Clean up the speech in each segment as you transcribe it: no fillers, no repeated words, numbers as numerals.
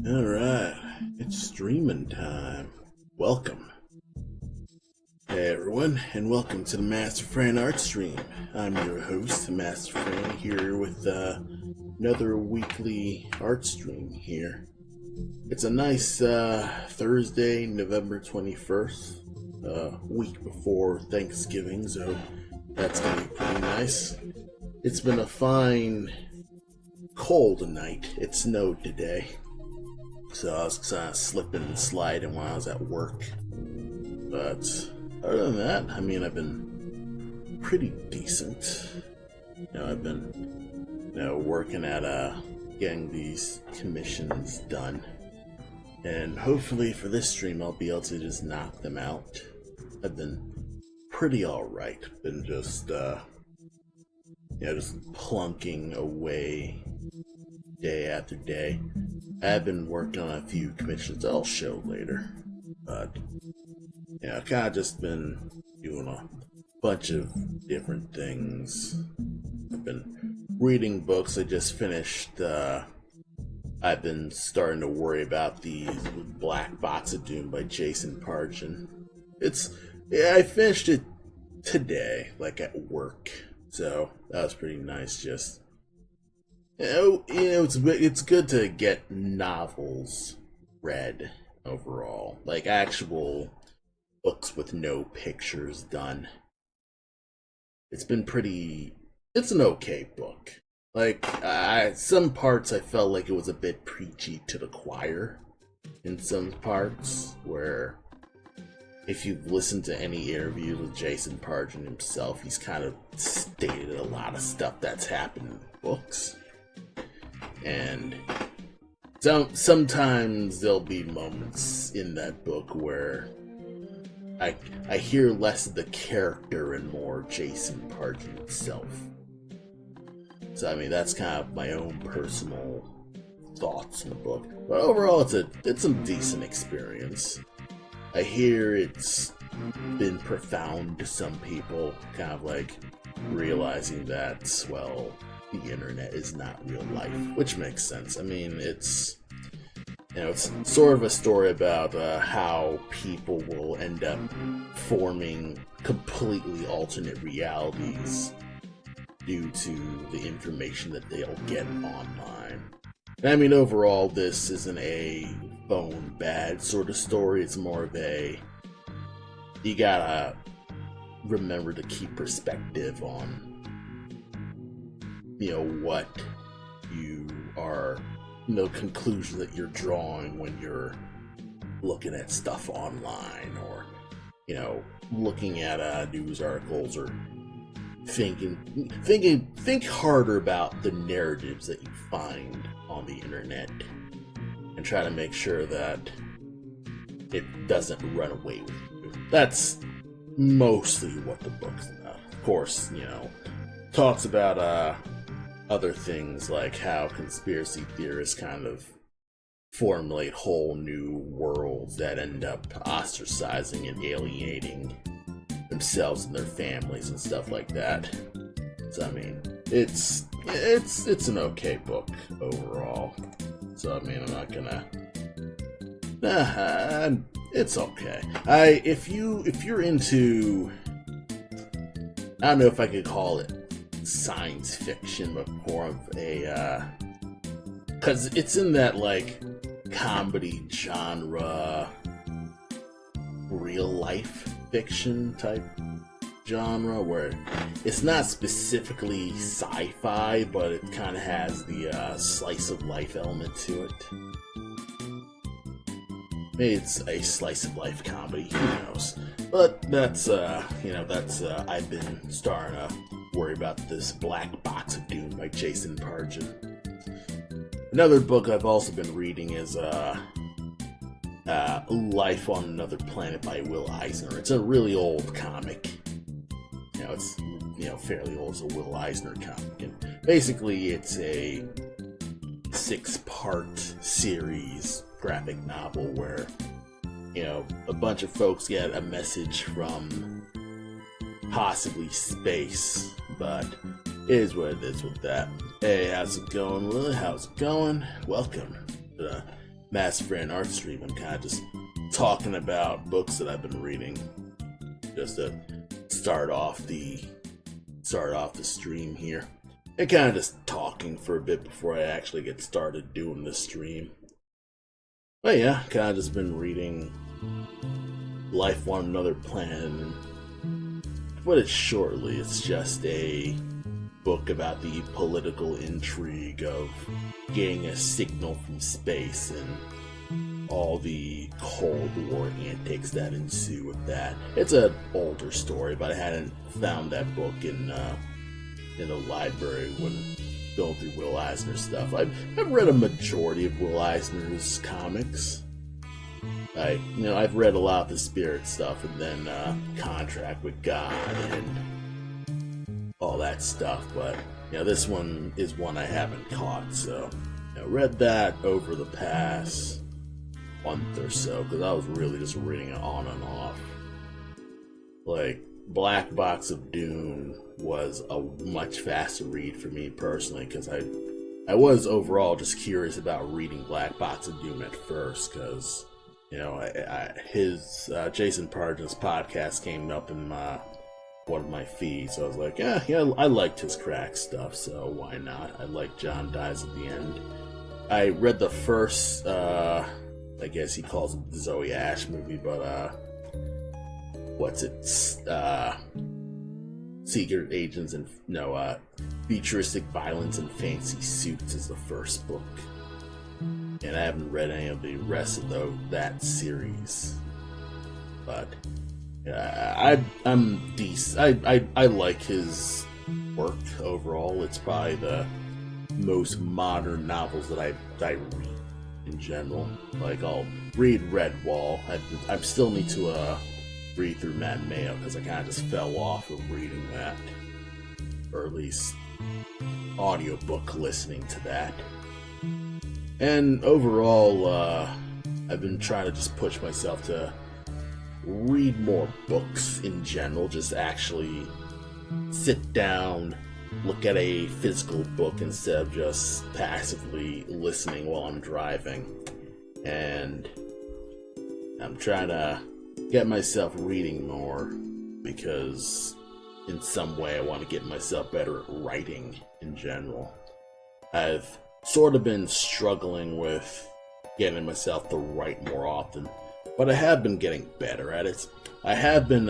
Alright, it's streaming time. Welcome. Hey everyone, and welcome to the Master Fran Art Stream. I'm your host, Master Fran, here with another weekly art stream here. It's a nice Thursday, November 21st, week before Thanksgiving, so that's gonna be pretty nice. It's been a fine, cold night. It snowed today. So I was kind of slipping and sliding while I was at work. But other than that, I mean, I've been pretty decent. I've been, working at getting these commissions done. And hopefully for this stream, I'll be able to just knock them out. I've been pretty alright. Been just, just plunking away day after day. I've been working on a few commissions I'll show later. But, I've kind of just been doing a bunch of different things. I've been reading books. I just finished, I've been starting to worry about the Black Box of Doom by Jason Pargin. I finished it today, like at work. So, that was pretty nice, just... it's good to get novels read overall, like actual books with no pictures done. It's an okay book. Like, some parts I felt like it was a bit preachy to the choir in some parts, where if you've listened to any interviews with Jason Pargin himself, he's kind of stated a lot of stuff that's happened in books. And sometimes there'll be moments in that book where I hear less of the character and more Jason Pargin himself. So I mean, that's kind of my own personal thoughts in the book. But overall, it's a decent experience. I hear it's been profound to some people, kind of like realizing that, well, the internet is not real life, which makes sense. I mean, it's sort of a story about how people will end up forming completely alternate realities due to the information that they'll get online. And I mean, overall, this isn't a bone bad sort of story. It's more of you gotta remember to keep perspective on what you are, conclusion that you're drawing when you're looking at stuff online, or, looking at news articles, or think harder about the narratives that you find on the internet, and try to make sure that it doesn't run away with you. That's mostly what the book's about. Of course, talks about other things, like how conspiracy theorists kind of formulate whole new worlds that end up ostracizing and alienating themselves and their families and stuff like that. So I mean, it's an okay book overall. So I mean, I'm not gonna. It's okay. If you're into, I don't know if I could call it science fiction, but more of a, because it's in that like comedy genre, real life fiction type genre, where it's not specifically sci-fi, but it kind of has the slice of life element to it. Maybe it's a slice of life comedy, who knows? But that's I've been starting to worry about this Black Box of Doom by Jason Pargin. Another book I've also been reading is Life on Another Planet by Will Eisner. It's a really old comic. It's fairly old. It's a Will Eisner comic, and basically it's a 6-part series graphic novel where a bunch of folks get a message from possibly space, but it is what it is with that. Hey, how's it going, Lily? How's it going? Welcome to the Mass Friend Art Stream. I'm kind of just talking about books that I've been reading, just to start off the stream here. And kind of just talking for a bit before I actually get started doing this stream. But yeah, kind of just been reading Life on Another Planet, and to put it shortly, it's just a book about the political intrigue of getting a signal from space and all the Cold War antics that ensue with that. It's an older story, but I hadn't found that book in the library when going through Will Eisner stuff. I've read a majority of Will Eisner's comics. I've read a lot of the Spirit stuff, and then Contract with God and all that stuff, but this one is one I haven't caught, so read that over the past month or so, because I was really just reading it on and off. Like, Black Box of Doom was a much faster read for me personally, because I was overall just curious about reading Black Box of Doom at first, because his Jason Pargin's podcast came up in one of my feeds, so I was like, yeah, I liked his crack stuff, so why not? I like John Dies at the End. I read the first, I guess he calls it the Zoe Ash movie, but Secret Agents and Futuristic Violence and Fancy Suits is the first book, and I haven't read any of the rest of that series. But I'm decent. I like his work overall. It's probably the most modern novels that I read in general. Like, I'll read Redwall. I still need to read through Mad Mayo, because I kind of just fell off of reading that, or at least audiobook listening to that. And overall, I've been trying to just push myself to read more books in general, just actually sit down, look at a physical book instead of just passively listening while I'm driving. And I'm trying to get myself reading more, because in some way I want to get myself better at writing in general. I've sort of been struggling with getting myself to write more often, but I have been getting better at it. I have been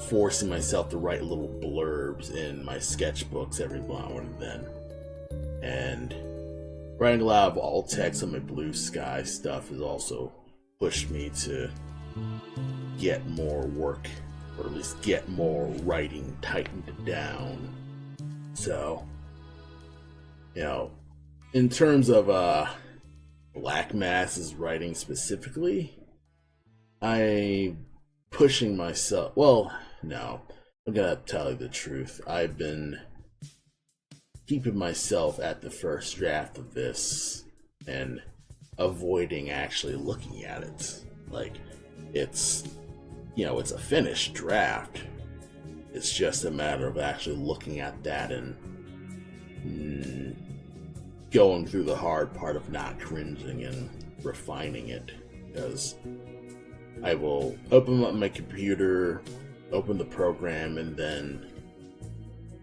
forcing myself to write little blurbs in my sketchbooks every now and then, and writing a lot of alt text on my Blue Sky stuff has also pushed me to get more work, or at least get more writing tightened down. So, in terms of Black Mass's writing specifically, I'm pushing myself. Well, no, I'm gonna tell you the truth. I've been keeping myself at the first draft of this and avoiding actually looking at it. Like, it's a finished draft. It's just a matter of actually looking at that and going through the hard part of not cringing and refining it. Because I will open up my computer, open the program, and then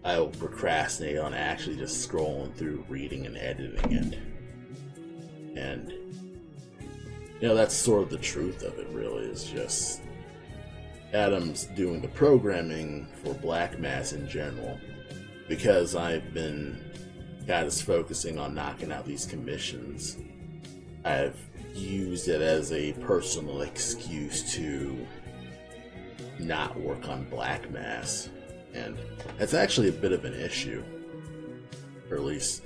I will procrastinate on actually just scrolling through, reading and editing it. And that's sort of the truth of it, really, is just Adam's doing the programming for Black Mass in general, because I've been kind of focusing on knocking out these commissions. I've used it as a personal excuse to not work on Black Mass, and that's actually a bit of an issue, or at least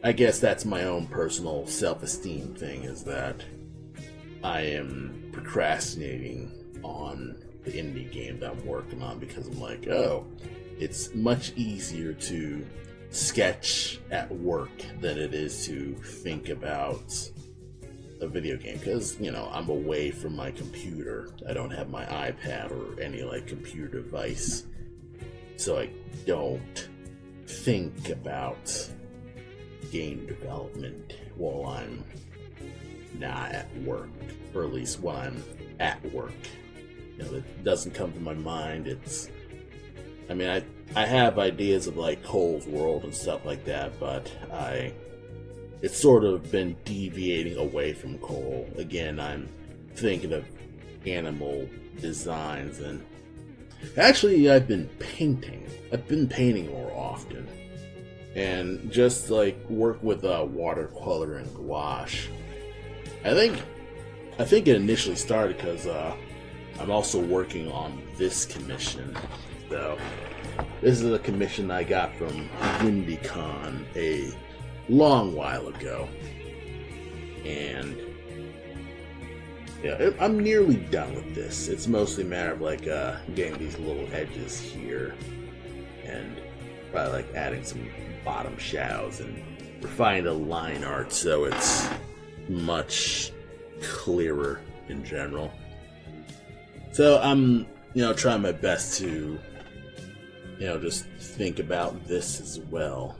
I guess that's my own personal self-esteem thing, is that I am procrastinating on the indie game that I'm working on, because I'm like, it's much easier to sketch at work than it is to think about a video game, because I'm away from my computer. I don't have my iPad or any like computer device, so I don't think about game development while I'm not at work, or at least when I'm at work. It doesn't come to my mind. I have ideas of like Cole's World and stuff like that, but it's sort of been deviating away from Cole. Again, I'm thinking of animal designs, and actually I've been painting. I've been painting more often, and just like work with watercolor and gouache. I think it initially started because I'm also working on this commission. So this is a commission I got from WindyCon a long while ago, and yeah, I'm nearly done with this. It's mostly a matter of like getting these little edges here, and probably like adding some bottom shadows and refining the line art so it's much clearer in general. So I'm trying my best to just think about this as well.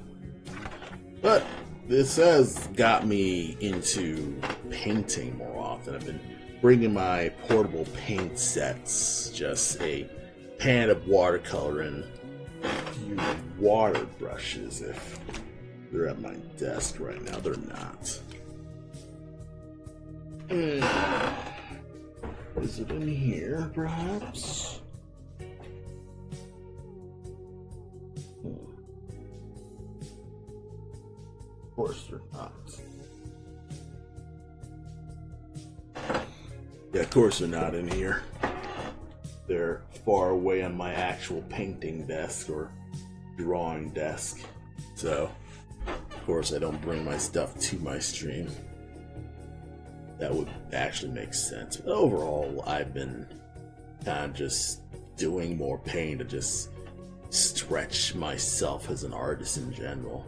But this has got me into painting more often. I've been bringing my portable paint sets, just a pan of watercolor and a few water brushes. If they're at my desk right now, they're not. Is it in here, perhaps? Of course they're not. Yeah, of course they're not in here. They're far away on my actual painting desk or drawing desk. So, of course I don't bring my stuff to my stream. That would actually make sense. But overall, I've been kind of just doing more paint to just stretch myself as an artist in general.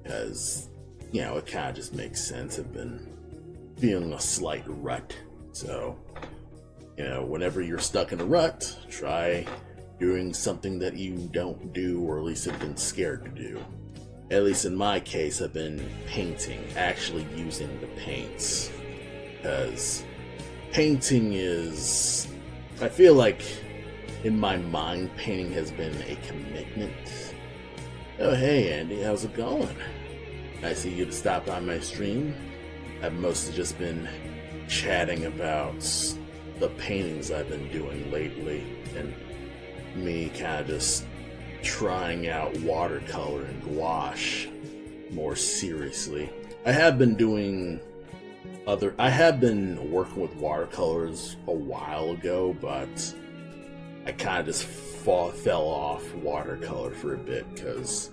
Because, it kind of just makes sense. I've been feeling a slight rut. So, whenever you're stuck in a rut, try doing something that you don't do, or at least have been scared to do. At least in my case, I've been painting, actually using the paints. Because painting is, I feel like in my mind, painting has been a commitment. Oh, hey Andy, how's it going? Nice of you to stop by my stream. I've mostly just been chatting about the paintings I've been doing lately, and me kind of just trying out watercolor and gouache more seriously. I have been working with watercolors a while ago, but I kind of just fell off watercolor for a bit because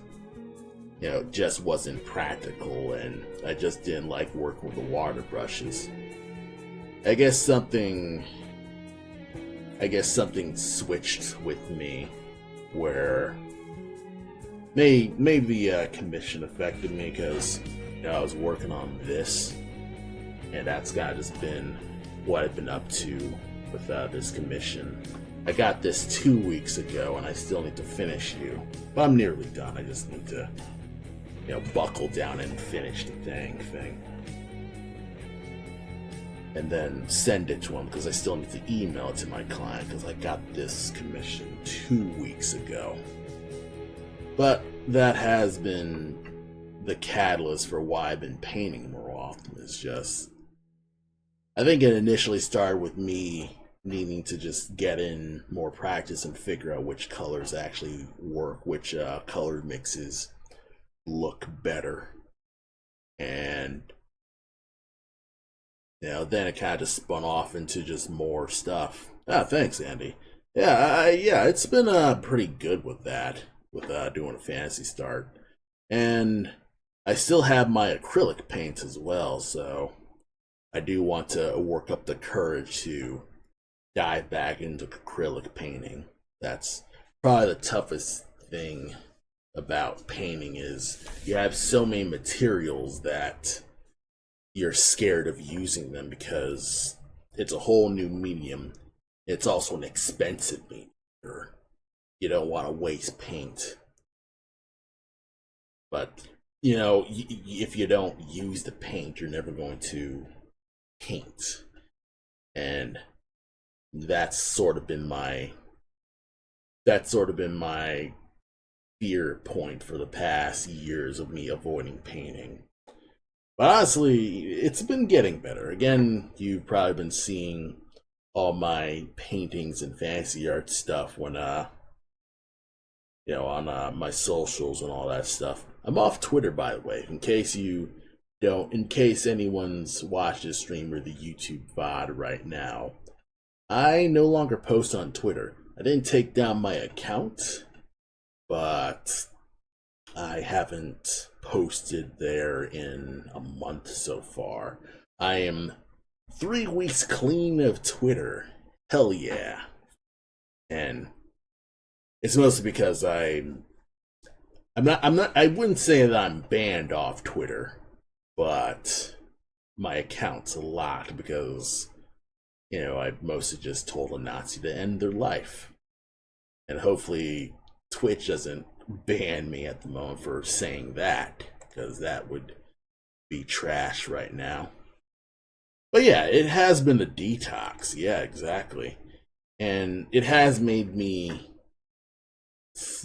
it just wasn't practical, and I just didn't like working with the water brushes. I guess something switched with me where maybe the commission affected me, because I was working on this, and that's kind of just been what I've been up to with this commission. I got this 2 weeks ago, and I still need to finish you, but I'm nearly done. I just need to buckle down and finish the dang thing, and then send it to him, because I still need to email it to my client, because I got this commission 2 weeks ago. But that has been the catalyst for why I've been painting more often. It's just, I think it initially started with me needing to just get in more practice and figure out which colors actually work, which color mixes look better. And then it kind of just spun off into just more stuff. Thanks, Andy. Yeah, it's been pretty good with that, with doing a Phantasy Start. And I still have my acrylic paints as well, so I do want to work up the courage to dive back into acrylic painting. That's probably the toughest thing about painting, is you have so many materials that you're scared of using them because it's a whole new medium. It's also an expensive medium. You don't want to waste paint. But, if you don't use the paint, you're never going to paint. And that's sort of been my fear point for the past years of me avoiding painting. But honestly, it's been getting better. Again, you've probably been seeing all my paintings and fantasy art stuff when on my socials and all that stuff. I'm off Twitter, by the way, in case anyone's watched this stream or the YouTube VOD right now. I no longer post on Twitter. I didn't take down my account, but I haven't posted there in a month so far. I am 3 weeks clean of Twitter. Hell yeah. And it's mostly because I wouldn't say that I'm banned off Twitter, but my account's locked because, I mostly just told a Nazi to end their life. And hopefully Twitch doesn't ban me at the moment for saying that, because that would be trash right now. But yeah, it has been a detox. Yeah, exactly. And it has made me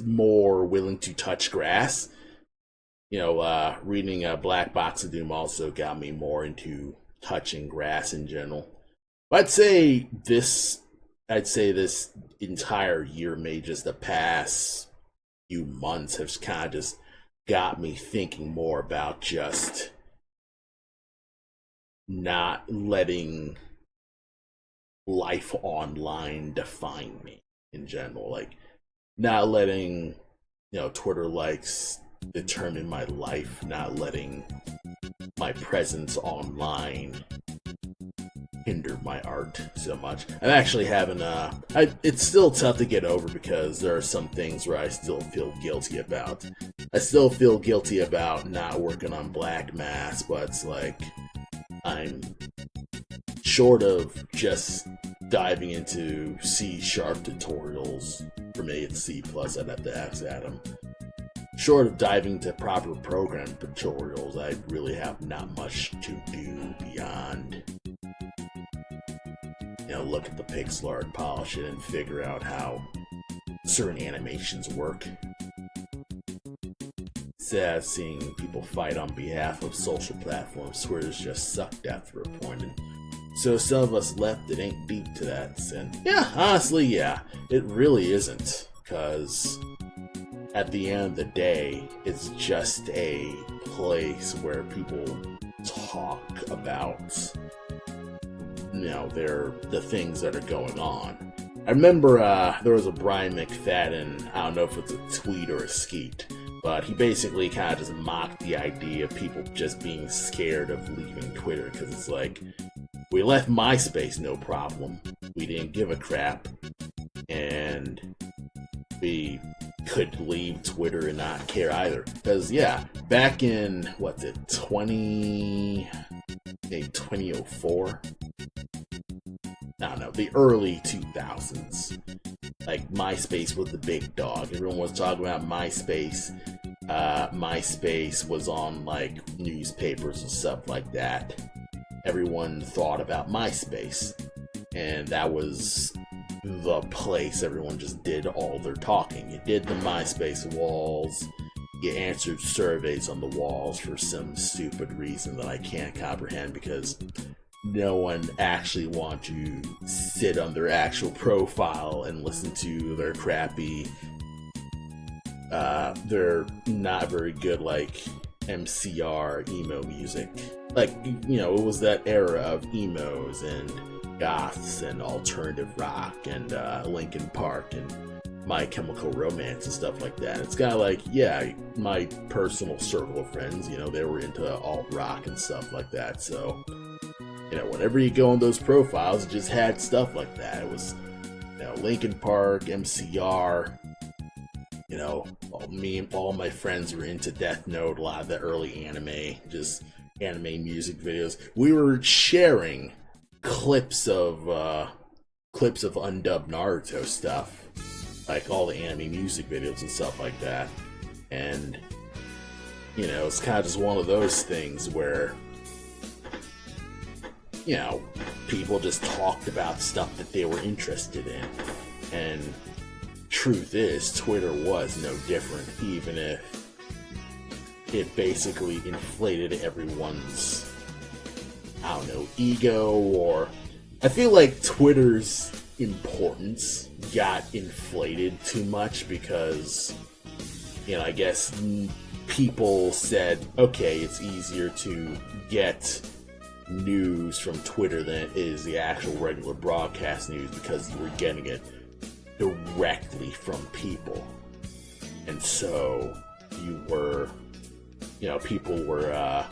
more willing to touch grass. Reading Black Box of Doom also got me more into touching grass in general. But I'd say this entire year, maybe just the past few months, have kind of just got me thinking more about just not letting life online define me in general. Like, not letting, Twitter likes determine my life, not letting my presence online hinder my art so much. I'm actually having it's still tough to get over because there are some things where I still feel guilty about. I still feel guilty about not working on Black Mass, but it's like I'm short of just diving into C# tutorials. For me, it's C+. I'd have to ask Adam. Short of diving to proper program tutorials, I really have not much to do beyond, look at the pixel art, polish it, and figure out how certain animations work. Sad seeing people fight on behalf of social platforms. Twitter's just sucked after a point, and so some of us left it ain't deep to that. And yeah, honestly, yeah, it really isn't, because at the end of the day, it's just a place where people talk about, the things that are going on. I remember there was a Brian McFadden, I don't know if it's a tweet or a skeet, but he basically kind of just mocked the idea of people just being scared of leaving Twitter, because it's like, we left MySpace no problem. We didn't give a crap. And we could leave Twitter and not care either. Because, yeah, back in, 2004? I don't know, the early 2000s. Like, MySpace was the big dog. Everyone was talking about MySpace. MySpace was on, newspapers and stuff like that. Everyone thought about MySpace. And that was the place everyone just did all their talking. You did the MySpace walls. You answered surveys on the walls for some stupid reason that I can't comprehend, because no one actually wanted to sit on their actual profile and listen to their crappy, they're not very good, MCR emo music. It was that era of emos and goths and alternative rock and Linkin Park and My Chemical Romance and stuff like that. It's kind of my personal circle of friends, they were into alt rock and stuff like that. So, whenever you go on those profiles, it just had stuff like that. It was, Linkin Park, MCR, You know, all my friends were into Death Note, a lot of the early anime, just anime music videos. We were sharing clips of undubbed Naruto stuff, like all the anime music videos and stuff like that. And you know, it's kind of just one of those things where, you know, people just talked about stuff that they were interested in. And truth is, Twitter was no different, even if it basically inflated everyone's, I don't know, ego. Or I feel like Twitter's importance got inflated too much because, you know, I guess people said, okay, it's easier to get news from Twitter than it is the actual regular broadcast news because you were getting it directly from people. And so you were, you know, people were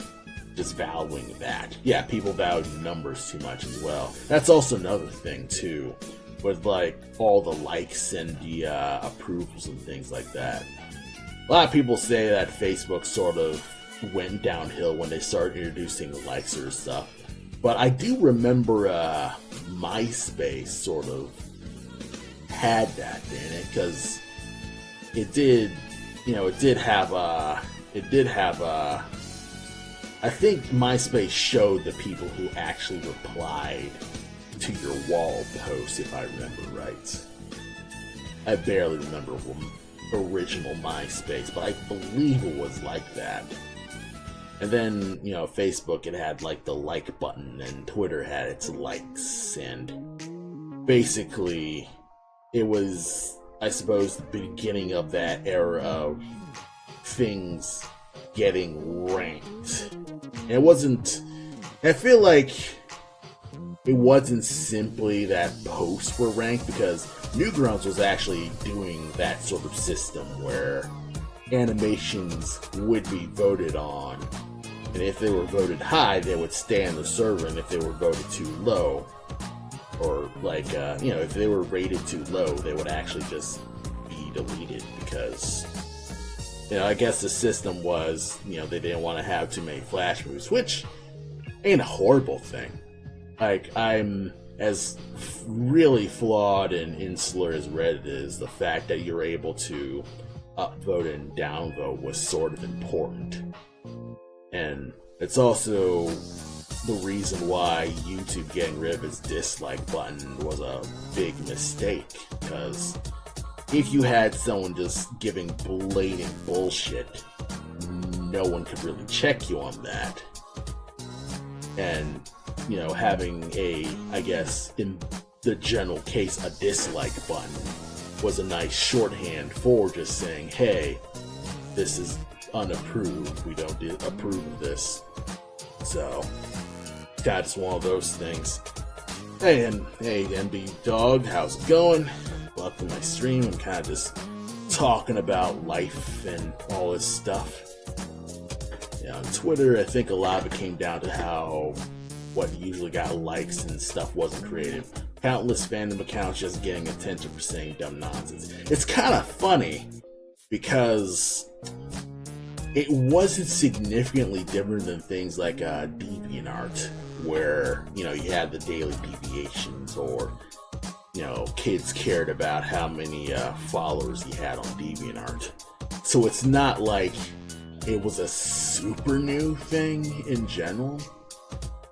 just valuing that. Yeah, people value numbers too much as well. That's also another thing too, with like all the likes and the approvals and things like that. A lot of people say that Facebook sort of went downhill when they started introducing the likes or stuff. But I do remember MySpace sort of had that in it, because it did, you know, it did have I think MySpace showed the people who actually replied to your wall post, if I remember right. I barely remember original MySpace, but I believe it was like that. And then, you know, Facebook, it had like the like button, and Twitter had its likes, and basically it was, I suppose, the beginning of that era of things getting ranked. And it wasn't, I feel like it wasn't simply that posts were ranked, because Newgrounds was actually doing that sort of system where animations would be voted on, and if they were voted high, they would stay on the server, and if they were voted too low, or like, you know, if they were rated too low, they would actually just be deleted, because, you know, I guess the system was, you know, they didn't want to have too many flash moves, which ain't a horrible thing. Like, I'm as really flawed and insular as Reddit is, the fact that you're able to upvote and downvote was sort of important. And it's also the reason why YouTube getting rid of its dislike button was a big mistake, because if you had someone just giving blatant bullshit, no one could really check you on that. And, you know, having a, I guess, in the general case, a dislike button was a nice shorthand for just saying, hey, this is unapproved, we don't approve of this. So, it's kind of just one of those things. Hey, NB Dog, how's it going? Welcome to my stream. I'm kind of just talking about life and all this stuff. Yeah, on Twitter, I think a lot of it came down to how what usually got likes and stuff wasn't creative. Countless fandom accounts just getting attention for saying dumb nonsense. It's kind of funny because it wasn't significantly different than things like DeviantArt, where, you know, you had the daily deviations, or, you know, kids cared about how many followers you had on DeviantArt. So it's not like it was a super new thing in general.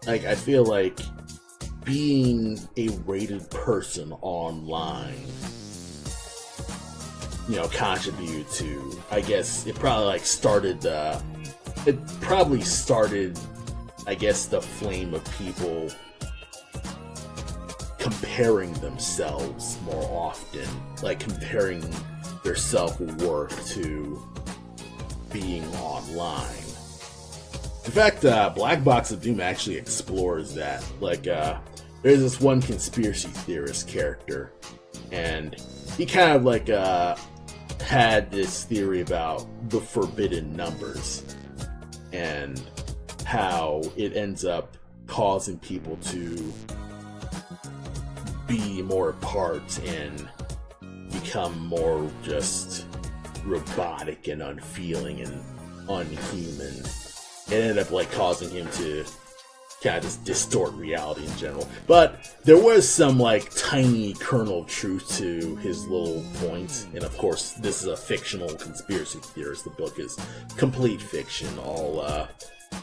Like, I feel like being a rated person online, you know, contributed to, I guess, it probably started, I guess, the flame of people comparing themselves more often, like comparing their self-worth to being online. In fact, Black Box of Doom actually explores that. Like, there's this one conspiracy theorist character, and he kind of like had this theory about the forbidden numbers and how it ends up causing people to be more apart and become more just robotic and unfeeling and unhuman. It ended up like causing him to kind of just distort reality in general. But there was some like tiny kernel of truth to his little points. And of course, this is a fictional conspiracy theorist. The book is complete fiction. All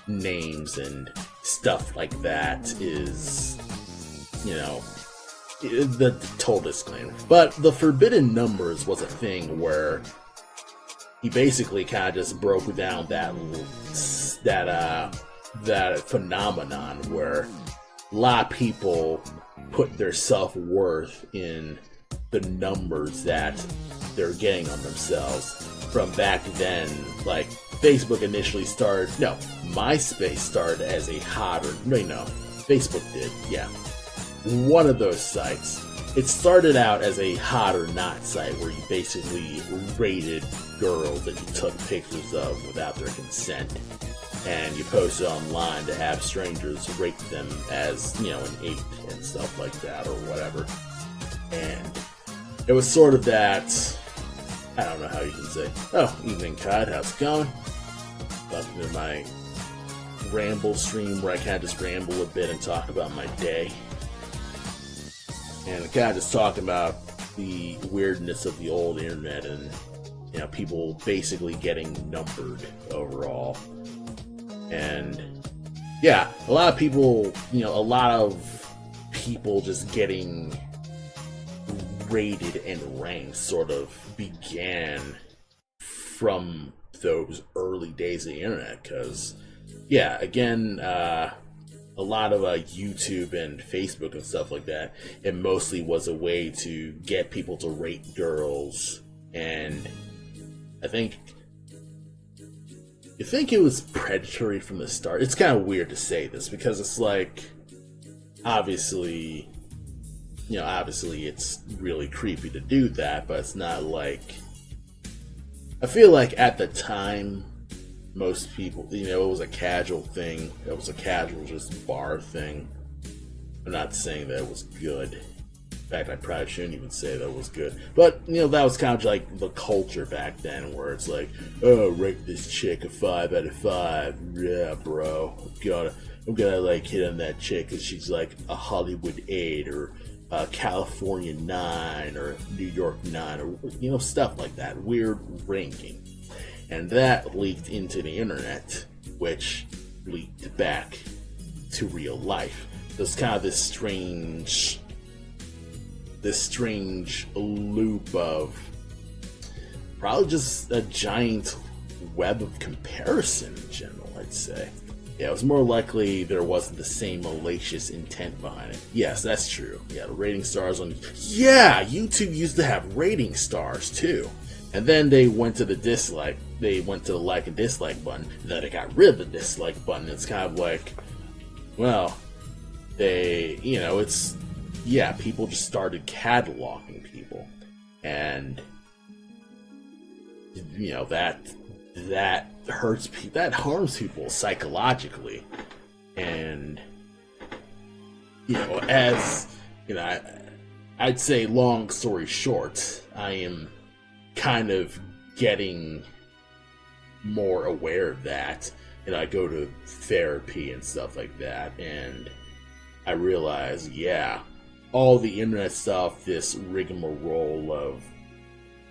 names and stuff like that is, you know, the total disclaimer. But the forbidden numbers was a thing where he basically kind of just broke down that phenomenon where a lot of people put their self-worth in the numbers that they're getting on themselves. From back then, like Facebook initially started, no, MySpace started as a hotter, no, Facebook did, yeah. One of those sites. It started out as a hot or not site where you basically rated girls that you took pictures of without their consent. And you posted online to have strangers rate them as, you know, an 8 and stuff like that or whatever. And it was sort of that, I don't know how you can say, oh, evening Cod, how's it going? Welcome to my ramble stream where I kind of just ramble a bit and talk about my day. And kind of just talking about the weirdness of the old internet and, you know, people basically getting numbered overall. And yeah, a lot of people just getting rated and ranked sort of began from those early days of the internet. Because, yeah, again, a lot of YouTube and Facebook and stuff like that, it mostly was a way to get people to rate girls. And I think it was predatory from the start. It's kind of weird to say this because it's like, obviously it's really creepy to do that, but it's not like, I feel like at the time, most people, you know, it was a casual thing. It was a casual just bar thing. I'm not saying that it was good. In fact, I probably shouldn't even say that was good. But, you know, that was kind of like the culture back then where it's like, oh, rate this chick a 5 out of 5. Yeah, bro. I'm gonna like hit on that chick because she's like a Hollywood 8 or a California 9 or New York 9 or, you know, stuff like that. Weird ranking. And that leaked into the internet, which leaked back to real life. There's kind of this strange loop of probably just a giant web of comparison in general, I'd say. Yeah, it was more likely there wasn't the same malicious intent behind it. Yes, that's true. Yeah, the rating stars on... Yeah, YouTube used to have rating stars, too. And then they went to the dislike. They went to the like and dislike button. And then they got rid of the dislike button. It's kind of like, well, people just started cataloging people. And, you know, that hurts people, that harms people psychologically. And, you know, as, you know, I'd say long story short, I am kind of getting more aware of that, and I go to therapy and stuff like that, and I realize, yeah, all the internet stuff, this rigmarole of,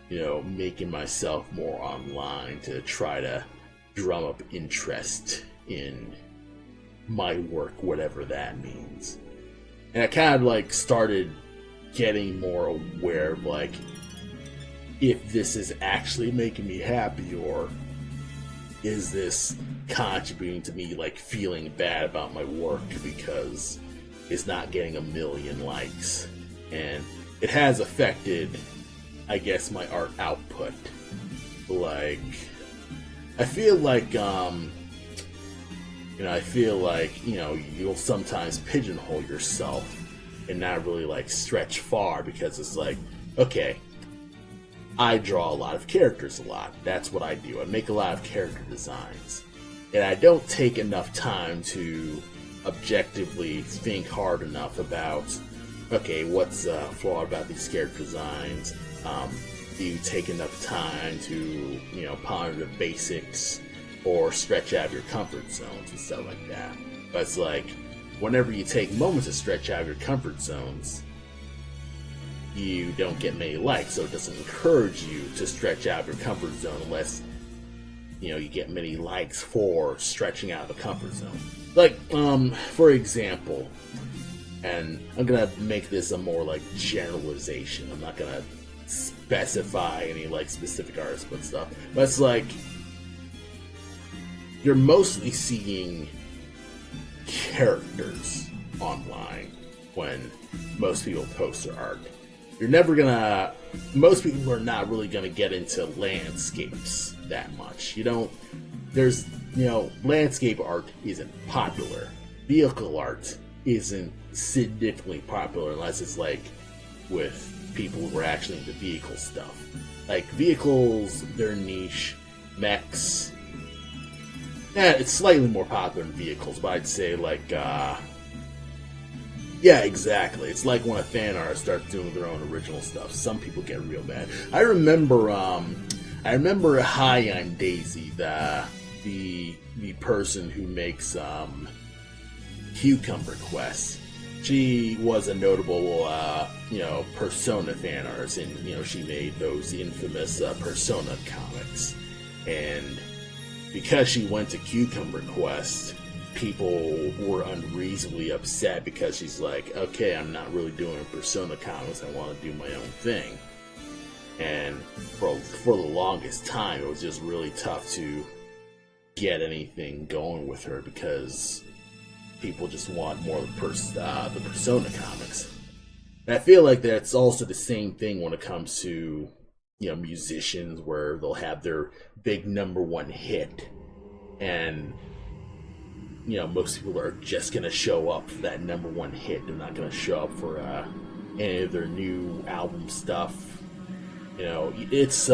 you know, making myself more online to try to drum up interest in my work, whatever that means. And I kind of like started getting more aware of like, if this is actually making me happy, or is this contributing to me like feeling bad about my work because it's not getting a million likes. And it has affected, I guess, my art output. Like, I feel like, you'll sometimes pigeonhole yourself and not really like stretch far, because it's like, okay, I draw a lot of characters a lot. That's what I do. I make a lot of character designs. And I don't take enough time to objectively think hard enough about, okay, what's flawed about these character designs? you take enough time to, you know, ponder the basics or stretch out of your comfort zones and stuff like that. But it's like, whenever you take moments to stretch out of your comfort zones, you don't get many likes, so it doesn't encourage you to stretch out of your comfort zone unless, you know, you get many likes for stretching out of the comfort zone. Like, for example, and I'm gonna make this a more like generalization. I'm not gonna specify any like specific artists but stuff. But it's like, you're mostly seeing characters online when most people post their art. You're never gonna, most people are not really gonna get into landscapes that much. You don't, there's, you know, landscape art isn't popular. Vehicle art isn't significantly popular unless it's like with people who are actually into vehicle stuff. Like vehicles, they're niche. Mechs, yeah, it's slightly more popular in vehicles, but I'd say like, yeah, exactly. It's like when a fan artist starts doing their own original stuff. Some people get real bad. I remember High on Daisy, the person who makes Cucumber Quest. She was a notable, you know, Persona fan artist, and you know she made those infamous Persona comics. And because she went to Cucumber Quest, people were unreasonably upset because she's like, okay, I'm not really doing Persona comics, I want to do my own thing. And for the longest time, it was just really tough to get anything going with her because people just want more of the Persona comics. And I feel like that's also the same thing when it comes to, you know, musicians, where they'll have their big #1 hit, and you know, most people are just gonna show up for that #1 hit. They're not gonna show up for any of their new album stuff. You know, it's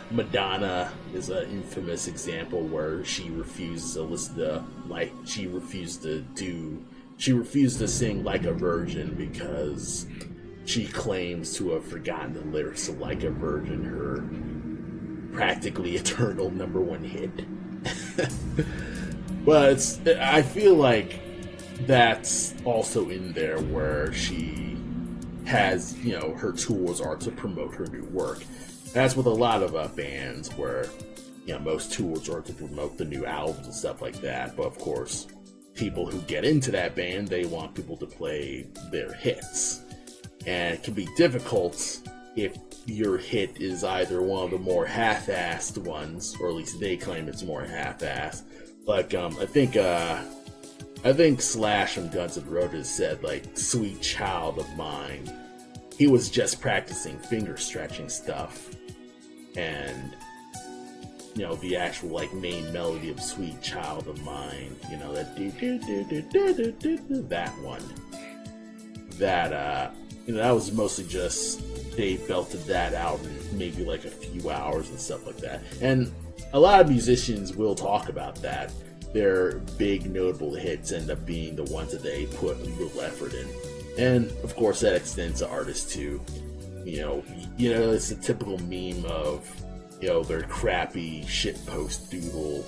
Madonna is an infamous example where she refused to listen to, like, she refused to sing Like a Virgin because she claims to have forgotten the lyrics of Like a Virgin, her practically eternal #1 hit. But I feel like that's also in there where she has, you know, her tools are to promote her new work. That's with a lot of bands where, you know, most tools are to promote the new albums and stuff like that. But of course, people who get into that band, they want people to play their hits. And it can be difficult if your hit is either one of the more half-assed ones, or at least they claim it's more half-assed. Like, I think Slash from Guns N' Roses said, like, Sweet Child of Mine, he was just practicing finger stretching stuff. And, you know, the actual, like, main melody of Sweet Child of Mine, you know, that that one. That, you know, that was mostly just, they belted that out in maybe like a few hours and stuff like that. And a lot of musicians will talk about that. Their big notable hits end up being the ones that they put little effort in. And of course that extends to artists too. You know, it's a typical meme of, you know, their crappy shitpost doodle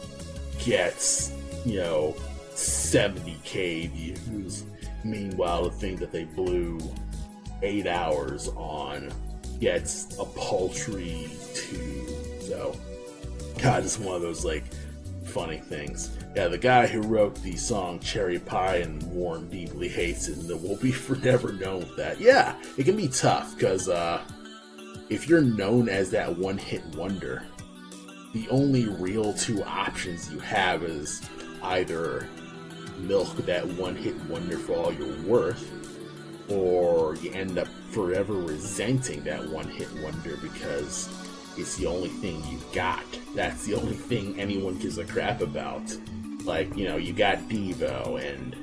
gets, you know, 70k views. Meanwhile, the thing that they blew 8 hours on gets a paltry 2. So, God, it's one of those, like, funny things. Yeah, the guy who wrote the song Cherry Pie and Warren deeply hates it, and we'll be forever known with that. Yeah, it can be tough, because if you're known as that one-hit wonder, the only real two options you have is either milk that one-hit wonder for all you're worth, or you end up forever resenting that one-hit wonder because it's the only thing you've got. That's the only thing anyone gives a crap about. Like, you know, you got Devo and,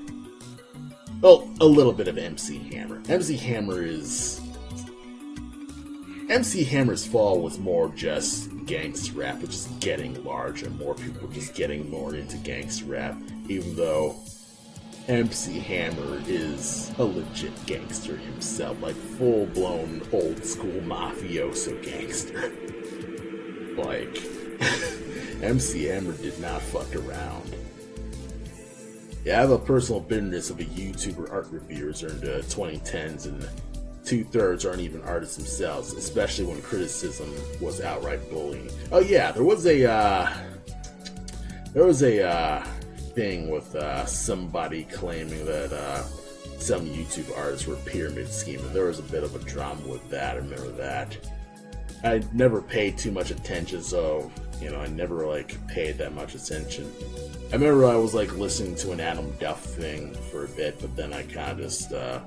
well, a little bit of MC Hammer. MC Hammer's fall was more just gangsta rap, which is getting larger. More people just getting more into gangsta rap, even though MC Hammer is a legit gangster himself, like full-blown old-school mafioso gangster. Like, MC Hammer did not fuck around. Yeah, I have a personal bitterness of a YouTuber art reviewers are into 2010s, and 2/3 aren't even artists themselves, especially when criticism was outright bullying. Oh yeah, there was a thing with somebody claiming that some YouTube artists were pyramid scheming. There was a bit of a drama with that. I remember that. I never paid too much attention, so I never paid that much attention. I remember I was listening to an Adam Duff thing for a bit, but then I kind of just I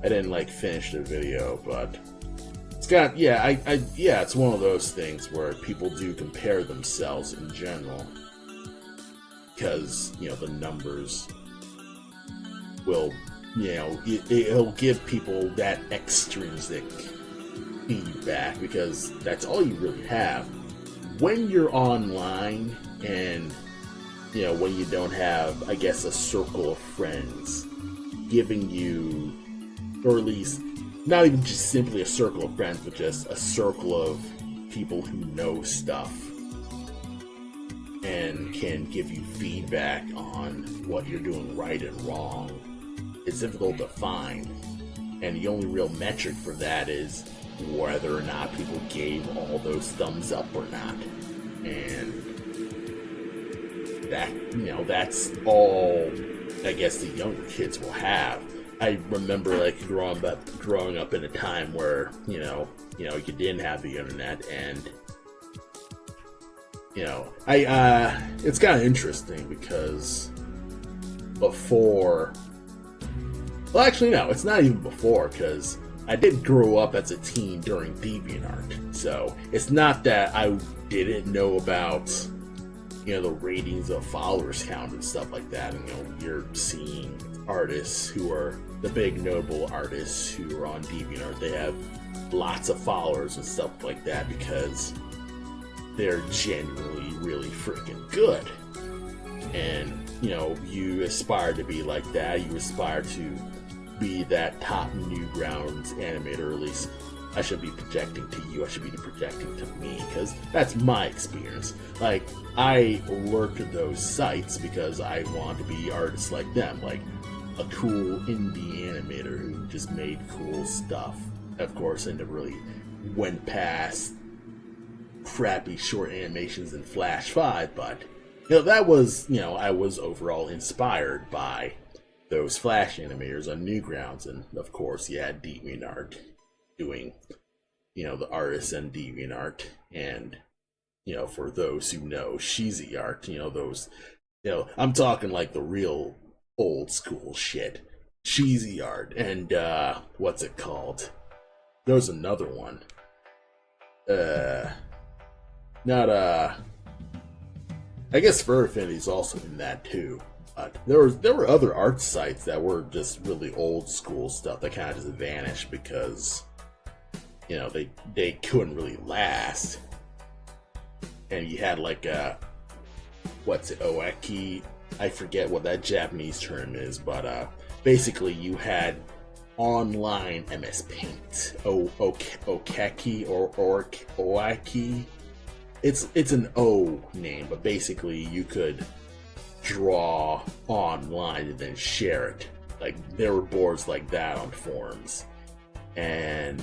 didn't finish the video. But it's got it's one of those things where people do compare themselves in general, because the numbers will it'll give people that extrinsic feedback, because that's all you really have when you're online, and when you don't have, I guess, a circle of friends giving you, or at least not even just simply a circle of friends, but just a circle of people who know stuff and can give you feedback on what you're doing right and wrong. It's difficult to find, and the only real metric for that is whether or not people gave all those thumbs up or not. And that, that's all I guess the younger kids will have. I remember growing up in a time where you didn't have the internet, and it's kind of interesting because before, well, actually no, it's not even before, because I did grow up as a teen during DeviantArt, so it's not that I didn't know about the ratings of followers count and stuff like that. And you're seeing artists who are the big notable artists who are on DeviantArt, they have lots of followers and stuff like that because they're genuinely really freaking good. And you aspire to be like that. You aspire to be that top Newgrounds animator, or at least I should be projecting to you. I should be projecting to me, because that's my experience. I lurk at those sites because I want to be artists like them, like a cool indie animator who just made cool stuff. Of course, I never really went past crappy short animations in Flash 5, but that was, I was overall inspired by those Flash animators on Newgrounds, and of course you had DeviantArt doing the artists and DeviantArt, and for those who know Sheezy Art, those I'm talking like the real old school shit, Sheezy Art, and what's it called, there's another one, I guess Fur Affinity's also in that too. There were other art sites that were just really old school stuff that kind of just vanished because they couldn't really last. And you had Oeki, I forget what that Japanese term is, but basically you had online MS Paint, Okeki or Oeki. It's an O name, but basically you could draw online and then share it. There were boards like that on forums, and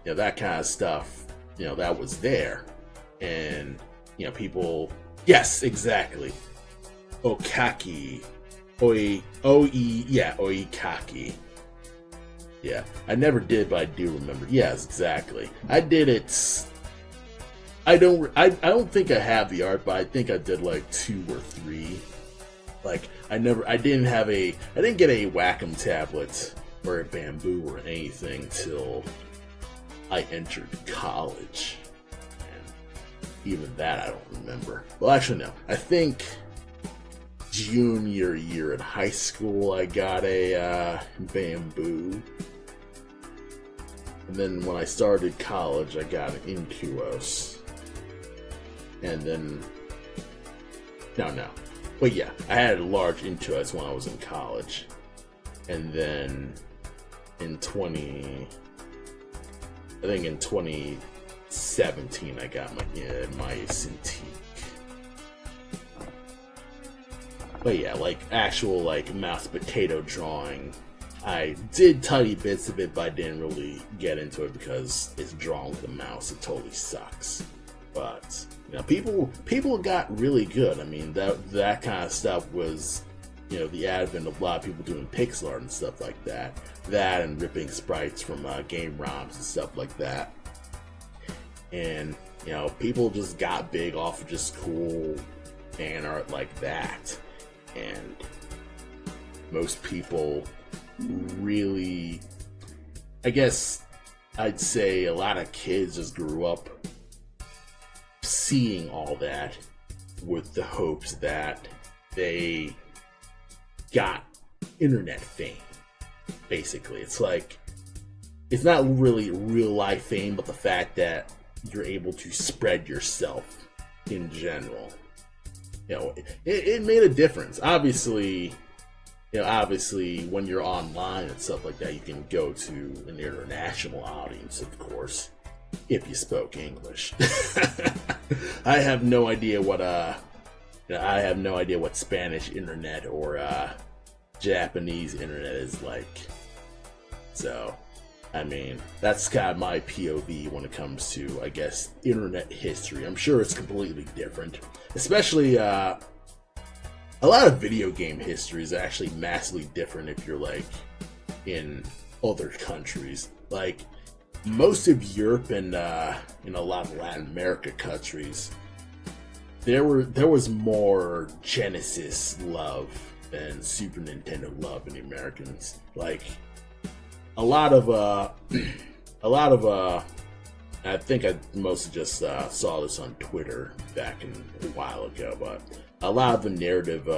that kind of stuff, that was there. And people, yes, exactly, Okaki, Oikaki. Yeah, I never did, but I do remember. Yes, exactly, I did it. I don't think I have the art, but I think I did 2 or 3. I didn't get a Wacom tablet or a Bamboo or anything till I entered college. And even that I don't remember. Well, actually no. I think junior year in high school I got a Bamboo. And then when I started college I got an Intuos. And then, no. But yeah, I had a large interest when I was in college. And then in 2017, I got my Cintiq. But yeah, like actual like mouse potato drawing, I did tiny bits of it, but I didn't really get into it because it's drawn with a mouse. It totally sucks. But you know, people got really good. I mean, that kind of stuff was, you know, the advent of a lot of people doing pixel art and stuff like that. That and ripping sprites from game ROMs and stuff like that. And you know, people just got big off of just cool fan art like that. And most people really, I guess I'd say a lot of kids just grew up seeing all that with the hopes that they got internet fame. Basically, it's like, it's not really real life fame, but the fact that you're able to spread yourself in general. You know, it made a difference. Obviously, when you're online and stuff like that, you can go to an international audience, of course, if you spoke English. I have no idea what Spanish internet or Japanese internet is like. So, I mean, that's kind of my POV when it comes to, I guess, internet history. I'm sure it's completely different. Especially, a lot of video game history is actually massively different if you're, like, in other countries. Like, most of Europe and, in a lot of Latin America countries, there was more Genesis love than Super Nintendo love in the Americans. Like, a lot of I think I mostly just saw this on Twitter back a while ago, but a lot of the narrative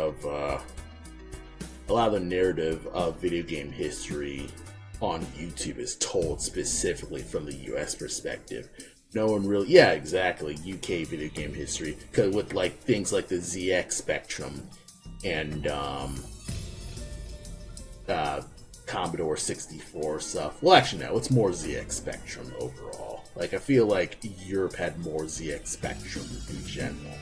of video game history on YouTube is told specifically from the US perspective. No one really, yeah, exactly, UK video game history, because with like things like the ZX Spectrum and Commodore 64 stuff. Well, actually, no, it's more ZX Spectrum overall. Like, I feel like Europe had more ZX Spectrum in general.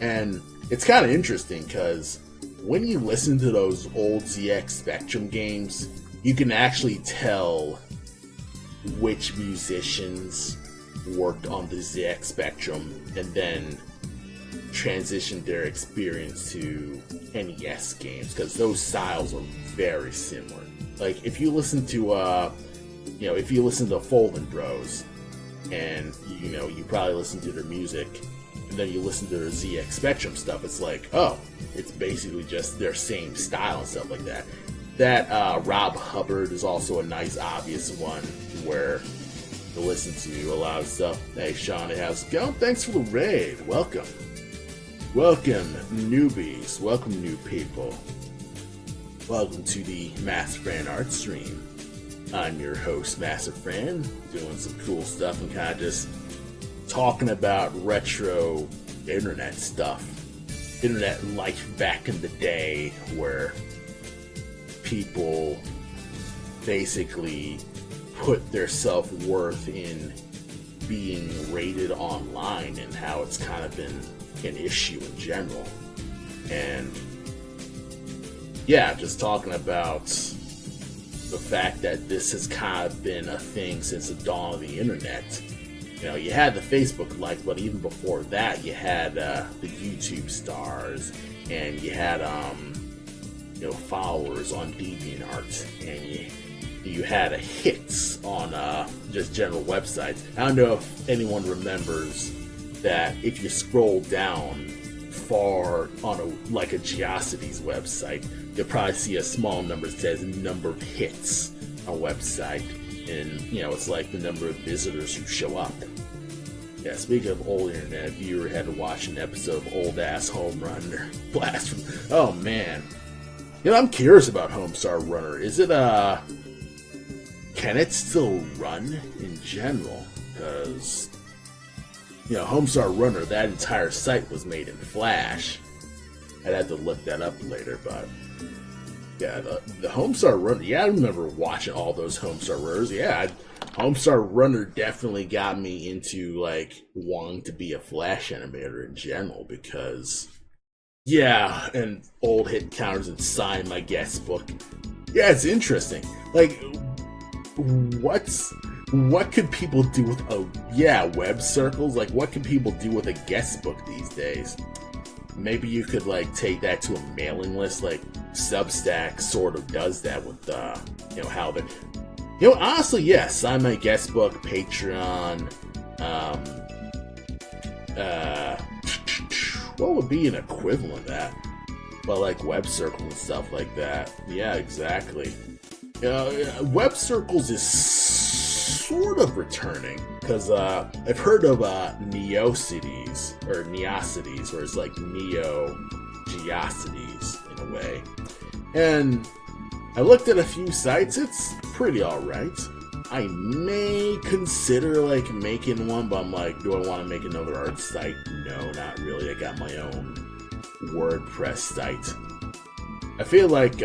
And it's kind of interesting because when you listen to those old ZX Spectrum games, you can actually tell which musicians worked on the ZX Spectrum and then transitioned their experience to NES games, because those styles are very similar. Like, if you listen to Foldin Bros, and you probably listen to their music, and then you listen to their ZX Spectrum stuff, it's like, oh, it's basically just their same style and stuff like that. That Rob Hubbard is also a nice obvious one where you listen to a lot of stuff. Hey Sean, how's it going? Thanks for the raid. Welcome. Welcome, newbies. Welcome, new people. Welcome to the Master Fran Art Stream. I'm your host, Master Fran, doing some cool stuff and kind of just talking about retro internet stuff. Internet life back in the day where people basically put their self-worth in being rated online and how it's kind of been an issue in general. And yeah, just talking about the fact that this has kind of been a thing since the dawn of the internet. You had the Facebook likes, but even before that, you had the YouTube stars, and you had followers on DeviantArt, and you had hits on just general websites. I don't know if anyone remembers that if you scroll down far on a Geocities website, you'll probably see a small number that says number of hits on a website, and it's like the number of visitors who show up. Yeah, speaking of old internet, if you ever had to watch an episode of Old Ass Home Run or Blast from, oh man, I'm curious about Homestar Runner. Is it can it still run in general? Because Homestar Runner, that entire site was made in Flash. I'd have to look that up later, but yeah, the Homestar Runner. Yeah, I remember watching all those Homestar Runners. Yeah, Homestar Runner definitely got me into like wanting to be a Flash animator in general because, yeah, and old hit counters and sign my guest book. Yeah, it's interesting. Like, what could people do with web circles? Like, what can people do with a guest book these days? Maybe you could like take that to a mailing list. Like Substack sort of does that with how the honestly, yes, sign my guest book, Patreon. What would be an equivalent of that? But like web circles and stuff like that. Yeah, exactly. Web circles is sort of returning because I've heard of Neocities or Neocities, where it's like Neo-Geocities in a way. And I looked at a few sites. It's pretty alright. I may consider like making one, but I'm like, do I want to make another art site? No, not really. I got my own WordPress site. I feel like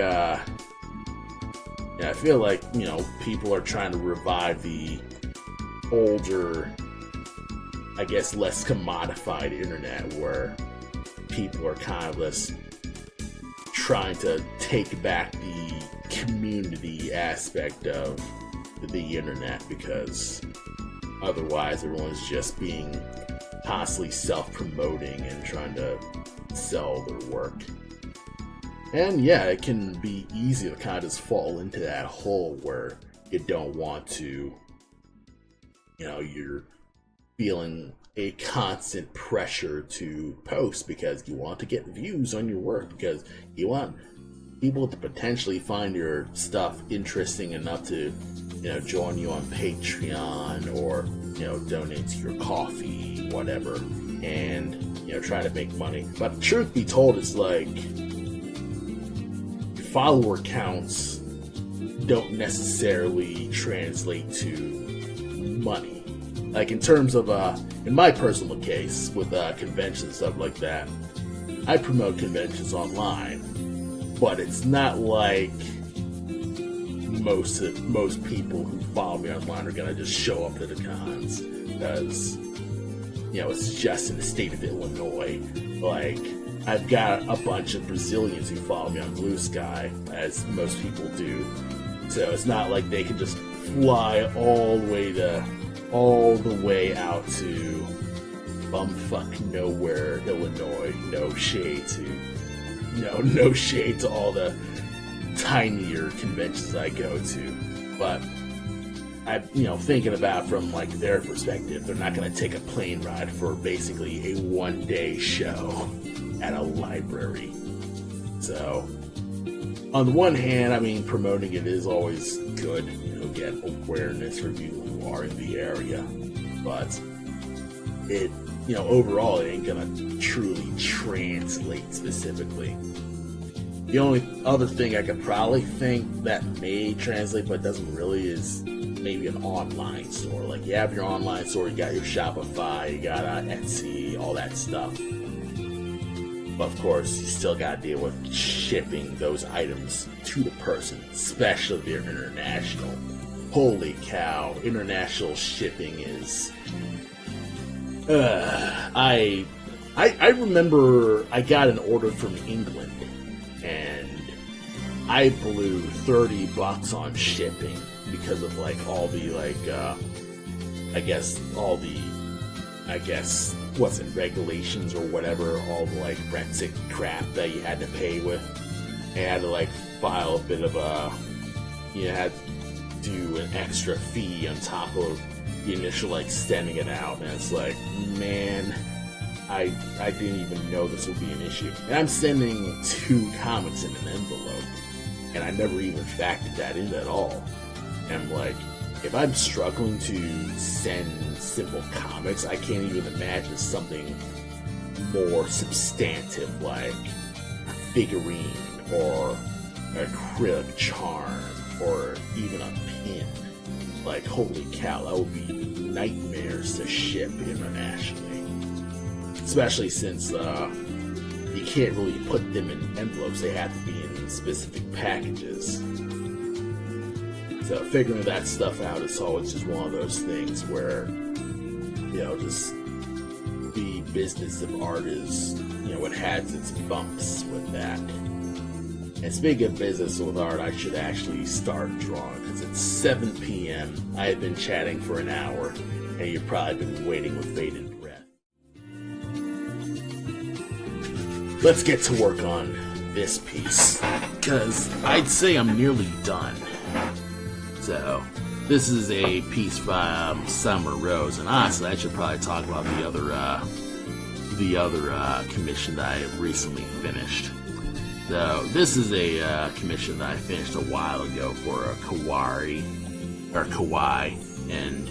people are trying to revive the older, I guess, less commodified internet, where people are kind of less trying to take back the community aspect of the internet, because otherwise everyone's just being constantly self-promoting and trying to sell their work. And yeah, it can be easy to kind of just fall into that hole where you don't want to, you're feeling a constant pressure to post because you want to get views on your work, because you want people to potentially find your stuff interesting enough to, join you on Patreon or, donate to your coffee, whatever, and, try to make money. But truth be told, it's like, follower counts don't necessarily translate to money. Like in terms of, in my personal case, with conventions and stuff like that, I promote conventions online, but it's not like most people who follow me online are gonna just show up to the cons, because it's just in the state of Illinois. Like, I've got a bunch of Brazilians who follow me on Blue Sky, as most people do. So it's not like they can just fly all the way out to bumfuck nowhere, Illinois. No shade to all the tinier conventions I go to. But I'm, thinking about from like their perspective, they're not going to take a plane ride for basically a one-day show at a library. So, on the one hand, promoting it is always good. Get awareness for people who are in the area. But it, overall, it ain't gonna truly translate specifically. The only other thing I could probably think that may translate, but doesn't really, is maybe an online store. Like, you have your online store, you got your Shopify, you got Etsy, all that stuff. But of course, you still gotta deal with shipping those items to the person, especially if they're international. Holy cow, international shipping is... I remember I got an order from England, and I blew $30 on shipping because of all the regulations or whatever, all the Brexit crap that you had to pay with. I had to file a bit of you had to do an extra fee on top of the initial sending it out, and it's man, I didn't even know this would be an issue. And I'm sending 2 comics in an envelope, and I never even factored that in at all. And I'm if I'm struggling to send simple comics, I can't even imagine something more substantive like a figurine or an acrylic charm or even a pin. Holy cow, that would be nightmares to ship internationally. Especially since you can't really put them in envelopes. They have to be in specific packages. So figuring that stuff out is always just one of those things where, just the business of art is, it has its bumps with that. And speaking of business with art, I should actually start drawing, because it's 7 p.m. I've been chatting for an hour, and you've probably been waiting with bated breath. Let's get to work on this piece, because I'd say I'm nearly done. So, this is a piece from Summer Rose, and honestly, I should probably talk about the other commission that I recently finished. So, this is a commission that I finished a while ago for a Kawaii, and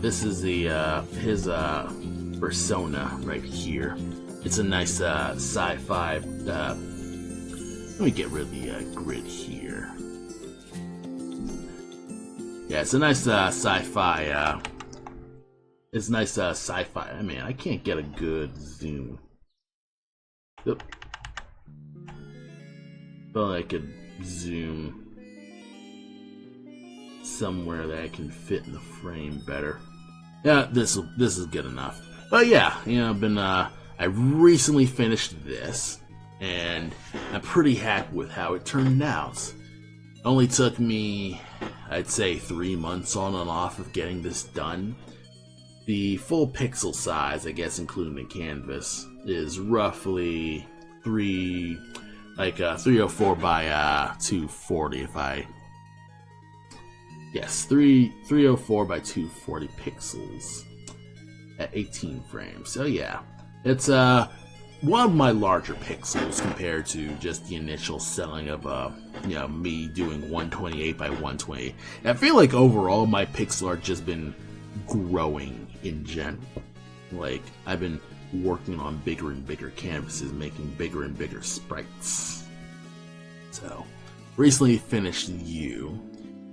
this is his persona right here. It's a nice sci-fi. Let me get rid of the grid here. Yeah, it's a nice sci-fi. It's nice sci-fi. I mean, I can't get a good zoom. Yep. Thought I could zoom somewhere that I can fit in the frame better. Yeah, this is good enough. But yeah, I recently finished this, and I'm pretty happy with how it turned out. It only took me, I'd say, 3 months on and off of getting this done. The full pixel size, I guess including the canvas, is roughly 304 by 240 304 by 240 pixels at 18 frames. So yeah, it's one of my larger pixels compared to just the initial selling of me doing 128 by 128. And I feel like overall my pixel art just been growing in general. Like, I've been working on bigger and bigger canvases, making bigger and bigger sprites. So, recently finished you,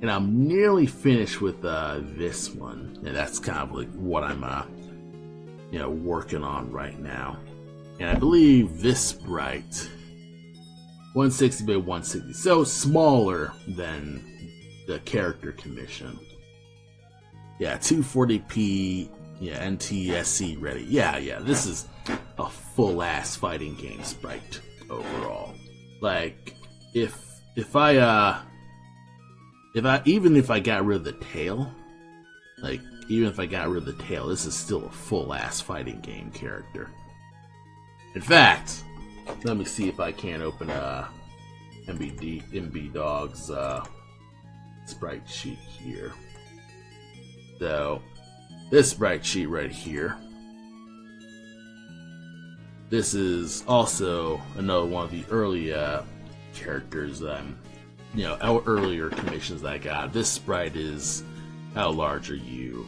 and I'm nearly finished with this one, and that's kind of like what I'm working on right now. And I believe this sprite, 160 by 160, so smaller than the character commission. Yeah, 240p, yeah, NTSC ready. Yeah, this is a full-ass fighting game sprite overall. Like, if I got rid of the tail, this is still a full-ass fighting game character. In fact, let me see if I can't open MB Dog's sprite sheet here. So, this sprite sheet right here. This is also another one of the early characters earlier commissions that I got. This sprite is, how large are you?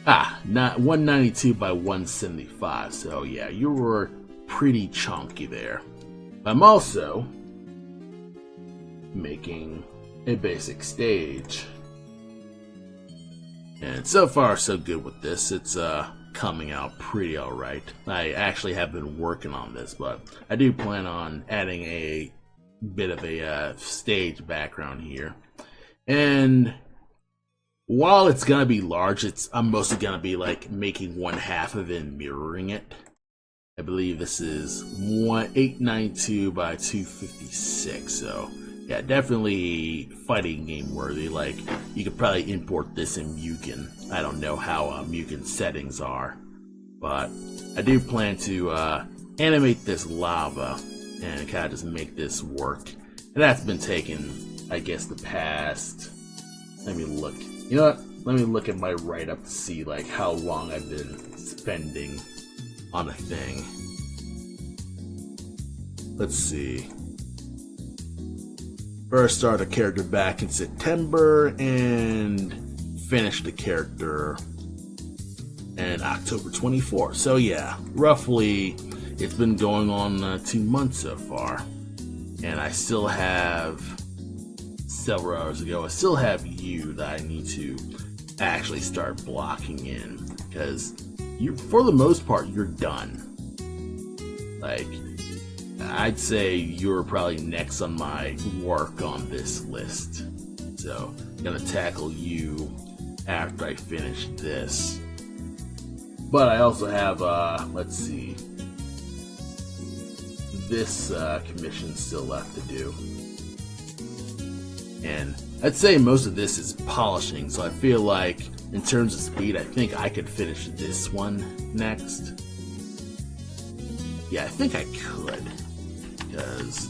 Not 192 by 175. So yeah, you were pretty chunky there. I'm also making a basic stage. And so far, so good with this. It's coming out pretty alright. I actually have been working on this, but I do plan on adding a bit of a stage background here. And while it's gonna be large, I'm mostly gonna be like making one half of it and mirroring it. I believe this is 892 by 256, so yeah, definitely fighting game worthy. Like, you could probably import this in Mugen. I don't know how Mugen settings are, but I do plan to animate this lava and kind of just make this work. And that's been taking, I guess, the past. Let me look. You know what? Let me look at my write-up to see like how long I've been spending on a thing. Let's see. First started a character back in September and finished the character in October 24. So yeah, roughly it's been going on 2 months so far. And I still have several hours ago. I still have you that I need to actually start blocking in, because for the most part you're done. Like, I'd say you're probably next on my work on this list. So, I'm gonna tackle you after I finish this. But I also have, let's see, this commission still left to do. And I'd say most of this is polishing, so I feel like, in terms of speed, I think I could finish this one next. Yeah, I think I could, because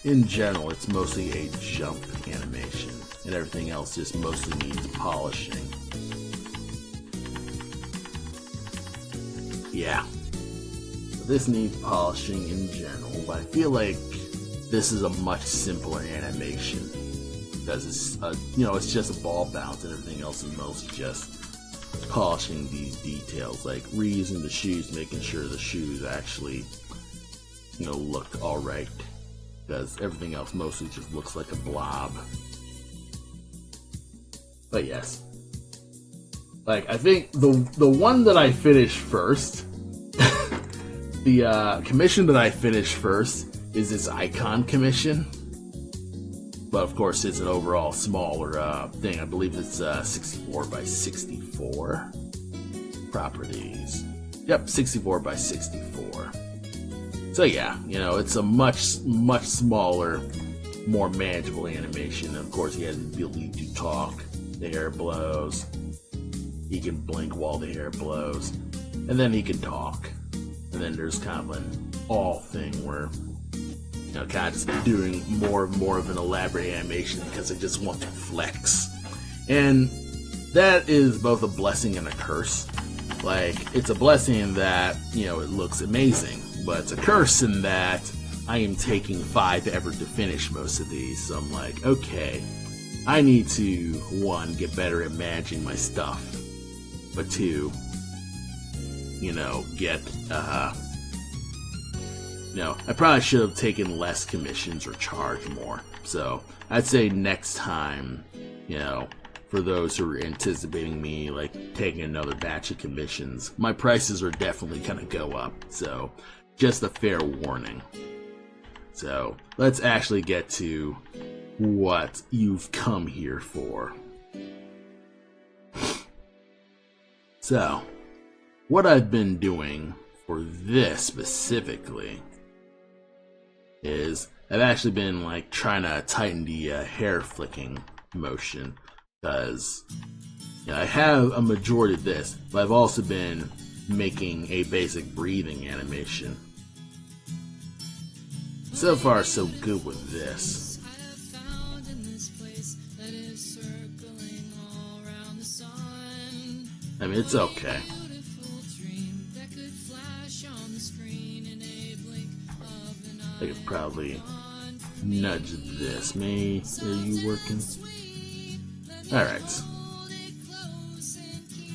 in general, it's mostly a jump animation, and everything else just mostly needs polishing. Yeah, so this needs polishing in general, but I feel like this is a much simpler animation, because it's, it's just a ball bounce, and everything else is mostly just polishing these details, like reusing the shoes, making sure the shoes actually, look alright, because everything else mostly just looks like a blob. But yes, like, I think the one that I finished first, the commission that I finished first is this icon commission. But of course, it's an overall smaller thing. I believe it's 64 by 64 properties. Yep, 64 by 64. So yeah, it's a much smaller, more manageable animation. And of course, he has the ability to talk. The hair blows. He can blink while the hair blows, and then he can talk. And then there's kind of an all thing where, kind of just doing more of an elaborate animation because I just want to flex. And that is both a blessing and a curse. Like, it's a blessing in that, it looks amazing, but it's a curse in that I am taking 5 ever to finish most of these. So I'm like, okay, I need to, 1, get better at managing my stuff, but 2, get, I probably should have taken less commissions or charged more. So I'd say next time, for those who are anticipating me like taking another batch of commissions, my prices are definitely gonna go up. So just a fair warning. So let's actually get to what you've come here for. So, what I've been doing for this specifically is I've actually been like trying to tighten the hair flicking motion, because I have a majority of this, but I've also been making a basic breathing animation. So far, so good with this. I mean, it's okay. I could probably nudge this. May, are you working? Alright.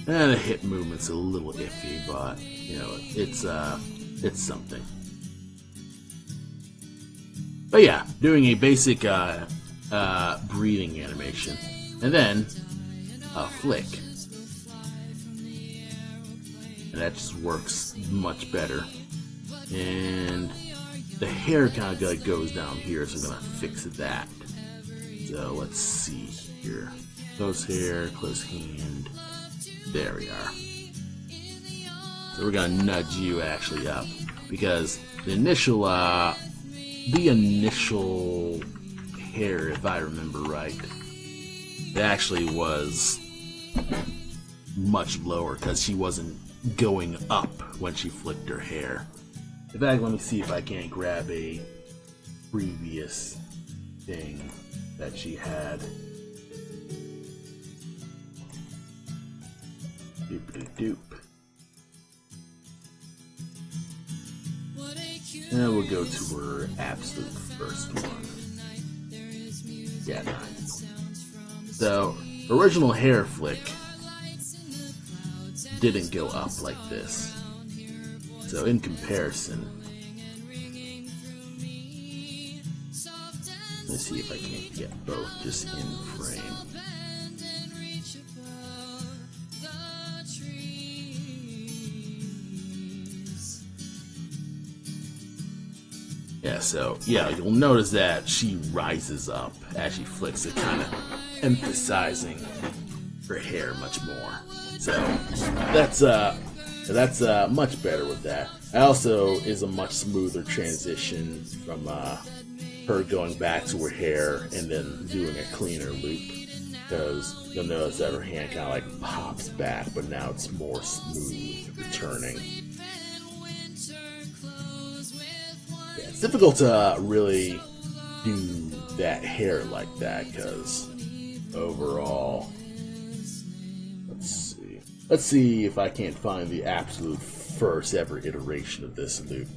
And the hip movement's a little iffy, but, it's something. But yeah, doing a basic breathing animation. And then a flick. And that just works much better. And the hair kind of like goes down here, so I'm gonna fix that. So let's see here. Close hair, close hand. There we are. So we're gonna nudge you actually up, because the initial hair, if I remember right, it actually was much lower because she wasn't going up when she flicked her hair. In fact, let me see if I can't grab a previous thing that she had. Doop-a-doop. And we'll go to her absolute first one. Yeah, 9. So, original hair flick didn't go up like this. So in comparison, let's see if I can't get both just in frame. Yeah, so, yeah, you'll notice that she rises up as she flicks it, kind of emphasizing her hair much more. So, that's much better with that. Also is a much smoother transition from her going back to her hair and then doing a cleaner loop. Because you'll notice that her hand kind of like pops back, but now it's more smooth returning. Yeah, it's difficult to really do that hair like that because overall, let's see if I can't find the absolute first ever iteration of this loop.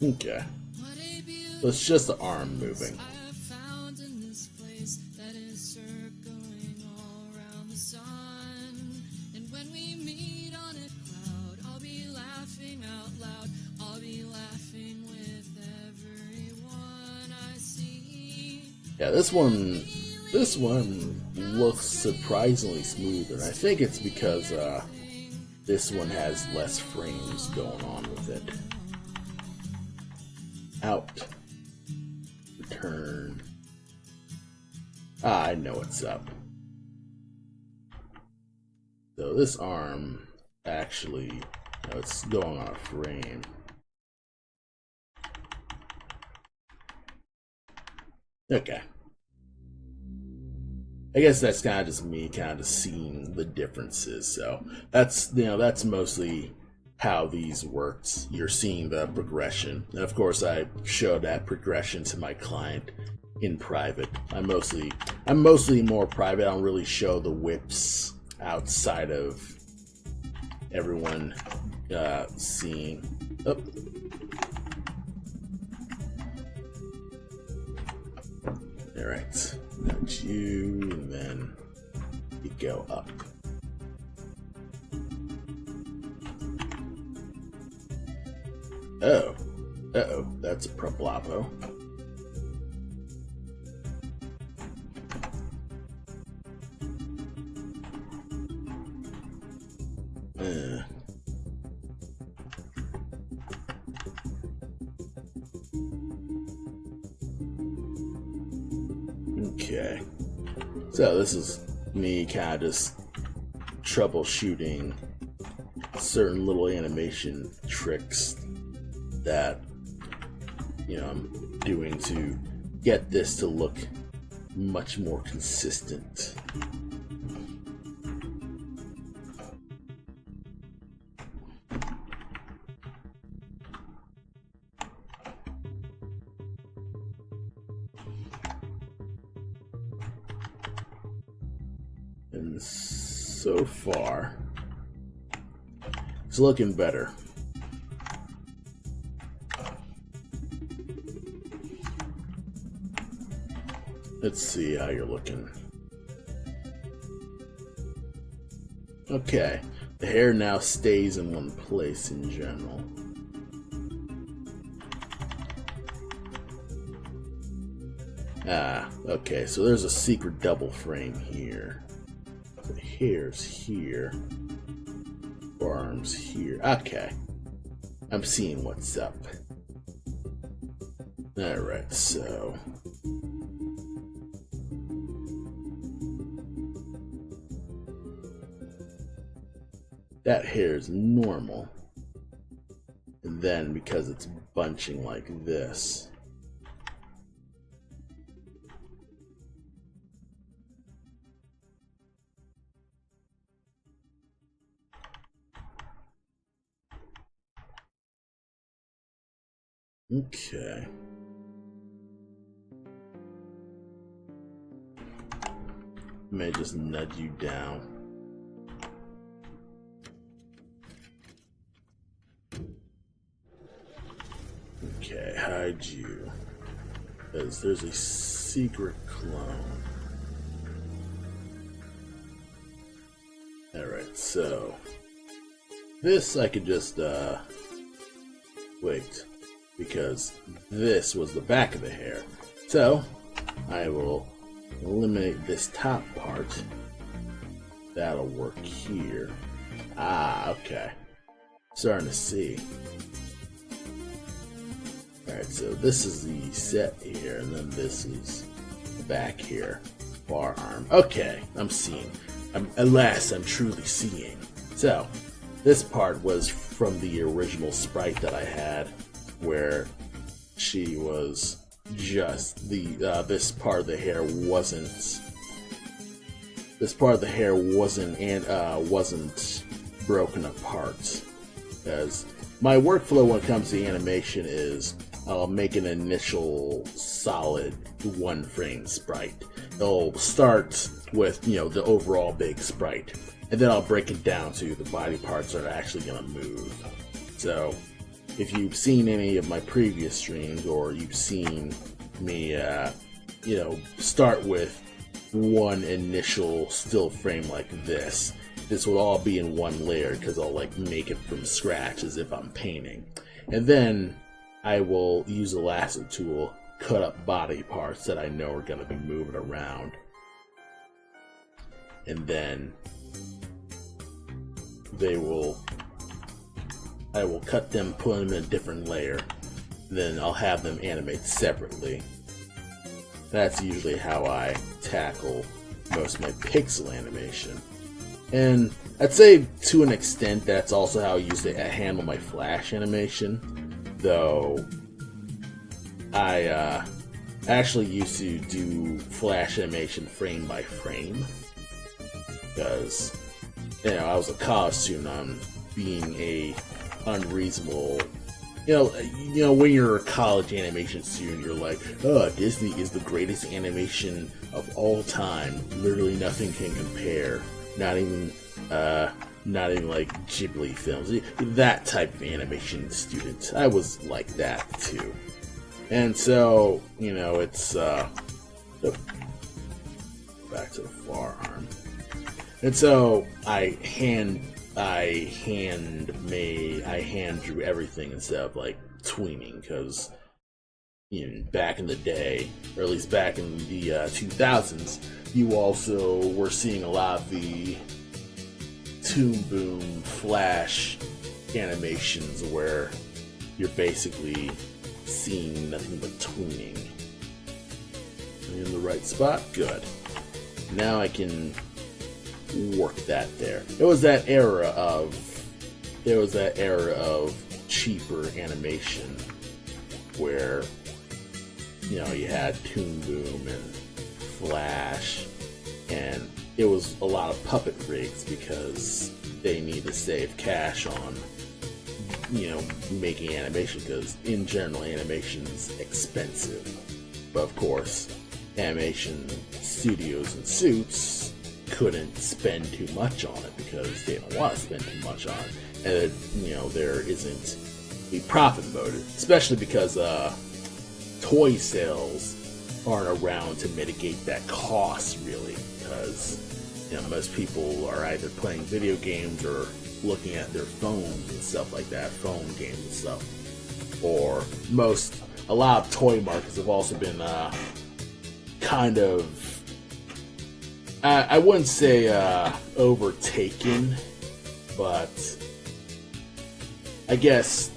Okay. So it's just the arm moving. Yeah, this one looks surprisingly smooth, and I think it's because this one has less frames going on with it. Out. Return. I know what's up. So this arm actually, it's going on a frame. Okay. I guess that's kind of just me kind of seeing the differences. So that's mostly how these works. You're seeing the progression, and of course I show that progression to my client in private. I'm mostly more private. I don't really show the whips outside of everyone seeing. Oh. All right, that's you, and then you go up. Oh, uh-oh, that's a problavo. Okay, so this is me kind of just troubleshooting certain little animation tricks that I'm doing to get this to look much more consistent. And so far, it's looking better. Let's see how you're looking. Okay, the hair now stays in one place in general. Okay, so there's a secret double frame here. The hair's here. Arms here. Okay. I'm seeing what's up. Alright, so that hair is normal. And then because it's bunching like this, okay. May just nudge you down. Okay, hide you. Because there's a secret clone. Alright, so this I could just wait, because this was the back of the hair. So I will eliminate this top part. That'll work here. Ah, okay. Starting to see. Alright, so this is the set here, and then this is the back here. Forearm. Okay, I'm seeing. At last, I'm truly seeing. So, this part was from the original sprite that I had, where she was just this part of the hair wasn't. This part of the hair wasn't broken apart. Because my workflow when it comes to animation is I'll make an initial solid 1-frame sprite. It'll start with, the overall big sprite, and then I'll break it down to the body parts that are actually going to move. So, if you've seen any of my previous streams, or you've seen me, start with one initial still frame like this will all be in one layer because I'll make it from scratch as if I'm painting. And then I will use the lasso tool, cut up body parts that I know are going to be moving around. And then I will cut them, put them in a different layer. Then I'll have them animate separately. That's usually how I tackle most of my pixel animation. And I'd say to an extent that's also how I use to handle my Flash animation. Though I actually used to do Flash animation frame by frame. Because, I was a college student on being a unreasonable. When you're a college animation student, you're like, oh, Disney is the greatest animation of all time. Literally nothing can compare. Not even like Ghibli films. That type of animation student. I was like that too. And so, it's back to the forearm. And so I hand drew everything instead of tweening, because back in the day, or at least back in the 2000s, you also were seeing a lot of the Toon Boom Flash animations where you're basically seeing nothing but tweening. In the right spot? Good. Now I can work that there. It was that era of cheaper animation where you had Toon Boom and Flash, and it was a lot of puppet rigs because they need to save cash on making animation, because in general animation's expensive. But of course, animation studios and suits couldn't spend too much on it because they don't want to spend too much on it, and there isn't a profit motive, especially because toy sales aren't around to mitigate that cost really, because most people are either playing video games or looking at their phones and stuff like that, phone games and stuff. Or a lot of toy markets have also been kind of, I wouldn't say overtaken, but I guess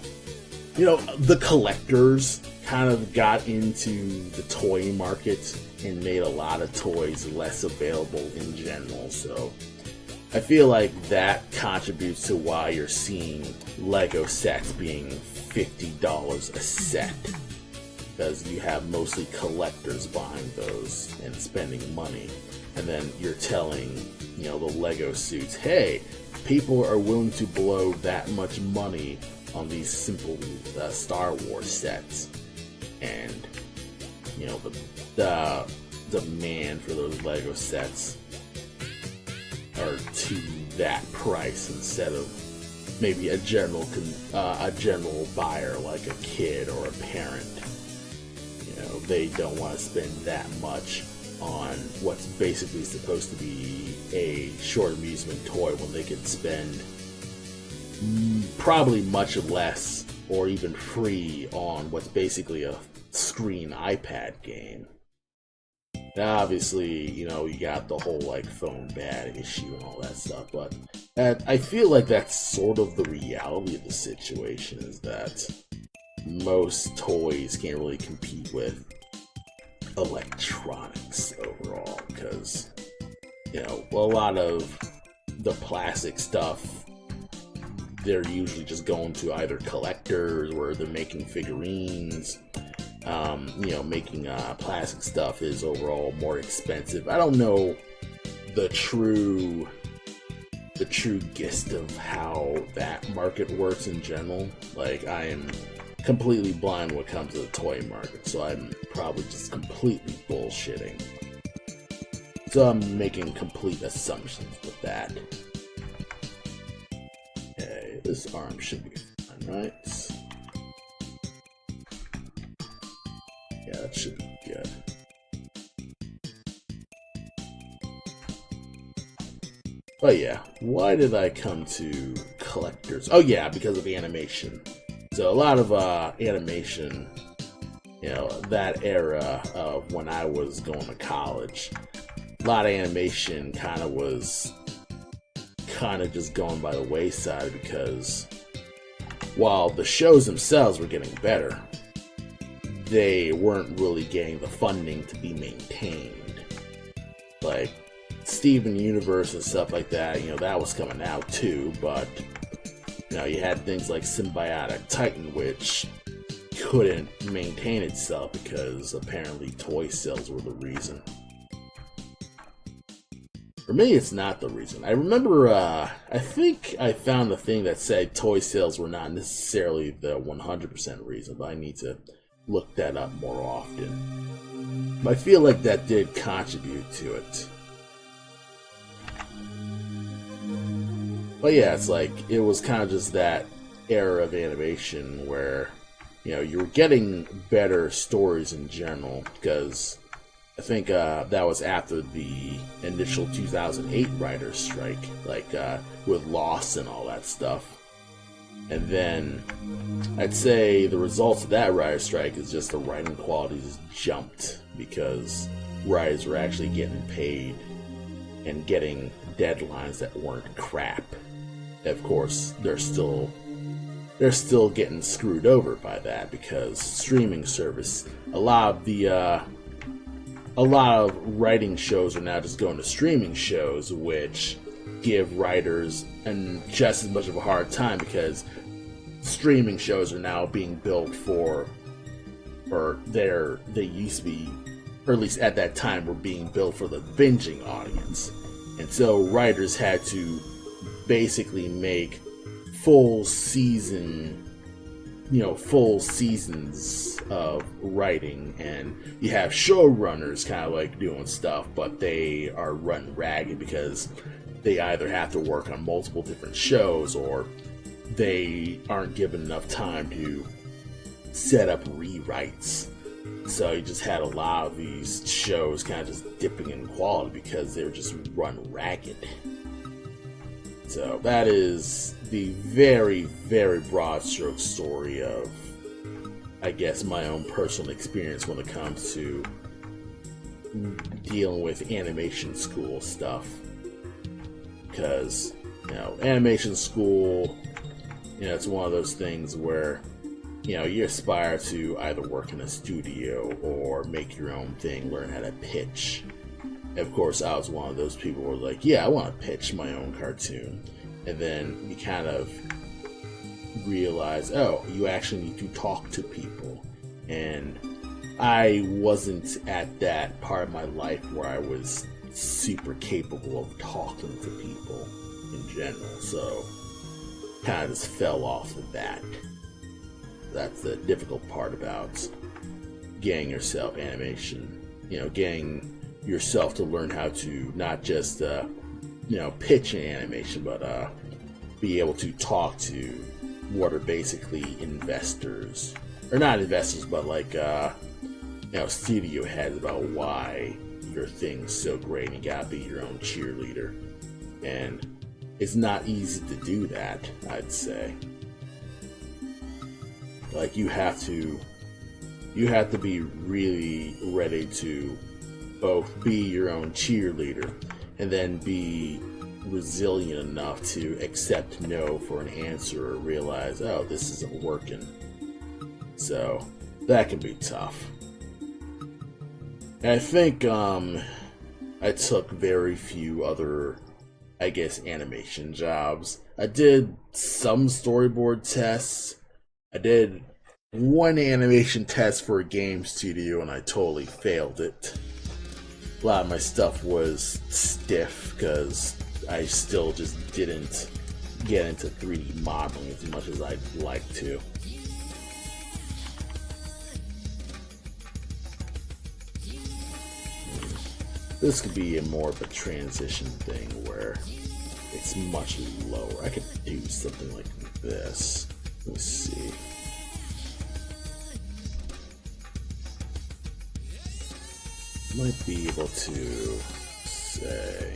the collectors kind of got into the toy market and made a lot of toys less available in general. So I feel like that contributes to why you're seeing Lego sets being $50 a set, because you have mostly collectors buying those and spending money. And then you're telling the Lego suits, hey, people are willing to blow that much money on these simple Star Wars sets, and the demand for those Lego sets are to that price instead of maybe a general buyer like a kid or a parent. They don't want to spend that much on what's basically supposed to be a short amusement toy when they can spend probably much less or even free on what's basically a screen iPad game. Now, obviously, you know, you got the whole like phone bad issue and all that stuff, but I feel like that's sort of the reality of the situation, is that most toys can't really compete with electronics overall, because, you know, a lot of the plastic stuff, they're usually just going to either collectors where they're making figurines. You know, making plastic stuff is overall more expensive. I don't know the true gist of how that market works in general. Like, I am completely blind when it comes to the toy market, so I'm probably just completely bullshitting. So I'm making complete assumptions with that. Okay, this arm should be fine, right? Yeah, that should be good. But yeah, why did I come to collectors? Oh yeah, because of animation. So a lot of animation, you know, that era of when I was going to college, a lot of animation kind of just going by the wayside, because while the shows themselves were getting better, they weren't really getting the funding to be maintained. Like Steven Universe and stuff like that, you know, that was coming out too, but you know, you had things like Symbiotic Titan, which couldn't maintain itself because apparently toy sales were the reason. For me, it's not the reason. I remember, I think I found the thing that said toy sales were not necessarily the 100% reason, but I need to look that up more often. But I feel like that did contribute to it. But yeah, it's like, it was kind of just that era of animation where, you know, you were getting better stories in general, because I think that was after the initial 2008 writer's strike, like with Lost and all that stuff. And then I'd say the results of that writer's strike is just the writing quality just jumped, because writers were actually getting paid and getting deadlines that weren't crap. Of course, they're still getting screwed over by that, because streaming service, a lot of writing shows are now just going to streaming shows, which give writers just as much of a hard time, because streaming shows are now being built for, or they used to be, or at least at that time were being built for the binging audience. And so writers had to basically make full seasons of writing, and you have showrunners kind of like doing stuff, but they are run ragged because they either have to work on multiple different shows, or they aren't given enough time to set up rewrites. So you just had a lot of these shows kind of just dipping in quality because they were just run ragged. So that is the very, very broad stroke story of, I guess, my own personal experience when it comes to dealing with animation school stuff. Because, you know, animation school, you know, it's one of those things where, you know, you aspire to either work in a studio or make your own thing, learn how to pitch. Of course, I was one of those people who were like, yeah, I want to pitch my own cartoon. And then you kind of realize, oh, you actually need to talk to people. And I wasn't at that part of my life where I was super capable of talking to people in general. So kind of just fell off of that. That's the difficult part about getting yourself animation. You know, getting yourself to learn how to not just pitch an animation, but be able to talk to what are basically investors, or not investors, but like studio heads, about why your thing's so great, and you gotta be your own cheerleader. And it's not easy to do that, I'd say. Like, you have to be really ready to both be your own cheerleader and then be resilient enough to accept no for an answer or realize, oh, this isn't working. So that can be tough. And I think I took very few other, I guess, animation jobs. I did some storyboard tests. I did one animation test for a game studio and I totally failed it. A lot of my stuff was stiff because I still just didn't get into 3D modeling as much as I'd like to. This could be more of a transition thing where it's much lower. I could do something like this. Let's see. Might be able to say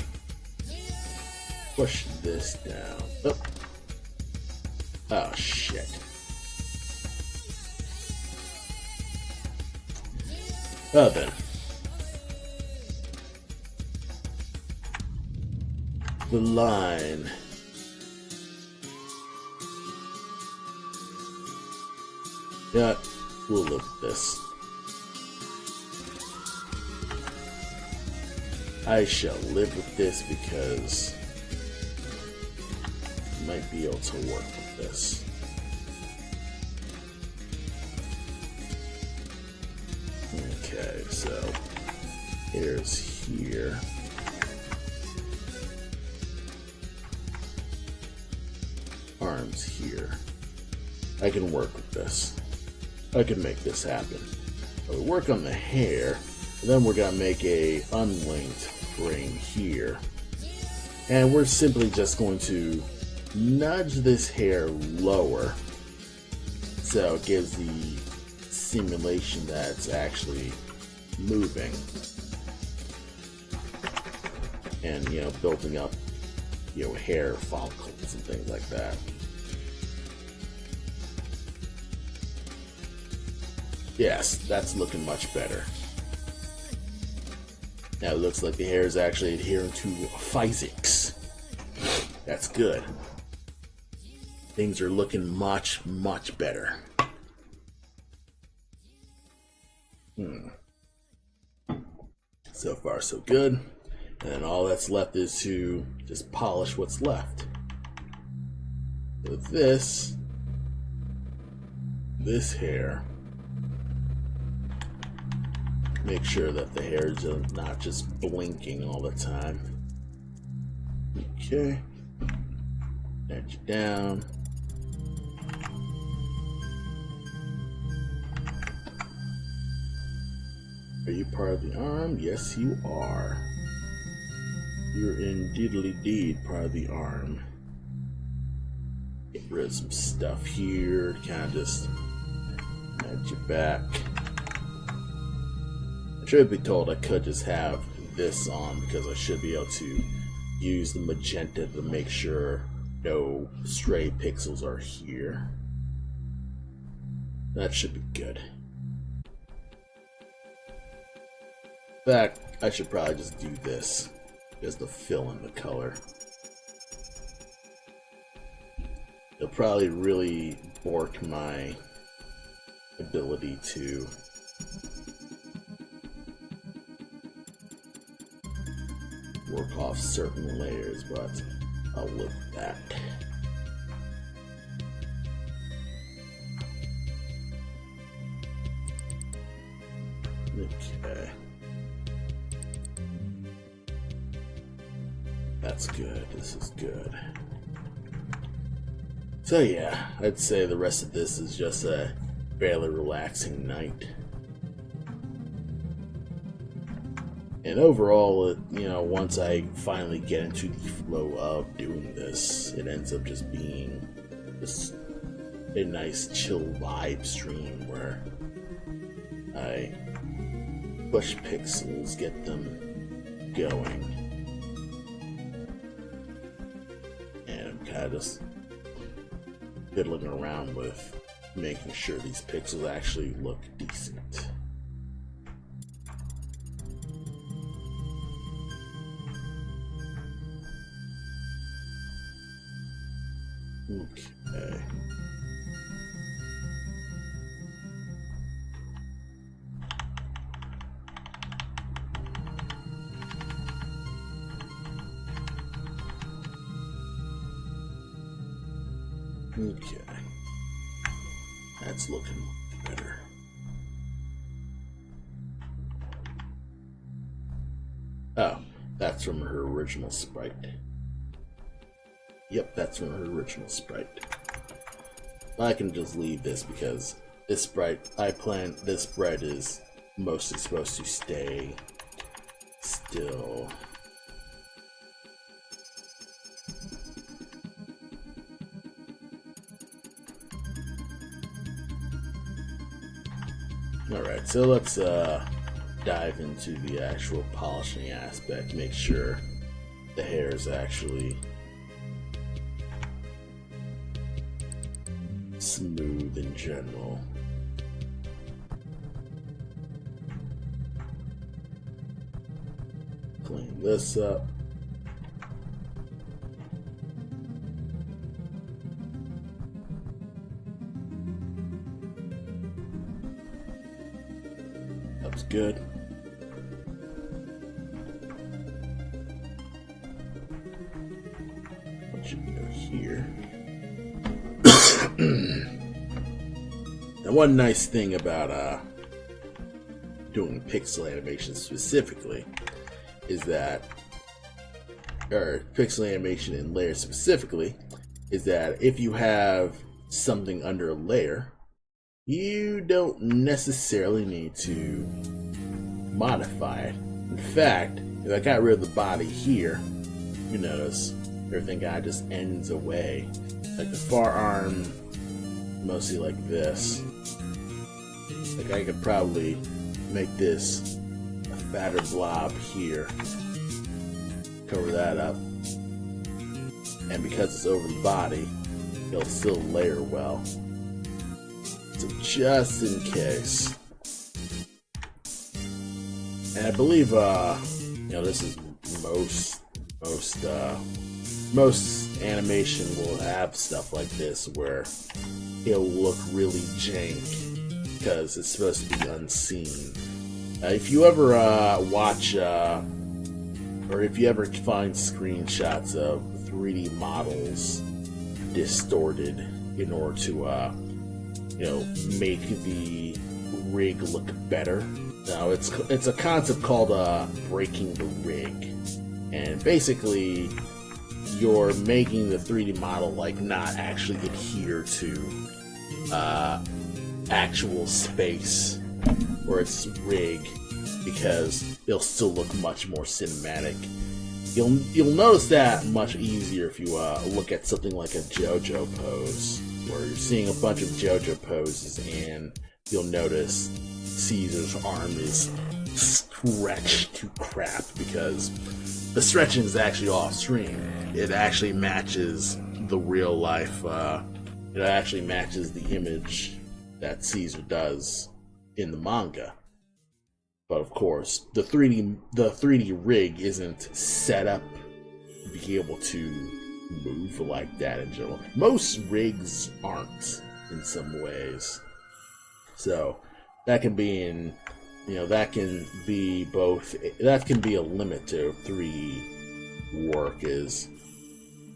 push this down. Oh, oh shit. Oh then. The line. Yeah, we'll live with this. I shall live with this because I might be able to work with this. Okay, so here's here. Arms here. I can work with this. I can make this happen. I'll work on the hair, and then we're gonna make a unlinked frame here. And we're simply just going to nudge this hair lower so it gives the simulation that it's actually moving. And, you know, building up, you know, hair follicles and things like that. Yes, that's looking much better. Now it looks like the hair is actually adhering to physics. That's good. Things are looking much, much better. So far, so good. And then all that's left is to just polish what's left. With this hair, make sure that the hair is not just blinking all the time. Okay. Edge it down. Are you part of the arm? Yes, you are. You're indeedly part of the arm. Get rid of some stuff here. Kind of just edge it back. Truth be told, I could just have this on because I should be able to use the magenta to make sure no stray pixels are here. That should be good. In fact, I should probably just do this just to fill in the color. It'll probably really bork my ability to work off certain layers, but I'll live with that. Okay. That's good. This is good. So yeah, I'd say the rest of this is just a fairly relaxing night. And overall, you know, once I finally get into the flow of doing this, it ends up just being just a nice chill vibe stream where I push pixels, get them going, and I'm kind of just fiddling around with making sure these pixels actually look decent. Okay. Okay. That's looking better. Oh, that's from her original sprite. Yep, that's from her original sprite. I can just leave this because this sprite, this sprite is mostly supposed to stay still. Alright, so let's dive into the actual polishing aspect, make sure the hair is actually smooth in general. Clean this up. That's good. What should go here? Now, one nice thing about doing pixel animation specifically is that, or pixel animation in layers specifically, is that if you have something under a layer, you don't necessarily need to modify it. In fact, if I got rid of the body here, you notice everything kind of just ends away. Like the forearm, mostly like this. Like I could probably make this a fatter blob here. Cover that up. And because it's over the body, it'll still layer well. So just in case. And I believe, this is most animation will have stuff like this where it'll look really jank because it's supposed to be unseen. If you ever watch, or if you ever find screenshots of 3D models distorted in order to, make the rig look better. Now it's a concept called breaking the rig, and basically you're making the 3D model like not actually adhere to actual space or its rig because it'll still look much more cinematic. You'll notice that much easier if you look at something like a JoJo pose, where you're seeing a bunch of JoJo poses, and you'll notice Caesar's arm is stretched to crap because the stretching is actually off screen. It actually matches the real life. It actually matches the image that Caesar does in the manga. But of course, the 3D rig isn't set up to be able to move like that in general. Most rigs aren't in some ways. So that can be that can be a limit to 3D work is,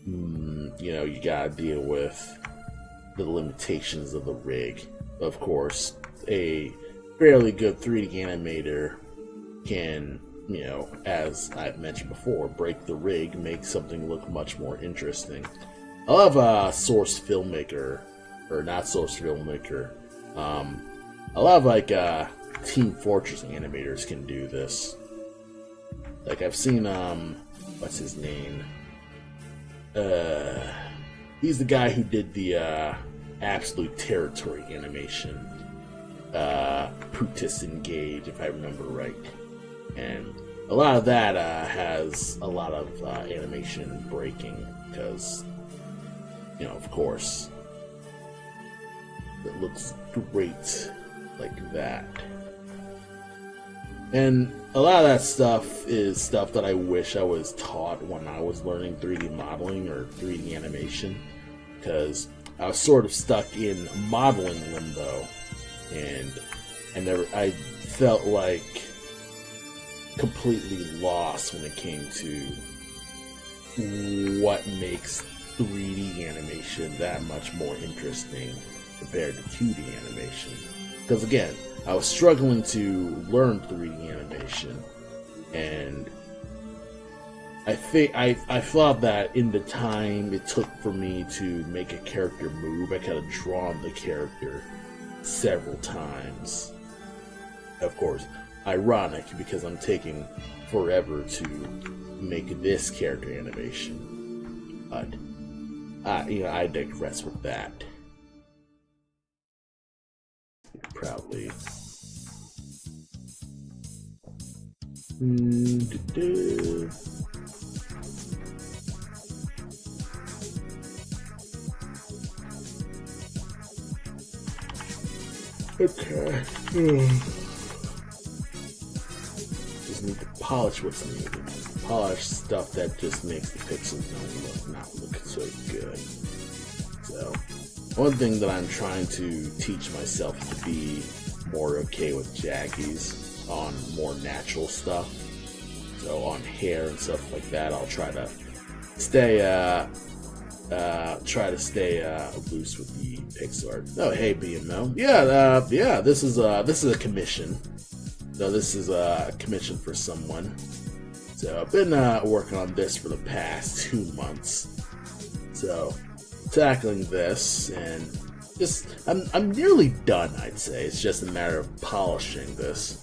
you gotta deal with the limitations of the rig. Of course, a fairly good 3D animator can, as I've mentioned before, break the rig, make something look much more interesting. I love Source Filmmaker, or not Source Filmmaker. A lot of Team Fortress animators can do this. Like I've seen what's his name? He's the guy who did the Absolute Territory animation. Putis Engage, if I remember right. And a lot of that has a lot of animation breaking because, of course, it looks great like that. And a lot of that stuff is stuff that I wish I was taught when I was learning 3D modeling or 3D animation. because I was sort of stuck in modeling limbo, and I felt like completely lost when it came to what makes 3D animation that much more interesting compared to 2D animation. Because again, I was struggling to learn 3D animation, and I thought that in the time it took for me to make a character move, I could have drawn the character several times. Of course, ironic because I'm taking forever to make this character animation, but I digress with that. Probably. Okay. Just need to polish what's needed. Polish stuff that just makes the pixels not look so good. So, one thing that I'm trying to teach myself is to be more okay with jaggies on more natural stuff. So on hair and stuff like that, I'll try to stay loose with the pixel art. Oh, hey BMO. Yeah, this is a commission. So this is a commission for someone. So I've been working on this for the past 2 months. So tackling this, and I'm nearly done, I'd say. It's just a matter of polishing this.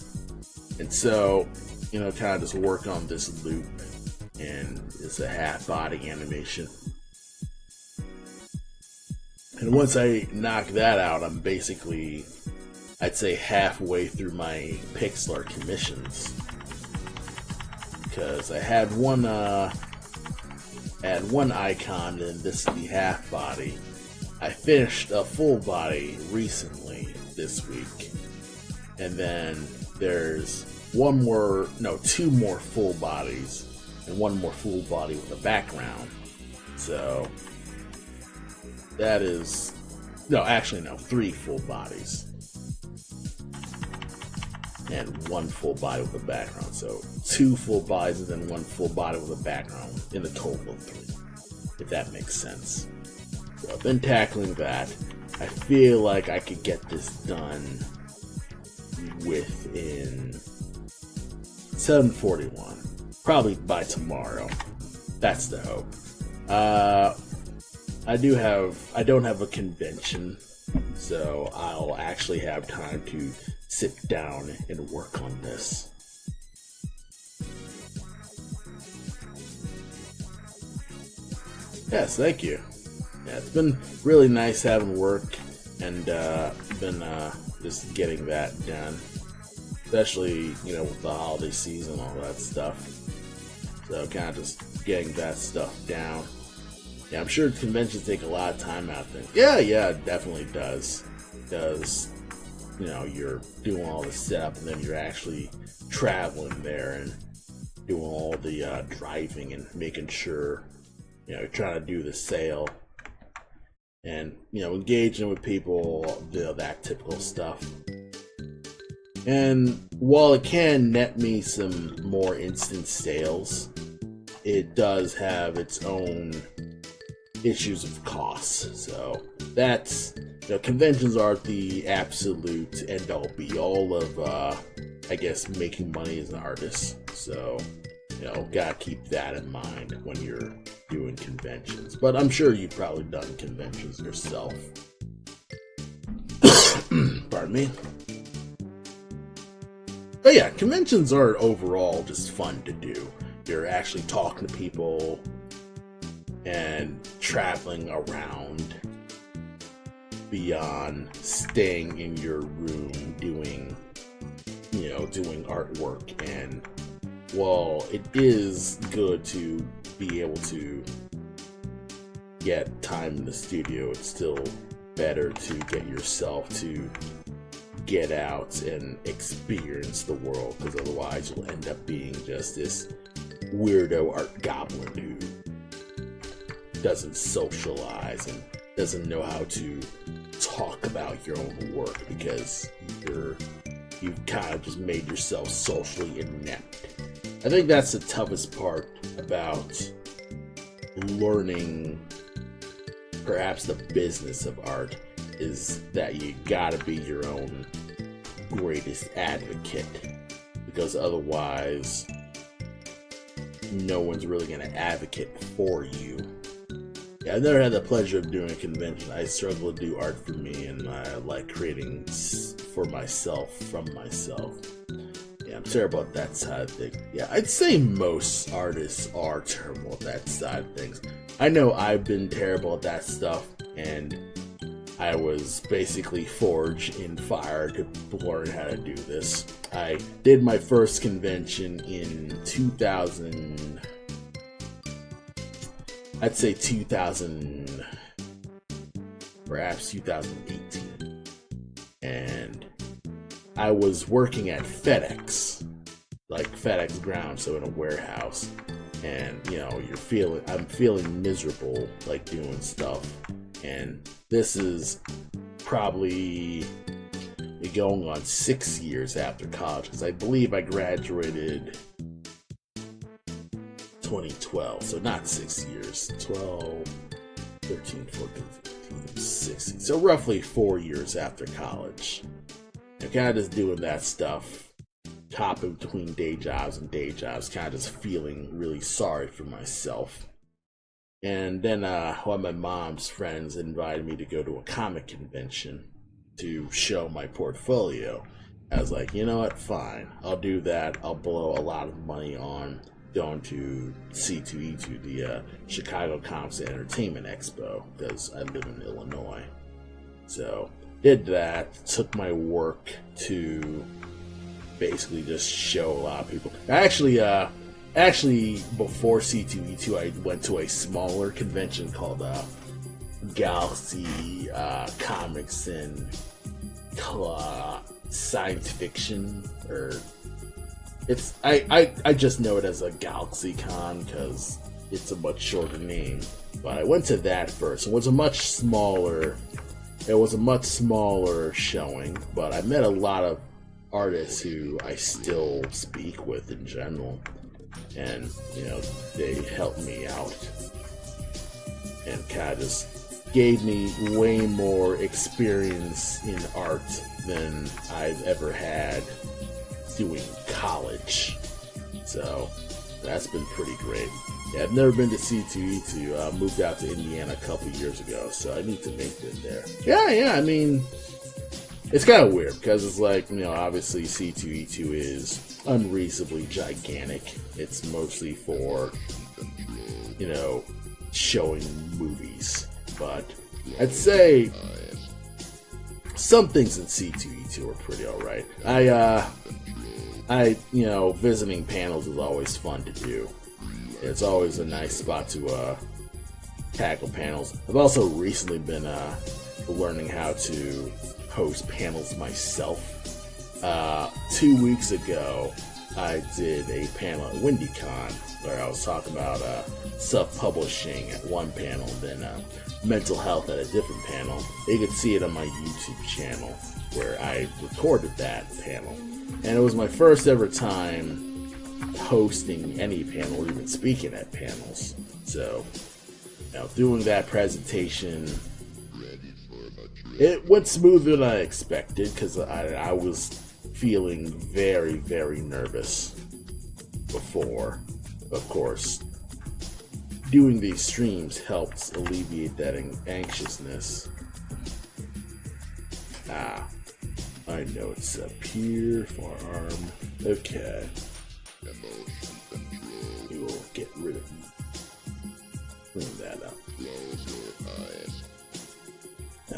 And so, kind of just work on this loop, and it's a half body animation. And once I knock that out, I'm basically, I'd say, halfway through my pixel art commissions. Because I had one icon, and this is the half body. I finished a full body recently this week, and then there's two more full bodies, and one more full body with a background. So that is three full bodies and one full body with a background. So 2 full bodies and then 1 full body with a background in the total of 3, if that makes sense. So I've been tackling that. I feel like I could get this done within 7:41, probably by tomorrow. That's the hope. I don't have a convention, so I'll actually have time to sit down and work on this. Yes, thank you. Yeah, it's been really nice having work, and been just getting that done, especially with the holiday season and all that stuff. So kind of just getting that stuff down. Yeah, I'm sure conventions take a lot of time out there. Yeah, it definitely does. Because you're doing all the setup, and then you're actually traveling there and doing all the driving and making sure you're trying to do the sale and engaging with people, that typical stuff. And while it can net me some more instant sales, it does have its own issues of costs. So that's conventions are the absolute end all be all of making money as an artist. So gotta keep that in mind when you're doing conventions. But I'm sure you've probably done conventions yourself. Pardon me. But yeah, conventions are overall just fun to do. You're actually talking to people and traveling around beyond staying in your room doing artwork. And while it is good to be able to get time in the studio, it's still better to get yourself to get out and experience the world, because otherwise you'll end up being just this weirdo art goblin who doesn't socialize and doesn't know how to talk about your own work because you've kind of just made yourself socially inept. I think that's the toughest part about learning perhaps the business of art, is that you gotta be your own greatest advocate, because otherwise no one's really gonna advocate for you. Yeah, I've never had the pleasure of doing a convention. I struggle to do art for me, and I like creating for myself, from myself. Yeah, I'm terrible at that side of things. Yeah, I'd say most artists are terrible at that side of things. I know I've been terrible at that stuff, and I was basically forged in fire to learn how to do this. I did my first convention in 2000, I'd say 2000, perhaps 2018. And I was working at FedEx, like FedEx Ground, so in a warehouse. And, you know, I'm feeling miserable, like, doing stuff. And this is probably going on 6 years after college, because I believe I graduated 2012, so not 6 years, 12, 13, 14, 15, 16, so roughly 4 years after college. And kind of just doing that stuff, hopping between day jobs, kind of just feeling really sorry for myself. And then one of my mom's friends invited me to go to a comic convention to show my portfolio. I was like, you know what, fine, I'll do that. I'll blow a lot of money on going to C2E2, the Chicago Comics and Entertainment Expo, because I live in Illinois. So did that, took my work to basically just show a lot of people. Actually, before C2E2, I went to a smaller convention called Galaxy Comics and Science Fiction, or I just know it as a Galaxy Con because it's a much shorter name. But I went to that first. It was a much smaller showing, but I met a lot of artists who I still speak with in general. And, you know, they helped me out and kind of just gave me way more experience in art than I've ever had doing college. So that's been pretty great. Yeah, I've never been to C2E2. I moved out to Indiana a couple years ago, so I need to make it there. Yeah, I mean, it's kind of weird because it's like, you know, obviously C2E2 is unreasonably gigantic. It's mostly for, you know, showing movies. But I'd say some things in C2E2 are pretty alright. You know, visiting panels is always fun to do. It's always a nice spot to tackle panels. I've also recently been learning how to host panels myself. 2 weeks ago, I did a panel at WindyCon where I was talking about self-publishing at one panel, then mental health at a different panel. You could see it on my YouTube channel where I recorded that panel. And it was my first ever time hosting any panel, even speaking at panels. So, you know, doing that presentation, it went smoother than I expected because I was feeling very, very nervous before. Of course, doing these streams helps alleviate that anxiousness. I know it's up here, forearm. Okay. We will get rid of you. Clean that up.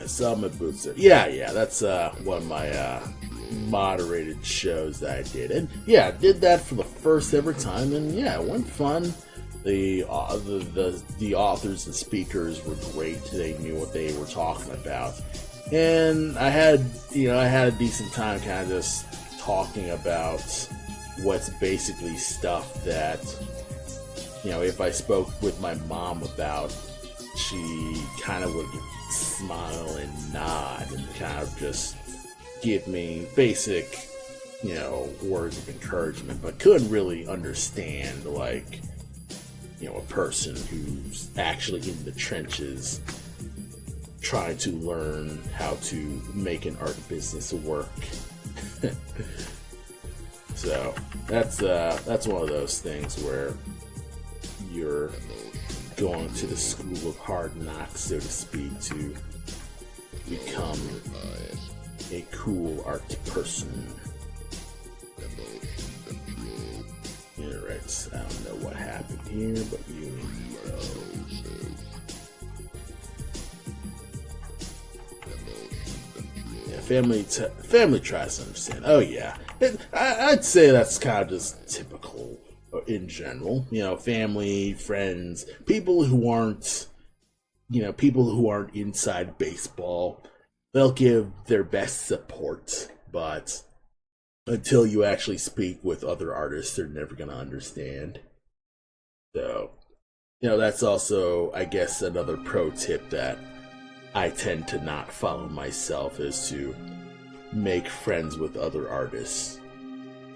I saw my boots there. Yeah, that's one of my moderated shows that I did. And yeah, I did that for the first ever time, and yeah, it went fun. The authors and speakers were great. They knew what they were talking about. And I had a decent time kind of just talking about what's basically stuff that, you know, if I spoke with my mom about, she kind of would smile and nod and kind of just give me basic, words of encouragement, but couldn't really understand, like, a person who's actually in the trenches trying to learn how to make an art business work. So that's one of those things where you're going to the school of hard knocks, so to speak, to become a cool art person. Alright, I don't know what happened here, but you know. Yeah, family tries to understand. Oh yeah, I'd say that's kind of just typical in general. Family, friends, people who aren't inside baseball, they'll give their best support, but until you actually speak with other artists, they're never going to understand. So, that's also, I guess, another pro tip that I tend to not follow myself, is to make friends with other artists,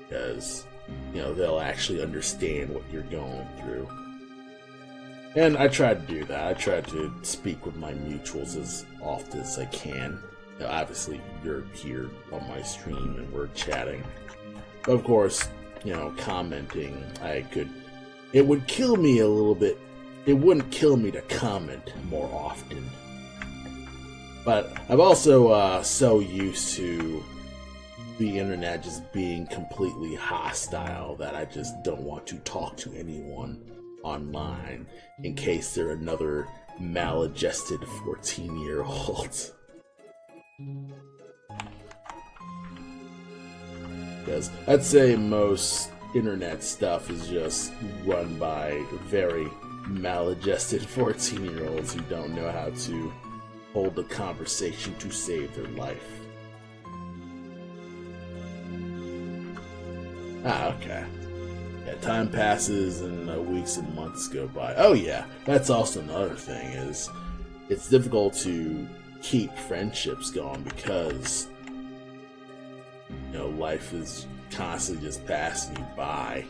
because, they'll actually understand what you're going through. And I try to do that. I try to speak with my mutuals as often as I can. Obviously, you're here on my stream and we're chatting. But of course, commenting, it would kill me a little bit. It wouldn't kill me to comment more often. But I'm also so used to the internet just being completely hostile that I just don't want to talk to anyone online in case they're another maladjusted 14-year-old. Because I'd say most internet stuff is just run by very maladjusted 14-year-olds who don't know how to hold a conversation to save their life. Okay. Yeah, time passes and weeks and months go by. Oh yeah, that's also another thing, is it's difficult to keep friendships going because life is constantly just passing you by.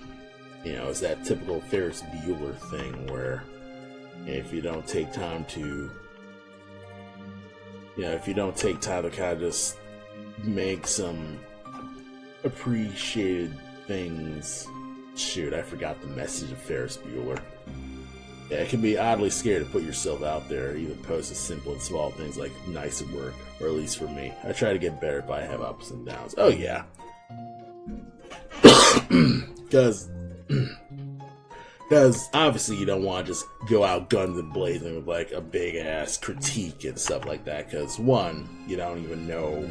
It's that typical Ferris Bueller thing where if you don't take time to kind of just make some appreciated things. Shoot, I forgot the message of Ferris Bueller. Yeah, it can be oddly scary to put yourself out there, even post as simple and small things like nice at work, or at least for me. I try to get better if I have ups and downs. Oh yeah. Because obviously you don't want to just go out guns and blazing with like a big ass critique and stuff like that, because one, you don't even know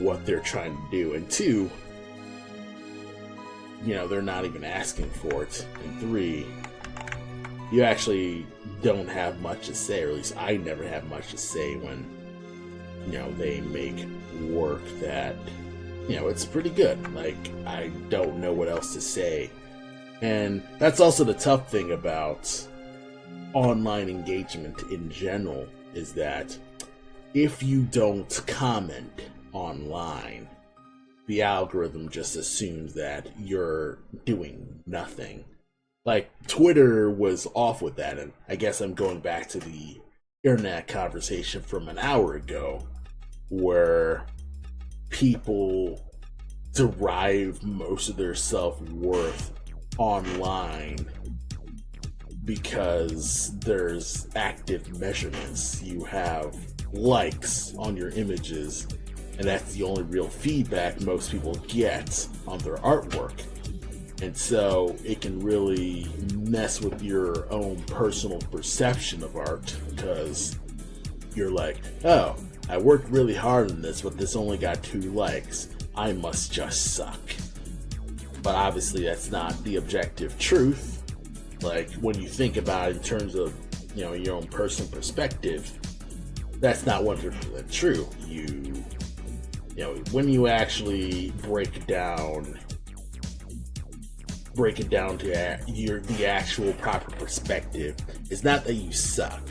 what they're trying to do, and two, they're not even asking for it, and three, you actually don't have much to say, or at least I never have much to say when they make work that it's pretty good. Like, I don't know what else to say. And that's also the tough thing about online engagement in general, is that if you don't comment online, the algorithm just assumes that you're doing nothing. Like, Twitter was off with that, and I guess I'm going back to the internet conversation from an hour ago, where people derive most of their self-worth online because there's active measurements. You have likes on your images, and that's the only real feedback most people get on their artwork. And so it can really mess with your own personal perception of art, because you're like, oh, I worked really hard on this, but this only got 2 likes. I must just suck. But obviously that's not the objective truth. Like, when you think about it in terms of, your own personal perspective, that's not 100% true. When you actually break down break it down to the actual proper perspective, it's not that you suck.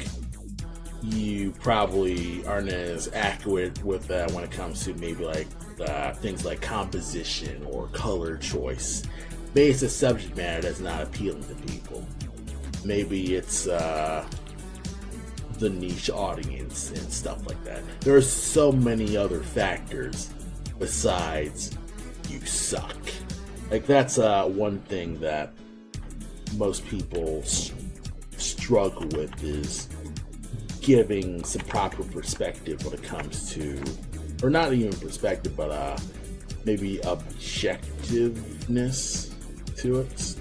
You probably aren't as accurate with when it comes to maybe like things like composition or color choice. Maybe it's a subject matter that's not appealing to people. Maybe it's the niche audience and stuff like that. There are so many other factors besides you suck. Like that's one thing that most people struggle with is giving some proper perspective when it comes to, or not even perspective, but maybe objectiveness to it.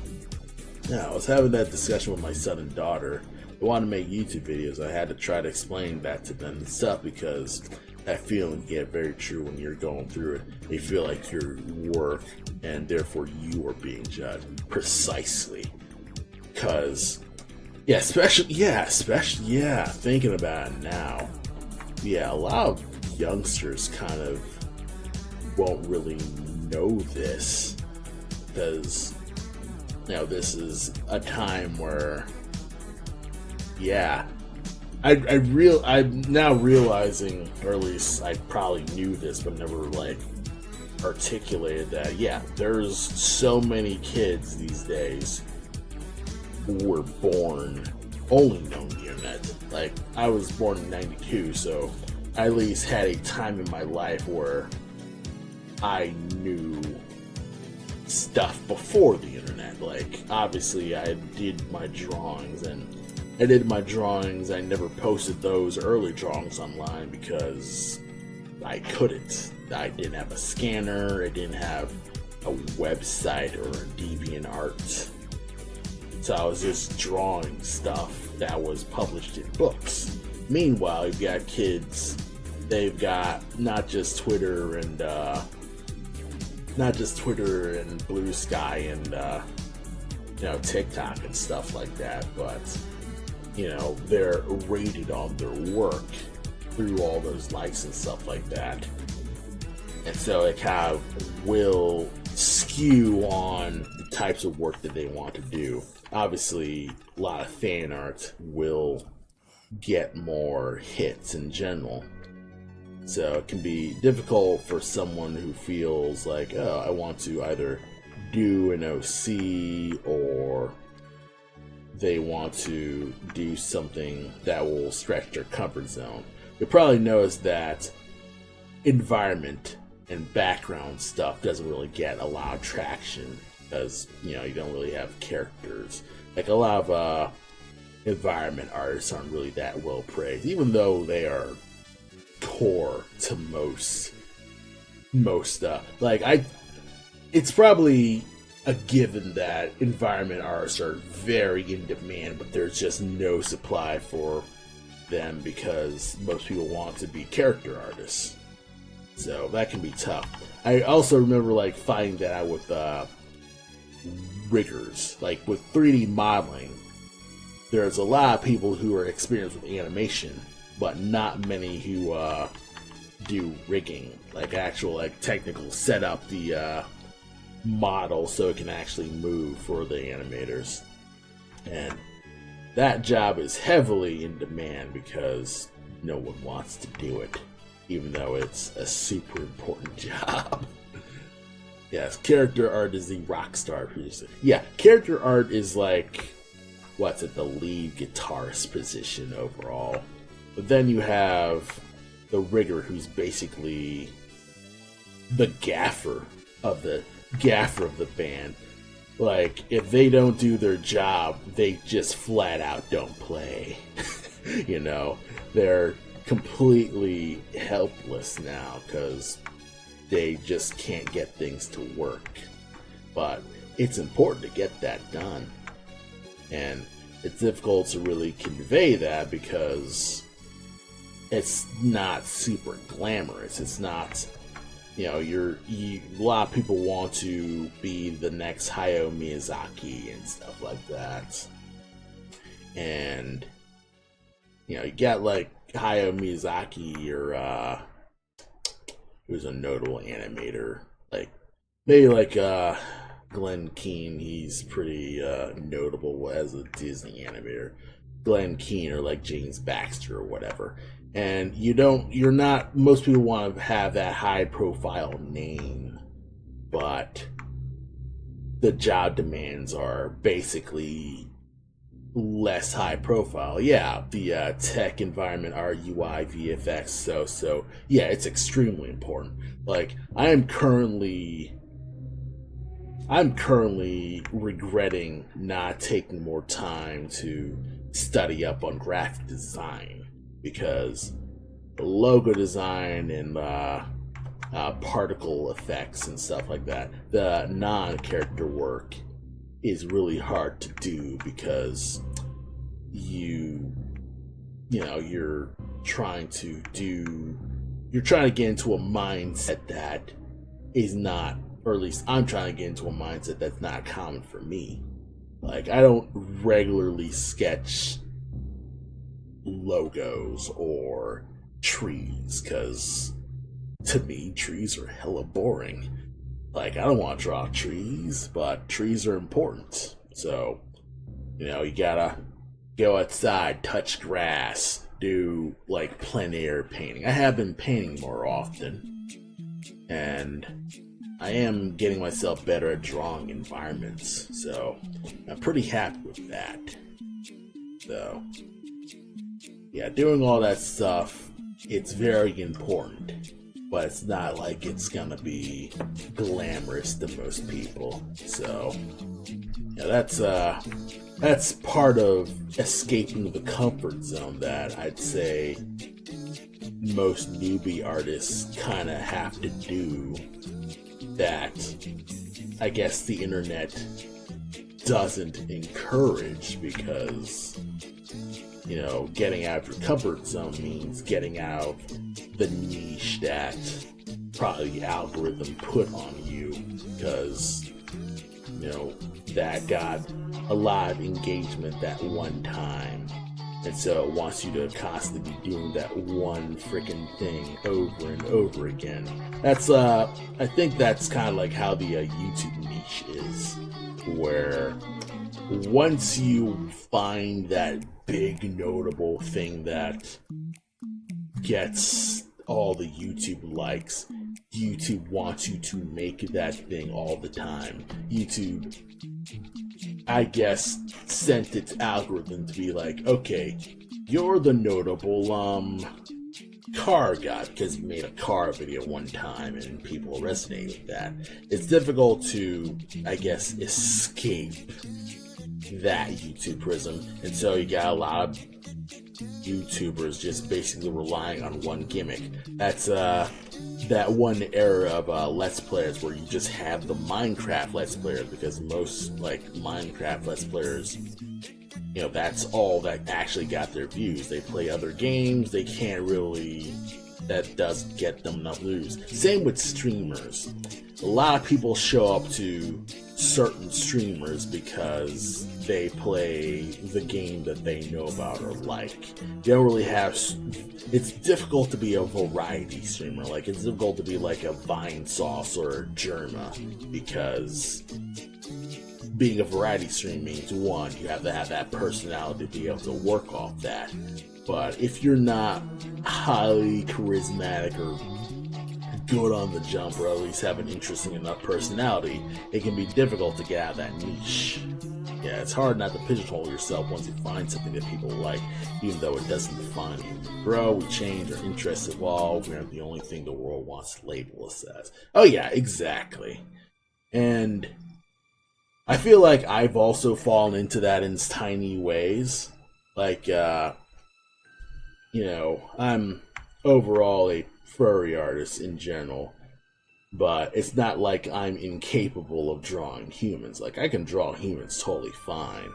Yeah, I was having that discussion with my son and daughter. They wanted to make YouTube videos. I had to try to explain that to them and stuff because that feeling get very true when you're going through it. They feel like your work and therefore you are being judged precisely. Because, especially thinking about it now. Yeah, a lot of youngsters kind of won't really know this because, this is a time where, I'm now realizing, or at least I probably knew this, but never like articulated that. Yeah, there's so many kids these days who were born only knowing the internet. Like I was born in '92, so I at least had a time in my life where I knew stuff before the internet. Like obviously, I did my drawings and. I never posted those early drawings online because I couldn't. I didn't have a scanner, I didn't have a website or a DeviantArt. So I was just drawing stuff that was published in books. Meanwhile, you've got kids, they've got not just Twitter and Blue Sky and TikTok and stuff like that, but they're rated on their work through all those likes and stuff like that. And so it kind of will skew on the types of work that they want to do. Obviously, a lot of fan art will get more hits in general. So it can be difficult for someone who feels like, oh, I want to either do an OC or they want to do something that will stretch their comfort zone. You'll probably notice that environment and background stuff doesn't really get a lot of traction because, you don't really have characters. Like a lot of environment artists aren't really that well praised, even though they are core to most stuff. It's probably a given that environment artists are very in demand, but there's just no supply for them because most people want to be character artists. So that can be tough. I also remember finding that out with riggers. Like with 3D modeling, there's a lot of people who are experienced with animation, but not many who do rigging, actual technical setup, the model so it can actually move for the animators. And that job is heavily in demand because no one wants to do it, even though it's a super important job. Yes, character art is the rock star producer. Yeah, character art is the lead guitarist position overall. But then you have the rigger, who's basically the gaffer of the band. If they don't do their job, they just flat out don't play. They're completely helpless now because they just can't get things to work. But it's important to get that done. And it's difficult to really convey that because it's not super glamorous. It's not, a lot of people want to be the next Hayao Miyazaki and stuff like that. And, you got Hayao Miyazaki or, who's a notable animator, maybe Glenn Keane, he's pretty notable as a Disney animator. Glenn Keane or like James Baxter or whatever. And most people want to have that high profile name, but the job demands are basically less high profile. Yeah, the tech environment, RUI, VFX, so yeah, it's extremely important. Like I'm currently regretting not taking more time to study up on graphic design, because the logo design and particle effects and stuff like that, the non-character work is really hard to do, because you're trying to get into a mindset that is not, or at least I'm trying to get into a mindset that's not common for me. Like, I don't regularly sketch logos or trees, because to me, trees are hella boring. Like, I don't want to draw trees, but trees are important. So, you gotta go outside, touch grass, do like plein air painting. I have been painting more often, and I am getting myself better at drawing environments, so I'm pretty happy with that. So, yeah, doing all that stuff, it's very important, but it's not like it's gonna be glamorous to most people. So, yeah, that's part of escaping the comfort zone that I'd say most newbie artists kind of have to do, that I guess the internet doesn't encourage, because getting out of your comfort zone means getting out of the niche that probably the algorithm put on you, because that got a lot of engagement that one time, and so it wants you to constantly be doing that one freaking thing over and over again. That's I think that's kind of like how the YouTube niche is, where once you find that big notable thing that gets all the YouTube likes, YouTube wants you to make that thing all the time. YouTube, I guess, sent its algorithm to be like, okay, you're the notable car guy because you made a car video one time and people resonate with that. It's difficult to, I guess, escape that YouTube prism, and so you got a lot of YouTubers just basically relying on one gimmick. That's that one era of Let's Players where you just have the Minecraft Let's Players, because most like Minecraft Let's Players, that's all that actually got their views. They play other games, they can't really, that doesn't get them enough views. Same with streamers. A lot of people show up to certain streamers because they play the game that they know about or like. They don't really have, it's difficult to be a variety streamer. Like, it's difficult to be like a Vinesauce or a Germa, because being a variety stream means, one, you have to have that personality to be able to work off that. But if you're not highly charismatic or good on the jump, or at least have an interesting enough personality, it can be difficult to get out of that niche. Yeah, it's hard not to pigeonhole yourself once you find something that people like, even though it doesn't define you. We grow, we change, our interests evolve, we aren't the only thing the world wants to label us as. Oh yeah, exactly. And I feel like I've also fallen into that in tiny ways. Like, I'm overall a furry artist in general, but it's not like I'm incapable of drawing humans. Like, I can draw humans totally fine.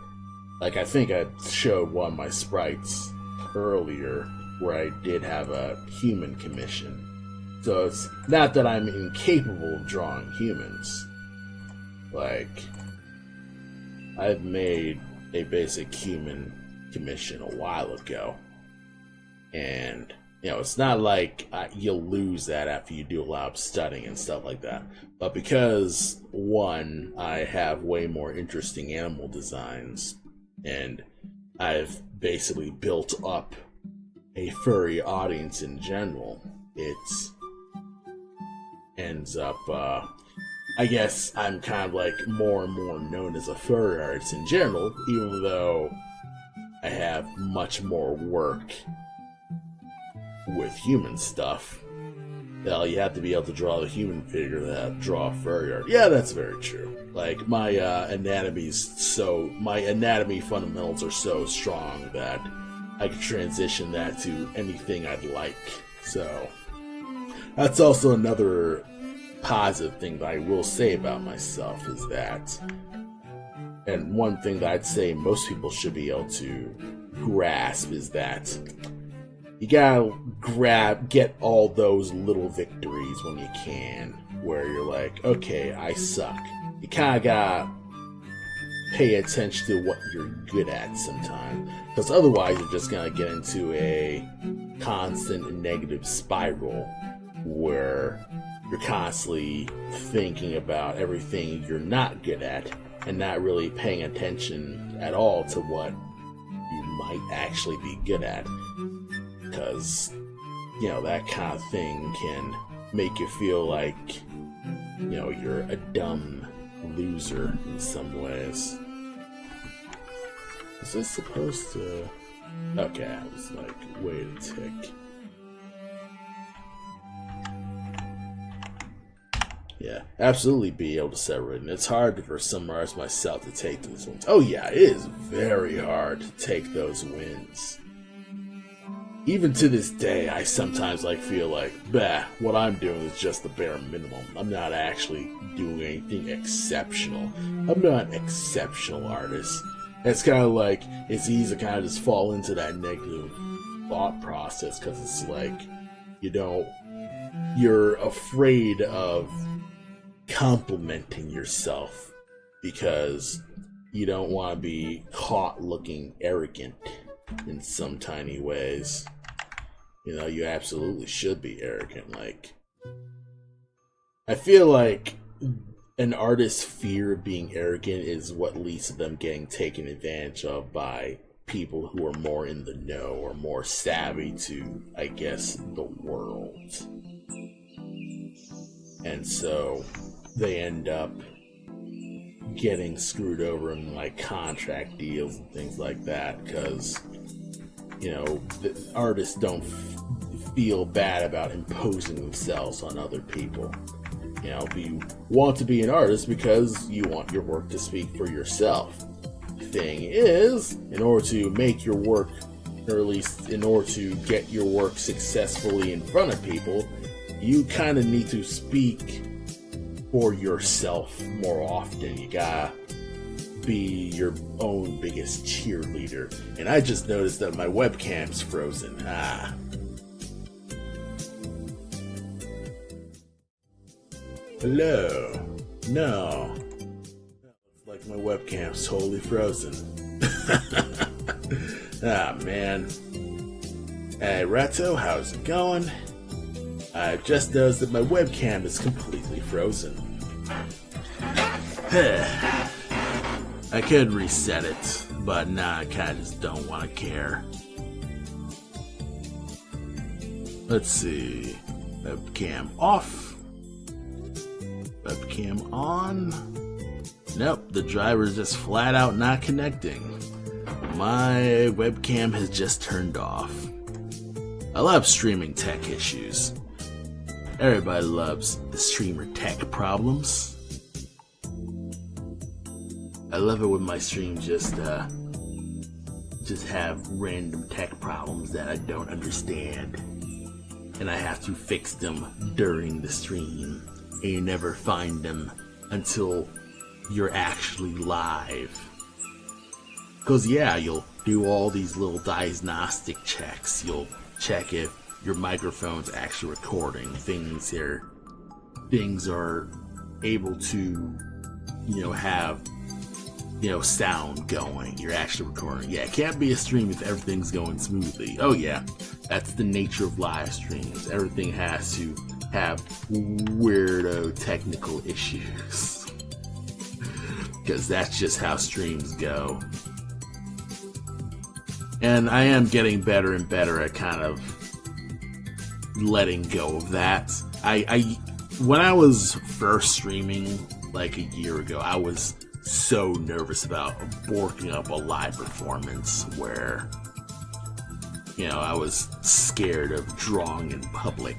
Like, I think I showed one of my sprites earlier where I did have a human commission. So it's not that I'm incapable of drawing humans. Like, I've made a basic human commission a while ago, and It's not like you'll lose that after you do a lot of studying and stuff like that. But because, one, I have way more interesting animal designs, and I've basically built up a furry audience in general, it ends up, I guess I'm kind of like more and more known as a furry artist in general, even though I have much more work with human stuff. Well, you have to be able to draw the human figure that draw furry art. Yeah, that's very true. Like, my anatomy fundamentals are so strong that I can transition that to anything I'd like. So, that's also another positive thing that I will say about myself is that, and one thing that I'd say most people should be able to grasp is that you gotta get all those little victories when you can, where you're like, okay, I suck. You kinda gotta pay attention to what you're good at sometimes, because otherwise you're just gonna get into a constant negative spiral where you're constantly thinking about everything you're not good at and not really paying attention at all to what you might actually be good at. Because, that kind of thing can make you feel like, you're a dumb loser in some ways. Is this supposed to... Okay, I was like, wait a tick. Yeah, absolutely be able to separate. And it's hard for some artists myself to take those wins. Oh yeah, it is very hard to take those wins. Even to this day, I sometimes feel like, bah, what I'm doing is just the bare minimum. I'm not actually doing anything exceptional. I'm not an exceptional artist. It's kind of like, it's easy to kind of just fall into that negative thought process, because it's like, you're afraid of complimenting yourself because you don't want to be caught looking arrogant in some tiny ways. You absolutely should be arrogant. I feel like an artist's fear of being arrogant is what leads to them getting taken advantage of by people who are more in the know or more savvy to, I guess, the world. And so they end up getting screwed over in contract deals and things like that, because the artists don't feel bad about imposing themselves on other people. You want to be an artist because you want your work to speak for yourself. The thing is, in order to make your work, or at least in order to get your work successfully in front of people, you kind of need to speak for yourself more often. You gotta be your own biggest cheerleader. And I just noticed that my webcam's frozen. Hello? No. Looks like my webcam's totally frozen. Man. Hey, Ratto, how's it going? I just noticed that my webcam is completely frozen. I could reset it, but nah, I kinda just don't want to care. Let's see. Webcam off. Webcam on. Nope, the driver's just flat out not connecting. My webcam has just turned off. I love streaming tech issues. Everybody loves the streamer tech problems. I love it when my streams just have random tech problems that I don't understand, and I have to fix them during the stream, and you never find them until you're actually live. Because yeah, you'll do all these little diagnostic checks. You'll check if your microphone's actually recording. Things are able to, have sound going. You're actually recording. Yeah, it can't be a stream if everything's going smoothly. Oh yeah, that's the nature of live streams. Everything has to have weirdo technical issues. Because that's just how streams go. And I am getting better and better at kind of letting go of that. When I was first streaming like a year ago, I was so nervous about borking up a live performance where, I was scared of drawing in public,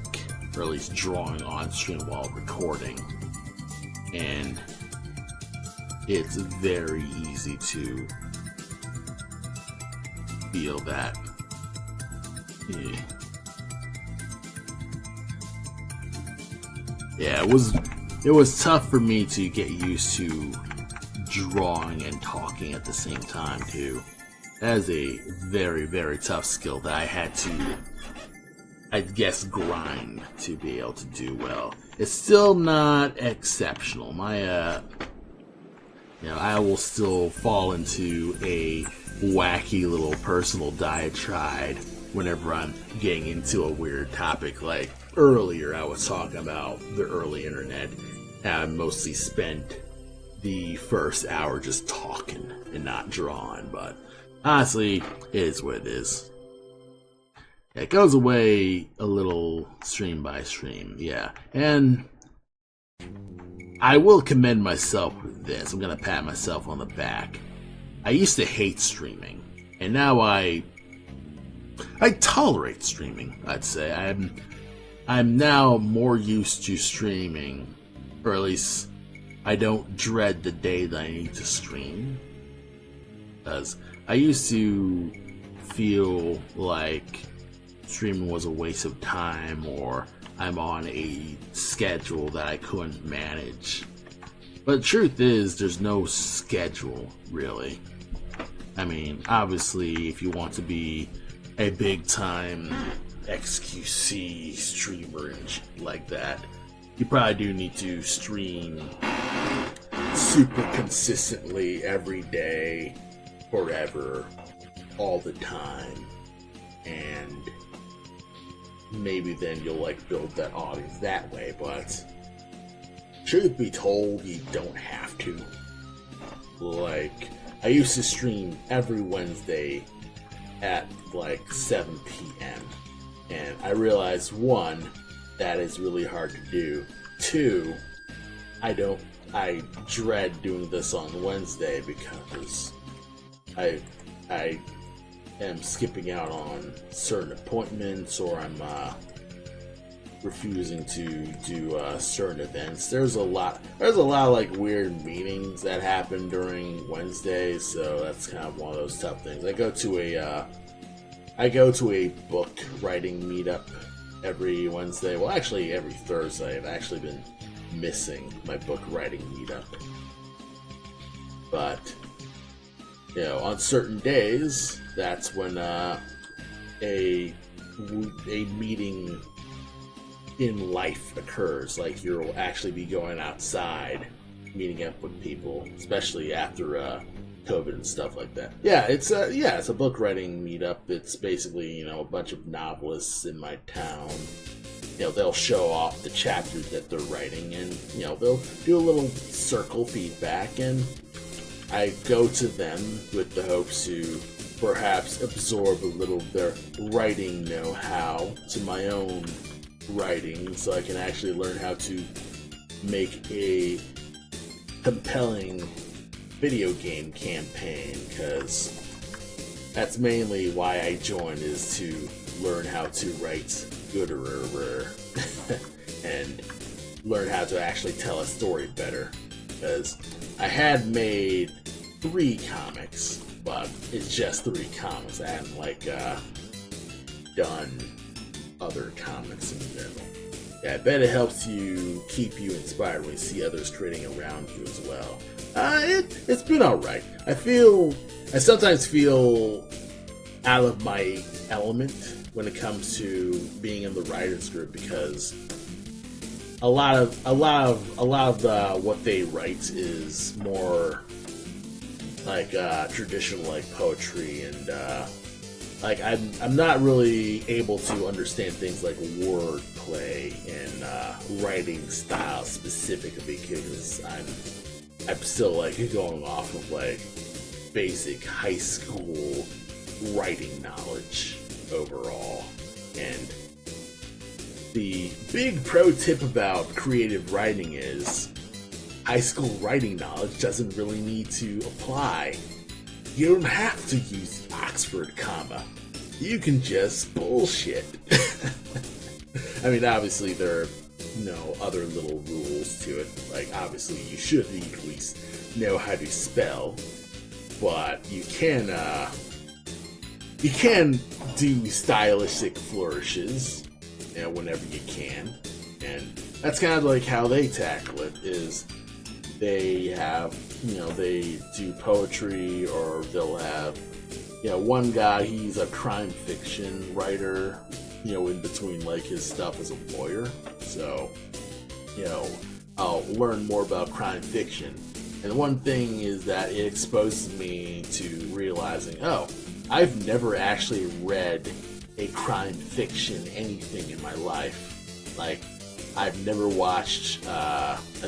or at least drawing on stream while recording. And it's very easy to feel that. Yeah, it was tough for me to get used to drawing and talking at the same time too. That is a very, very tough skill that I had to, I guess, grind to be able to do well. It's still not exceptional. I will still fall into a wacky little personal diatribe whenever I'm getting into a weird topic. Like earlier, I was talking about the early internet. I mostly spent the first hour just talking and not drawing, but honestly, it is what it is. It goes away a little stream by stream, yeah. And I will commend myself with this. I'm gonna pat myself on the back. I used to hate streaming, and now I tolerate streaming, I'd say. I'm now more used to streaming, or at least I don't dread the day that I need to stream. Because I used to feel like streaming was a waste of time, or I'm on a schedule that I couldn't manage. But the truth is, there's no schedule, really. I mean, obviously, if you want to be a big-time XQC streamer and shit like that, you probably do need to stream super consistently every day, forever, all the time, and maybe then you'll build that audience that way. But truth be told, you don't have to. I used to stream every Wednesday at 7 p.m. and I realized, one, that is really hard to do. Two, I dread doing this on Wednesday because I am skipping out on certain appointments, or I'm refusing to do certain events. There's a lot of weird meetings that happen during Wednesdays, so that's kind of one of those tough things. I go to a book writing meetup every Wednesday. Well, actually every Thursday. I've actually been missing my book writing meetup. But on certain days, that's when a meeting in life occurs. Like, you'll actually be going outside, meeting up with people, especially after COVID and stuff like that. Yeah, it's a book writing meetup. It's basically a bunch of novelists in my town. They'll show off the chapters that they're writing, and they'll do a little circle feedback, and I go to them with the hopes to perhaps absorb a little of their writing know-how to my own writing, so I can actually learn how to make a compelling video game campaign, because that's mainly why I joined, is to learn how to write gooder and learn how to actually tell a story better. Because I had made 3 comics, but it's just 3 comics. I haven't done other comics in general. Yeah, I bet it helps you keep you inspired when you see others creating around you as well. It's been alright. I sometimes feel out of my element when it comes to being in the writer's group, because a lot of what they write is more like traditional like poetry and like I'm not really able to understand things like wordplay and writing style specifically because I'm still like going off of like basic high school writing knowledge overall. And the big pro tip about creative writing is high school writing knowledge doesn't really need to apply. You don't have to use the Oxford comma. You can just bullshit. I mean, obviously there are other little rules to it. Like, obviously you should at least know how to spell, but you can do stylistic flourishes, whenever you can, and that's kind of like how they tackle it. Is they have, they do poetry, or they'll have, one guy, he's a crime fiction writer, in between like his stuff as a lawyer. So, I'll learn more about crime fiction. And one thing is that it exposes me to realizing, oh, I've never actually read a crime fiction anything in my life. Like, I've never watched CSI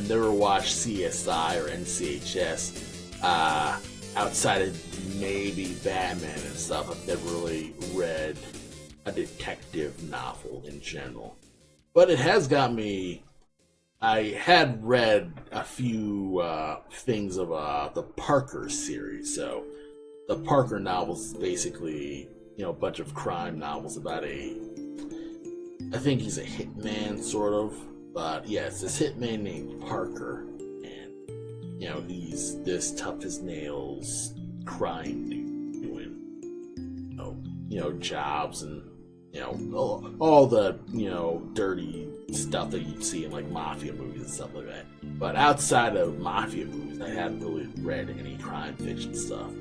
or NCHS, outside of maybe Batman and stuff. I've never really read a detective novel in general. But it has got me. I had read a few things of the Parker series. So the Parker novels is basically, a bunch of crime novels about I think he's a hitman, sort of. But yeah, it's this hitman named Parker. And, he's this tough as nails crime dude doing, jobs and, all the, dirty stuff that you'd see in like mafia movies and stuff like that. But outside of mafia movies, I hadn't really read any crime fiction stuff.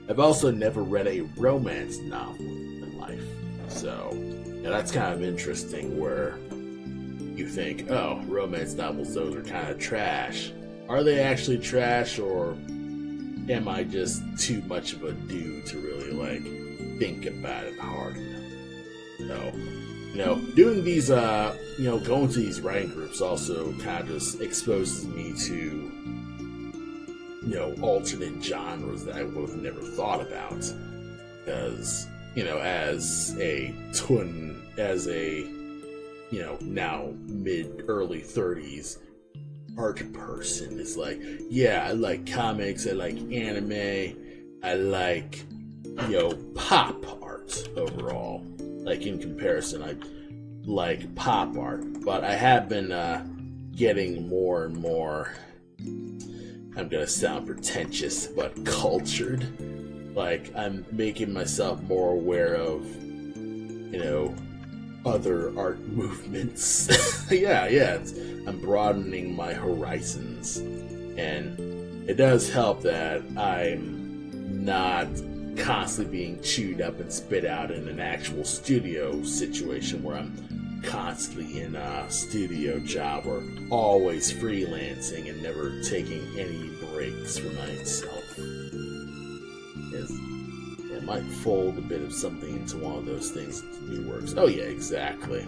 I've also never read a romance novel in life. So, that's kind of interesting, where you think, oh, romance novels, those are kind of trash. Are they actually trash, or am I just too much of a dude to really like think about it hard enough? So, doing these, going to these writing groups also kind of just exposes me to, alternate genres that I would have never thought about. Because, as a now mid-early 30s art person, is like, yeah, I like comics, I like anime, I like, pop art overall. Like, in comparison, I like pop art, but I have been getting more and more, I'm gonna sound pretentious, but cultured. Like, I'm making myself more aware of, other art movements. yeah, I'm broadening my horizons, and it does help that I'm not constantly being chewed up and spit out in an actual studio situation where I'm constantly in a studio job or always freelancing and never taking any breaks for myself. It might fold a bit of something into one of those things that new works. Oh yeah, exactly.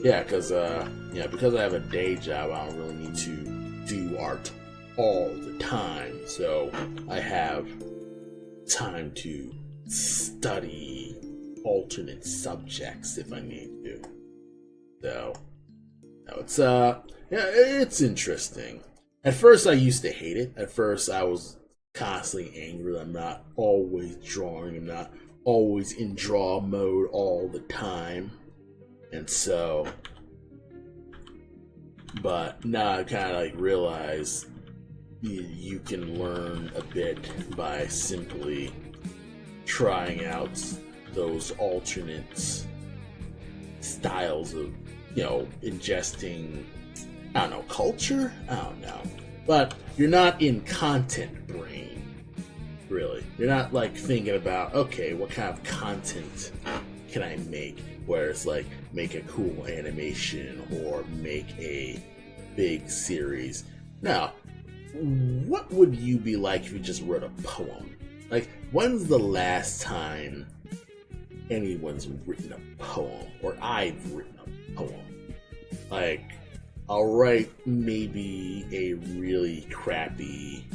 Yeah, because I have a day job, I don't really need to do art all the time, so I have time to study alternate subjects if I need to. So, it's interesting. At first, I used to hate it. At first, I was constantly angry that I'm not always drawing. I'm not always in draw mode all the time. And so, but now I kind of like realize you can learn a bit by simply trying out those alternate styles of, ingesting, I don't know, culture? I don't know. But you're not in content brain, really. You're not like thinking about, okay, what kind of content can I make? Where it's like, make a cool animation or make a big series. No. what would you be like if you just wrote a poem? Like, when's the last time anyone's written a poem, or I've written a poem? Like, I'll write maybe a really crappy,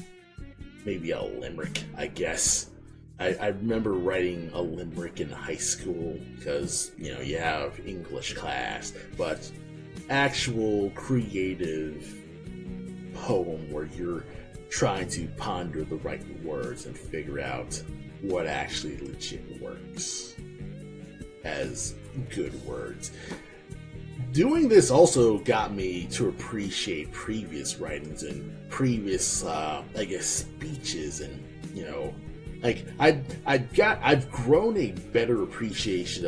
maybe a limerick, I guess. I remember writing a limerick in high school because, you have English class, but actual creative poem where you're trying to ponder the right words and figure out what actually legit works as good words. Doing this also got me to appreciate previous writings and previous, speeches, and like I've grown a better appreciation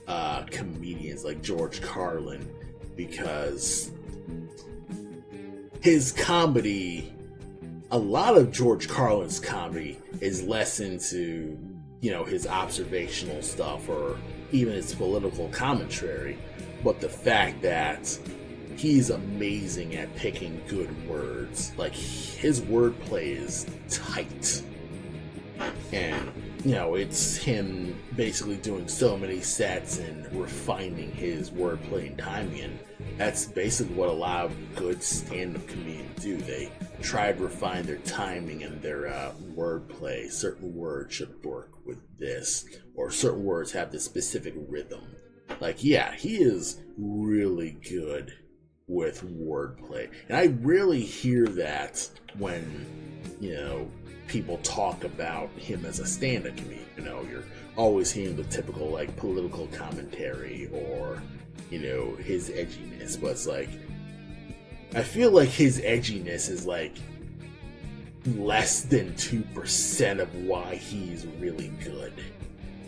of comedians like George Carlin, because his comedy, a lot of George Carlin's comedy is less into his observational stuff or even his political commentary, but the fact that he's amazing at picking good words. Like, his wordplay is tight. And, it's him basically doing so many sets and refining his wordplay and timing. And that's basically what a lot of good stand-up comedians do. They try to refine their timing and their wordplay. Certain words should work with this, or certain words have this specific rhythm. Like, yeah, he is really good with wordplay. And I rarely hear that when, people talk about him as a stand-up comedian. You're always hearing the typical, like, political commentary or, his edginess. But it's like, I feel like his edginess is, like, less than 2% of why he's really good.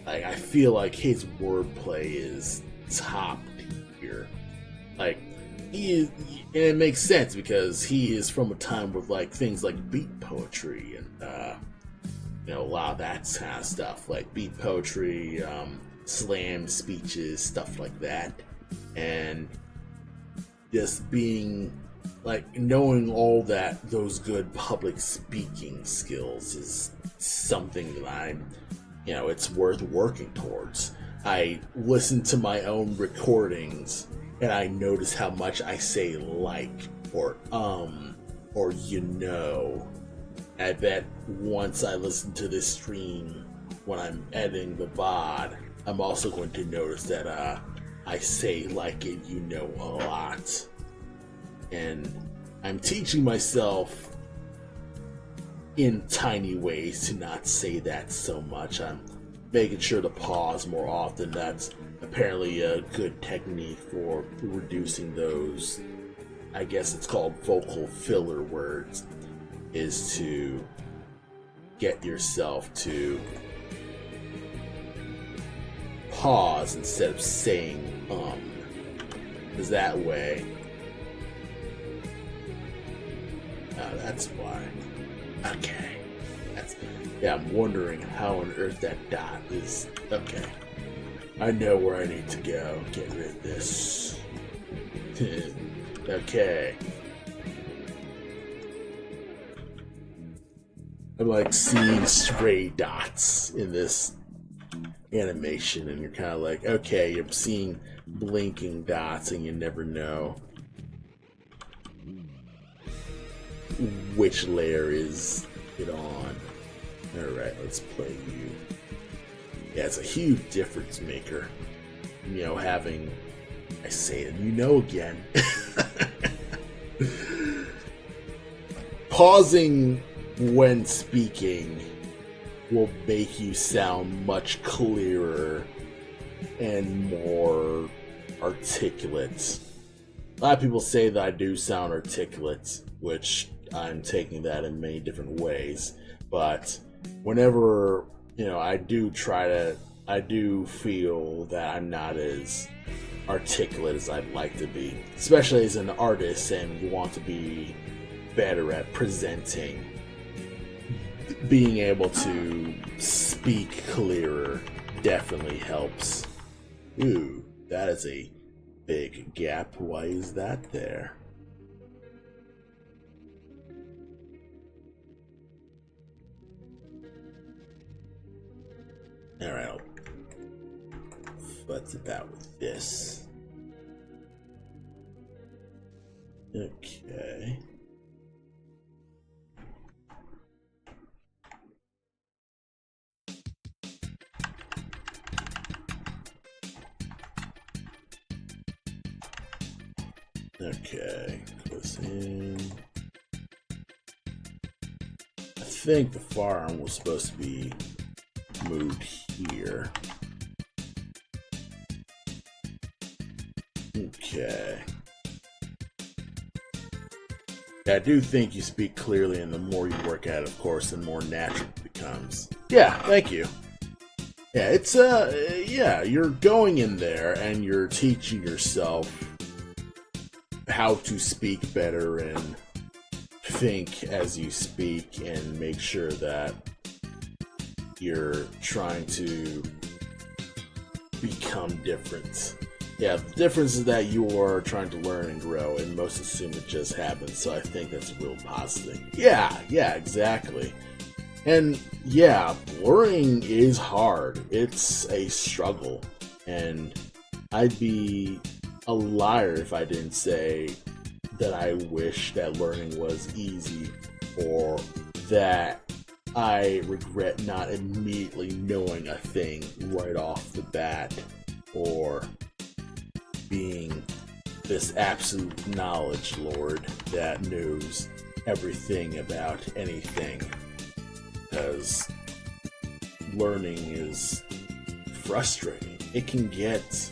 Like, I feel like his wordplay is top tier. Like, and it makes sense because he is from a time with, like, things like beat poetry and a lot of that kind of stuff, like beat poetry, slam speeches, stuff like that. And just being, like, knowing all those good public speaking skills is something that it's worth working towards. I listen to my own recordings and I notice how much I say like, or I bet once I listen to this stream when I'm editing the VOD, I'm also going to notice that I say like and a lot. And I'm teaching myself in tiny ways to not say that so much. I'm making sure to pause more often. That's apparently a good technique for reducing those, I guess it's called vocal filler words, is to get yourself to pause instead of saying because that way, that's why. Okay. I'm wondering how on earth that dot is. Okay. I know where I need to go. Get rid of this. Okay. I'm like seeing stray dots in this animation, and you're kind of like, okay, you're seeing blinking dots, and you never know which layer is it on. Alright, let's play you. Yeah, it's a huge difference maker. Having, I say it, again. Pausing when speaking will make you sound much clearer and more articulate. A lot of people say that I do sound articulate, which I'm taking that in many different ways. But whenever, I do feel that I'm not as articulate as I'd like to be, especially as an artist and want to be better at presenting. Being able to speak clearer definitely helps. Ooh, that is a big gap. Why is that there? Alright, what's about with this? Okay. Okay, goes in. I think the firearm was supposed to be moved here. Okay. I do think you speak clearly, and the more you work at it, of course, the more natural it becomes. Yeah, thank you. Yeah, it's, yeah, you're going in there and you're teaching yourself how to speak better and think as you speak and make sure that you're trying to become different. Yeah, the difference is that you are trying to learn and grow, and most assume it just happens, so I think that's a real positive. Yeah, exactly. And yeah, learning is hard. It's a struggle, and I'd be a liar if I didn't say that I wish that learning was easy, or that I regret not immediately knowing a thing right off the bat, or being this absolute knowledge lord that knows everything about anything. Because learning is frustrating. It can get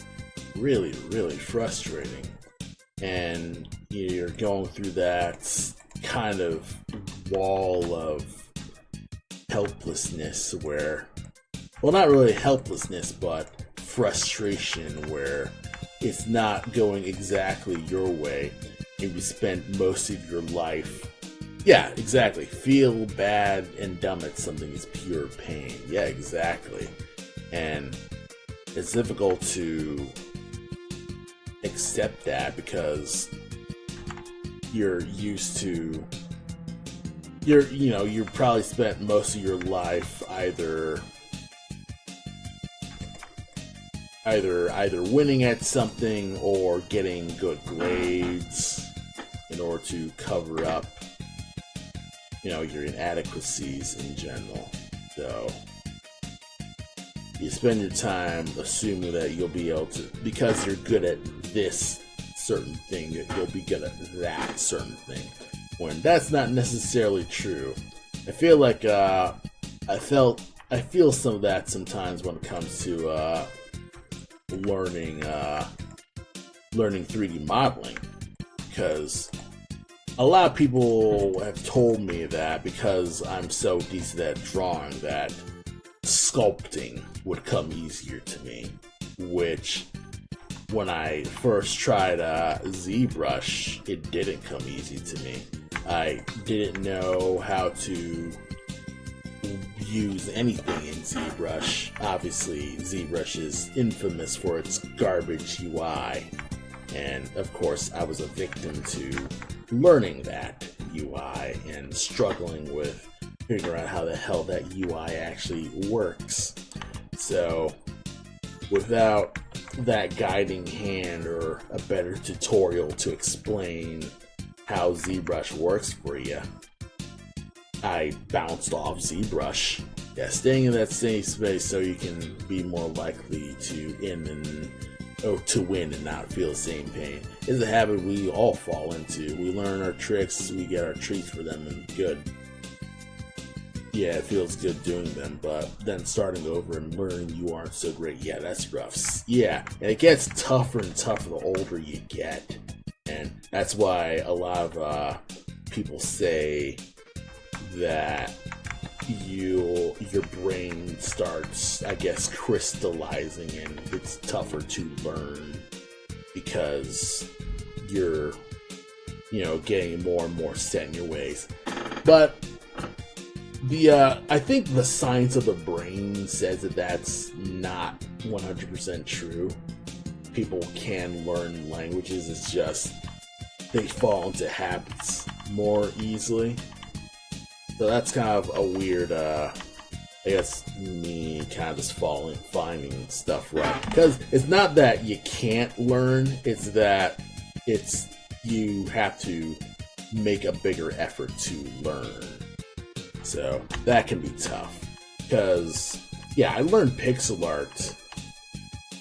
really, really frustrating. And you're going through that kind of wall of helplessness where, well, not really helplessness, but frustration where it's not going exactly your way, and you spend most of your life, yeah, exactly, feel bad and dumb at something is pure pain. Yeah, exactly. And it's difficult to accept that because you're used to, you're probably spent most of your life either winning at something or getting good grades in order to cover up, your inadequacies in general. So you spend your time assuming that you'll be able to, because you're good at this certain thing, that you'll be good at that certain thing, when that's not necessarily true. I feel like I feel some of that sometimes when it comes to learning 3D modeling, because a lot of people have told me that because I'm so decent at drawing that sculpting would come easier to me, which when I first tried ZBrush, it didn't come easy to me. I didn't know how to use anything in ZBrush. Obviously, ZBrush is infamous for its garbage UI, and of course I was a victim to learning that UI and struggling with figuring out how the hell that UI actually works. So without that guiding hand or a better tutorial to explain how ZBrush works for you, I bounced off ZBrush. Yeah, staying in that same space so you can be more likely to win and not feel the same pain is a habit we all fall into. We learn our tricks, we get our treats for them, and good. Yeah, it feels good doing them, but then starting over and learning you aren't so great, yeah, that's rough. Yeah, and it gets tougher and tougher the older you get, and that's why a lot of people say that your brain starts, I guess, crystallizing, and it's tougher to learn because you're, getting more and more set in your ways. But I think the science of the brain says that that's not 100% true. People can learn languages, it's just they fall into habits more easily. So that's kind of a weird I guess me kind of just finding stuff right. Because it's not that you can't learn, it's that you have to make a bigger effort to learn. So that can be tough. Because, yeah, I learned pixel art.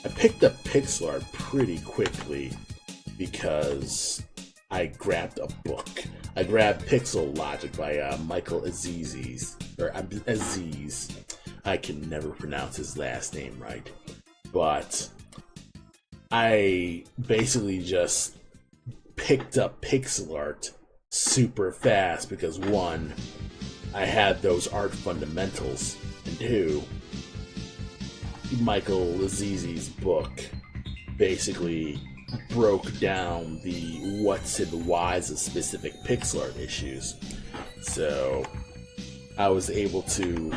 I picked up pixel art pretty quickly because I grabbed a book. I grabbed Pixel Logic by Michael Aziz. I can never pronounce his last name right. But I basically just picked up pixel art super fast because, one, I had those art fundamentals, and two, Michael Aziz's book basically broke down the what's and the whys of specific pixel art issues. So I was able to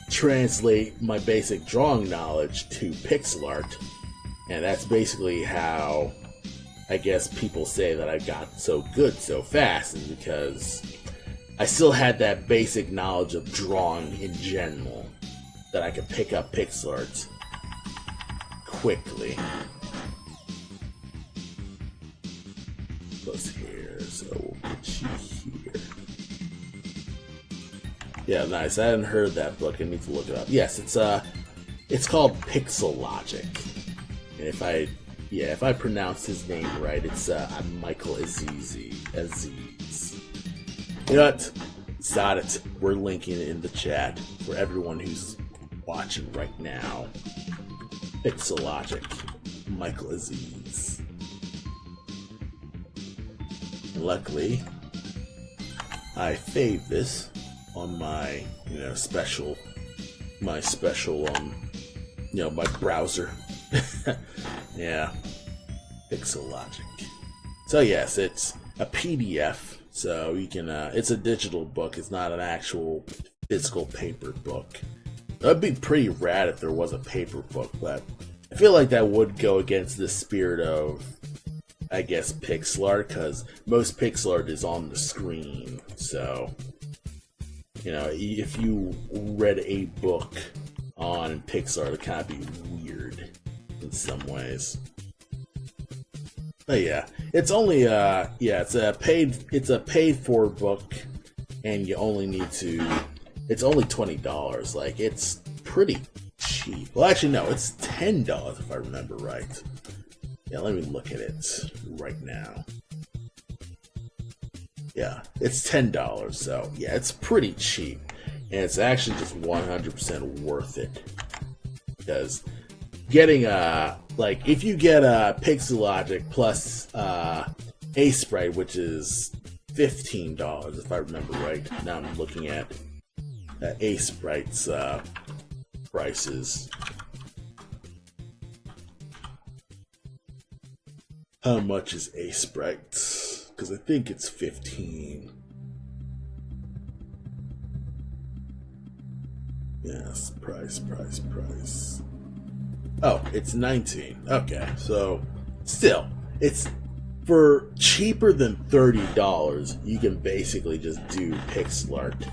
translate my basic drawing knowledge to pixel art, and that's basically how I guess people say that I got so good so fast, is because I still had that basic knowledge of drawing in general, that I could pick up pixel art quickly. Close here, so we'll put you here. Yeah, nice. I hadn't heard that book. I need to look it up. Yes, it's called Pixel Logic. And if I pronounce his name right, it's Michael Aziz. You know what? Got it. We're linking it in the chat for everyone who's watching right now. Pixel Logic, Michael Aziz. Luckily, I saved this on my, my browser. Yeah, Pixel Logic. So yes, it's a PDF, so you can, it's a digital book, it's not an actual physical paper book. That'd be pretty rad if there was a paper book, but I feel like that would go against the spirit of, I guess, pixel art, because most pixel art is on the screen. So, if you read a book on pixel art, it'd kind of be weird in some ways. But yeah, it's only it's a paid for book, and you only need to. It's only $20. Like, it's pretty cheap. Well, actually, no, it's $10 if I remember right. Yeah, let me look at it right now. Yeah, it's $10, so yeah, it's pretty cheap. And it's actually just 100% worth it. Because getting, if you get Pixel Logic plus Aseprite, which is $15 if I remember right. Now I'm looking at Aseprite's prices. How much is Aseprite? Because I think it's 15. Yes, price. Oh, it's 19. Okay, so still, it's for cheaper than $30. You can basically just do pixel art.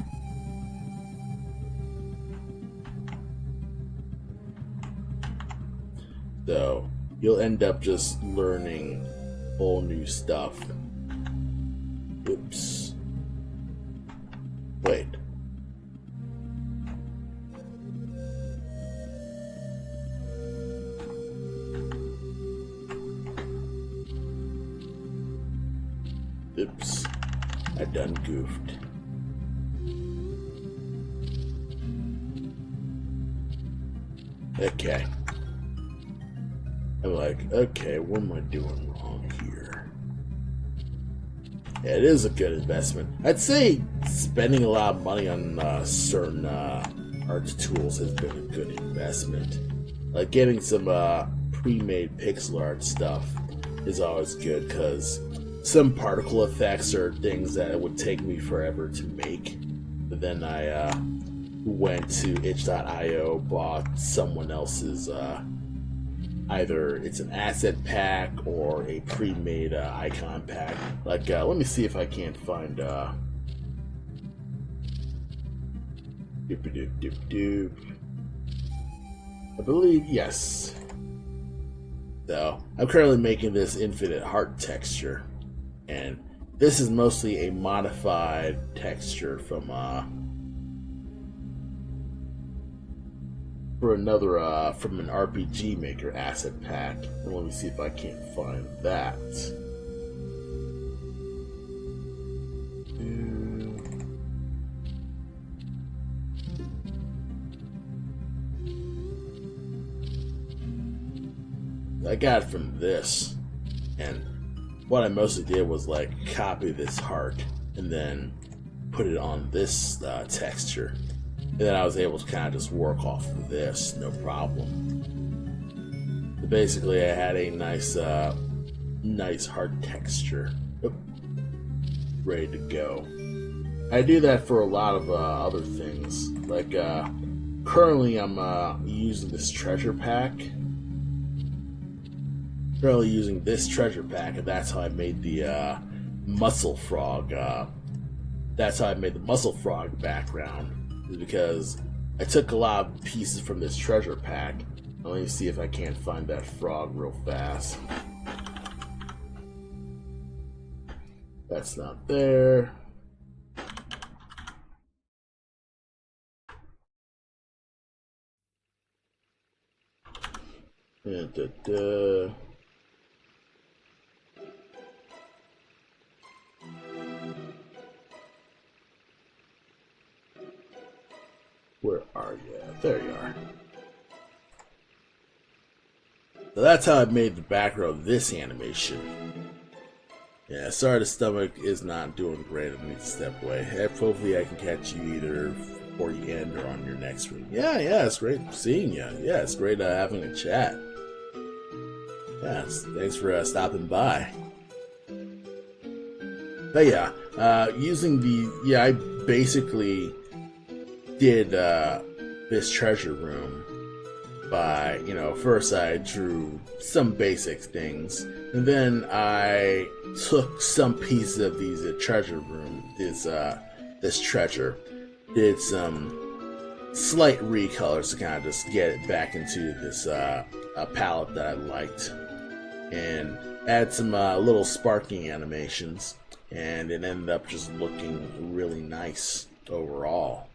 So you'll end up just learning whole new stuff. Oops. Wait. Oops. I done goofed. Okay. I'm like, okay, what am I doing wrong here? Yeah, it is a good investment. I'd say spending a lot of money on certain art tools has been a good investment. Like getting some pre-made pixel art stuff is always good, because some particle effects are things that it would take me forever to make. But then I went to itch.io, bought someone else's either it's an asset pack or a pre-made icon pack. Like, let me see if I can't find Doop doop doop doop. I believe, yes. So, I'm currently making this Infinite Heart texture. And this is mostly a modified texture from from an RPG Maker asset pack. And let me see if I can't find that. I got it from this, and what I mostly did was like copy this heart and then put it on this texture, and then I was able to kind of just work off of this, no problem. So basically, I had a nice heart texture ready to go. I do that for a lot of other things, like currently I'm using this treasure pack. Currently using this treasure pack, and that's how I made the muscle frog. That's how I made the muscle frog background, is because I took a lot of pieces from this treasure pack. Let me see if I can't find that frog real fast. That's not there. Where are you? There you are. So that's how I made the background of this animation. Yeah, sorry the stomach is not doing great. I need to step away. Hopefully I can catch you either before you end or on your next stream. Yeah, it's great seeing you. Yeah, it's great having a chat. Yes, thanks for stopping by. But yeah, I basically did this treasure room by, first I drew some basic things, and then I took some pieces of these treasure room, this treasure, did some slight recolors to kind of just get it back into this a palette that I liked, and add some little sparking animations, and it ended up just looking really nice overall.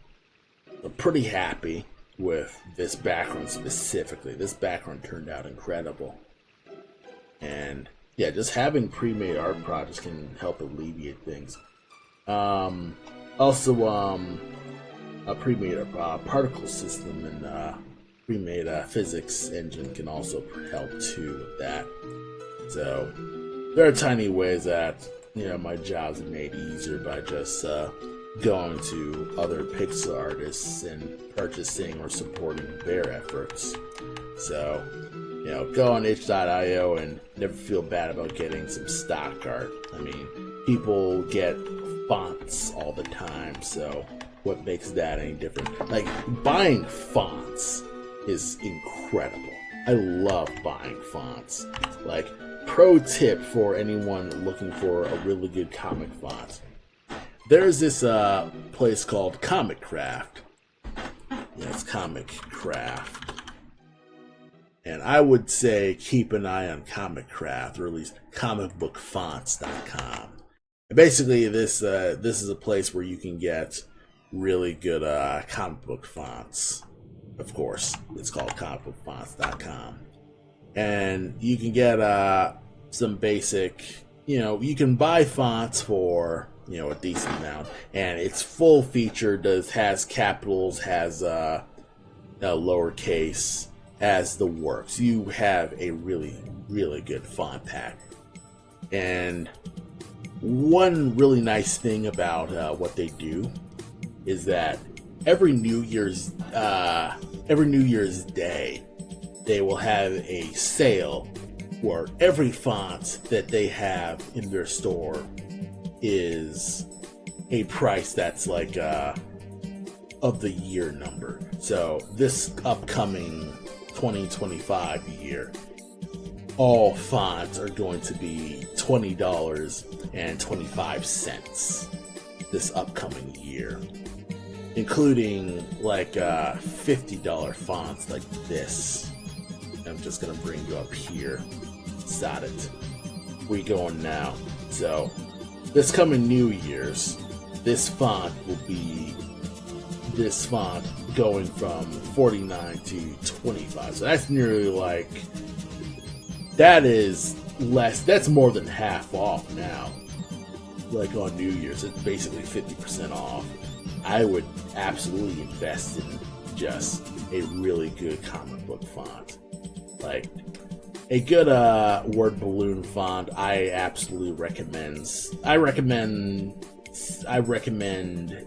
I'm pretty happy with this background specifically. This background turned out incredible. And yeah, just having pre-made art projects can help alleviate things. Also, a pre-made particle system and pre-made physics engine can also help too with that. So there are tiny ways that my jobs are made easier by just going to other pixel artists and purchasing or supporting their efforts. So, go on itch.io and never feel bad about getting some stock art. I mean, people get fonts all the time, so what makes that any different? Like, buying fonts is incredible. I love buying fonts. Like, pro tip for anyone looking for a really good comic font. There's this place called Comic Craft. Yeah, it's Comic Craft. And I would say keep an eye on Comic Craft, or at least comicbookfonts.com. And basically, this is a place where you can get really good comic book fonts. Of course, it's called comicbookfonts.com. And you can get some basic, you can buy fonts for a decent amount, and it's full featured. Has capitals, has lowercase, has the works. You have a really, really good font pack. And one really nice thing about what they do is that every New Year's Day, they will have a sale where every font that they have in their store is a price that's like of the year number. So this upcoming 2025 year, all fonts are going to be $20.25 this upcoming year. including like $50 fonts like this. I'm just gonna bring you up here. Got it. We going now. So this coming New Year's, this font will be going from 49 to 25. So that's nearly like, that is less, that's more than half off now. Like on New Year's, it's basically 50% off. I would absolutely invest in just a really good comic book font. Like a good word balloon font, I absolutely recommend. I recommend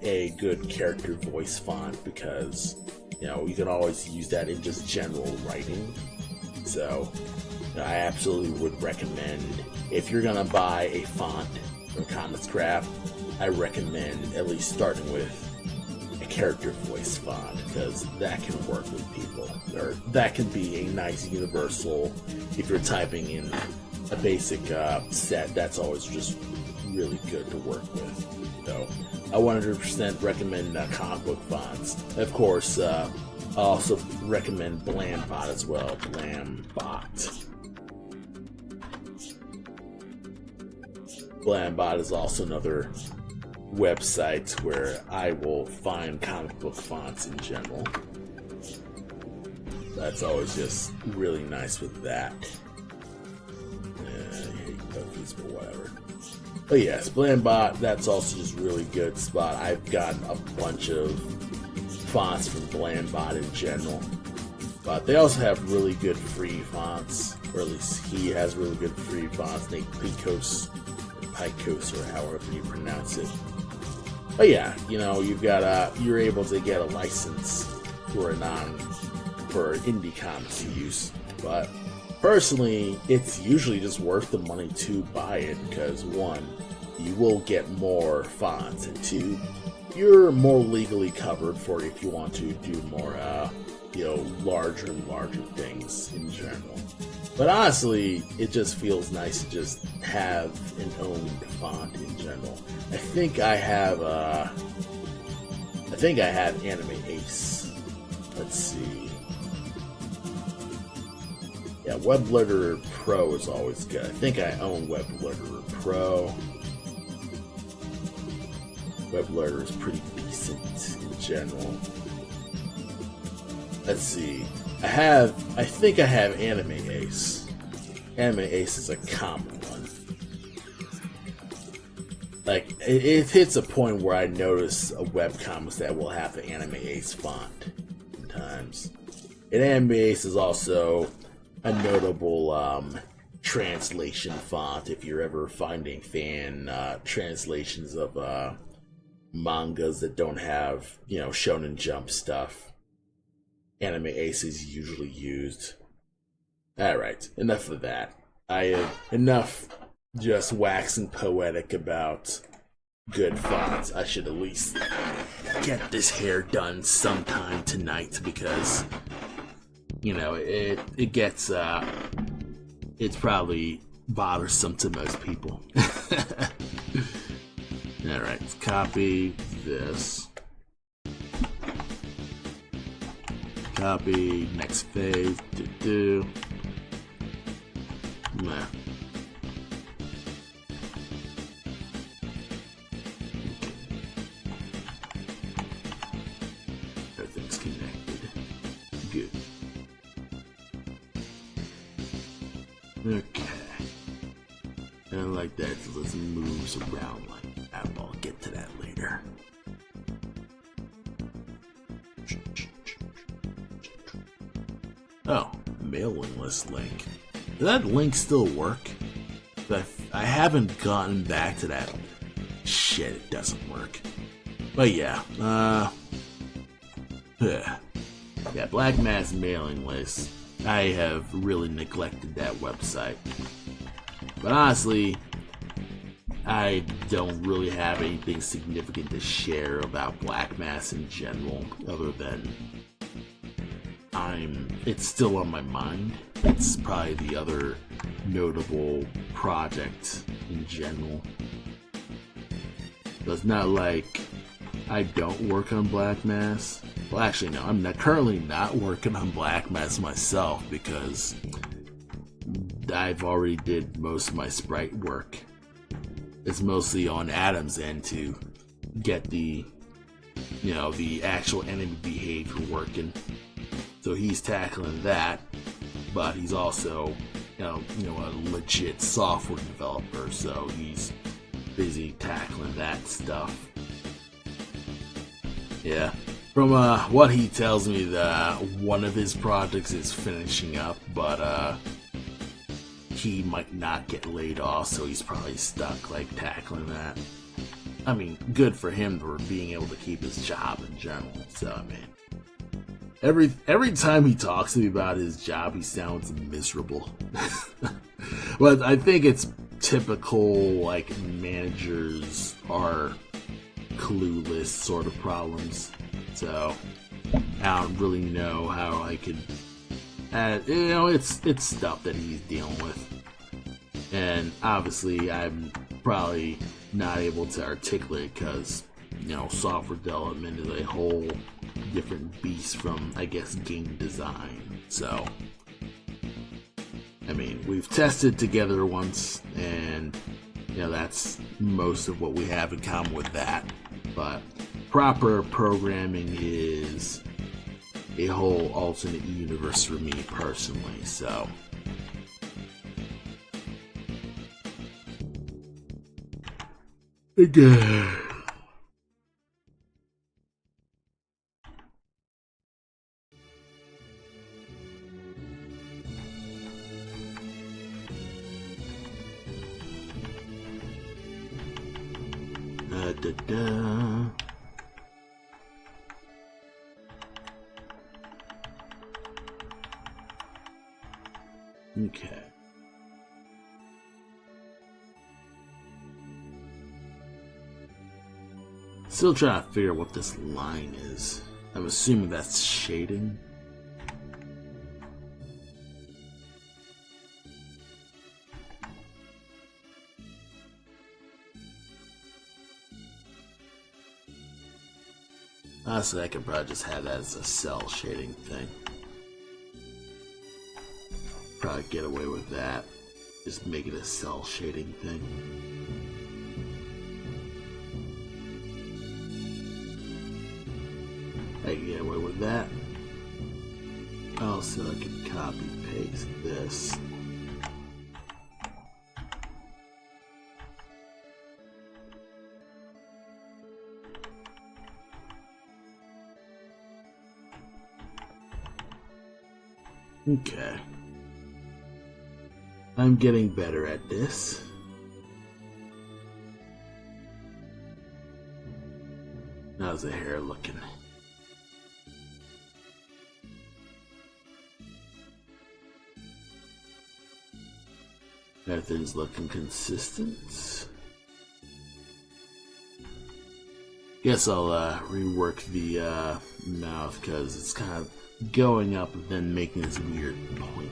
a good character voice font because, you know, you can always use that in just general writing. So I absolutely would recommend, if you're gonna buy a font from Comics Craft, I recommend at least starting with a character voice font, because that can work with people, or that can be a nice universal. If you're typing in a basic set, that's always just really good to work with. So I 100% recommend comic book fonts. Of course, I also recommend Blambot as well. Blambot is also another website where I will find comic book fonts in general. That's always just really nice with that. But whatever. But yes, Blambot, that's also just really good spot. I've gotten a bunch of fonts from Blambot in general. But they also have really good free fonts, or at least he has really good free fonts. Nate Picos, or however you pronounce it. But yeah, you know, you're able to get a license for indie comics to use. But personally, it's usually just worth the money to buy it because, one, you will get more fonts, and two, you're more legally covered for if you want to do more, larger and larger things in general. But honestly, it just feels nice to just have an owned font in general. I think I have Anime Ace. Let's see. Yeah, WebLetterer Pro is always good. I think I own WebLetterer Pro. WebLetterer is pretty decent in general. Let's see. I think I have Anime Ace. Anime Ace is a common one. Like, it hits a point where I notice a webcomics that will have the Anime Ace font sometimes. And Anime Ace is also a notable translation font if you're ever finding fan translations of mangas that don't have, Shonen Jump stuff. Anime Ace is usually used. Alright, enough of that. Enough just waxing poetic about good fonts. I should at least get this hair done sometime tonight because, it gets, it's probably bothersome to most people. Alright, let's copy this. Copy, next phase, Nah. Everything's connected. Good. Okay. And like that, so let's move around like that. I'll get to that later. Oh, mailing list link. Does that link still work? I haven't gotten back to that. Shit, it doesn't work. But yeah, yeah, Black Mass mailing list. I have really neglected that website. But honestly, I don't really have anything significant to share about Black Mass in general, other than it's still on my mind. It's probably the other notable project in general. So it's not like I don't work on Black Mass. Well, actually, no, I'm currently not working on Black Mass myself because I've already did most of my sprite work. It's mostly on Adam's end to get the actual enemy behavior working. So he's tackling that, but he's also, a legit software developer, so he's busy tackling that stuff. Yeah. From what he tells me, one of his projects is finishing up, but he might not get laid off, so he's probably stuck like tackling that. I mean, good for him for being able to keep his job in general. So I mean, every time he talks to me about his job, he sounds miserable. But I think it's typical, like, managers are clueless sort of problems. So I don't really know how I could. It's stuff that he's dealing with, and obviously I'm probably not able to articulate because software development is a whole different beast from, I guess, game design. So I mean, we've tested together once, and that's most of what we have in common with that. But proper programming is a whole alternate universe for me personally, so. Again. Da-da. Okay. Still trying to figure out what this line is. I'm assuming that's shading. Honestly, I could probably just have that as a cell shading thing. Probably get away with that. Just make it a cell shading thing. I can get away with that. Also, I can copy paste this. Okay. I'm getting better at this. How's the hair looking? Everything's looking consistent. Guess I'll rework the mouth because it's kind of going up and then making this weird point.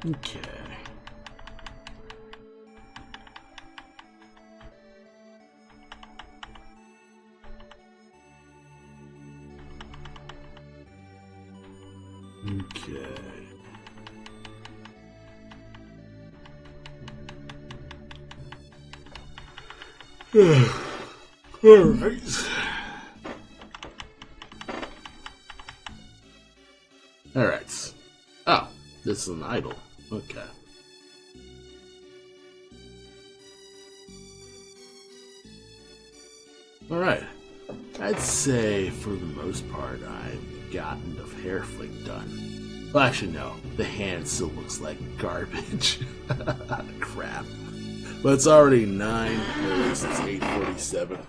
Okay. Okay. Alright. Alright. Oh, this is an idol. Okay. Alright. I'd say for the most part I've gotten the hair flick done. Well, actually no. The hand still looks like garbage. Crap. But it's already 9, or at least it's 8:47.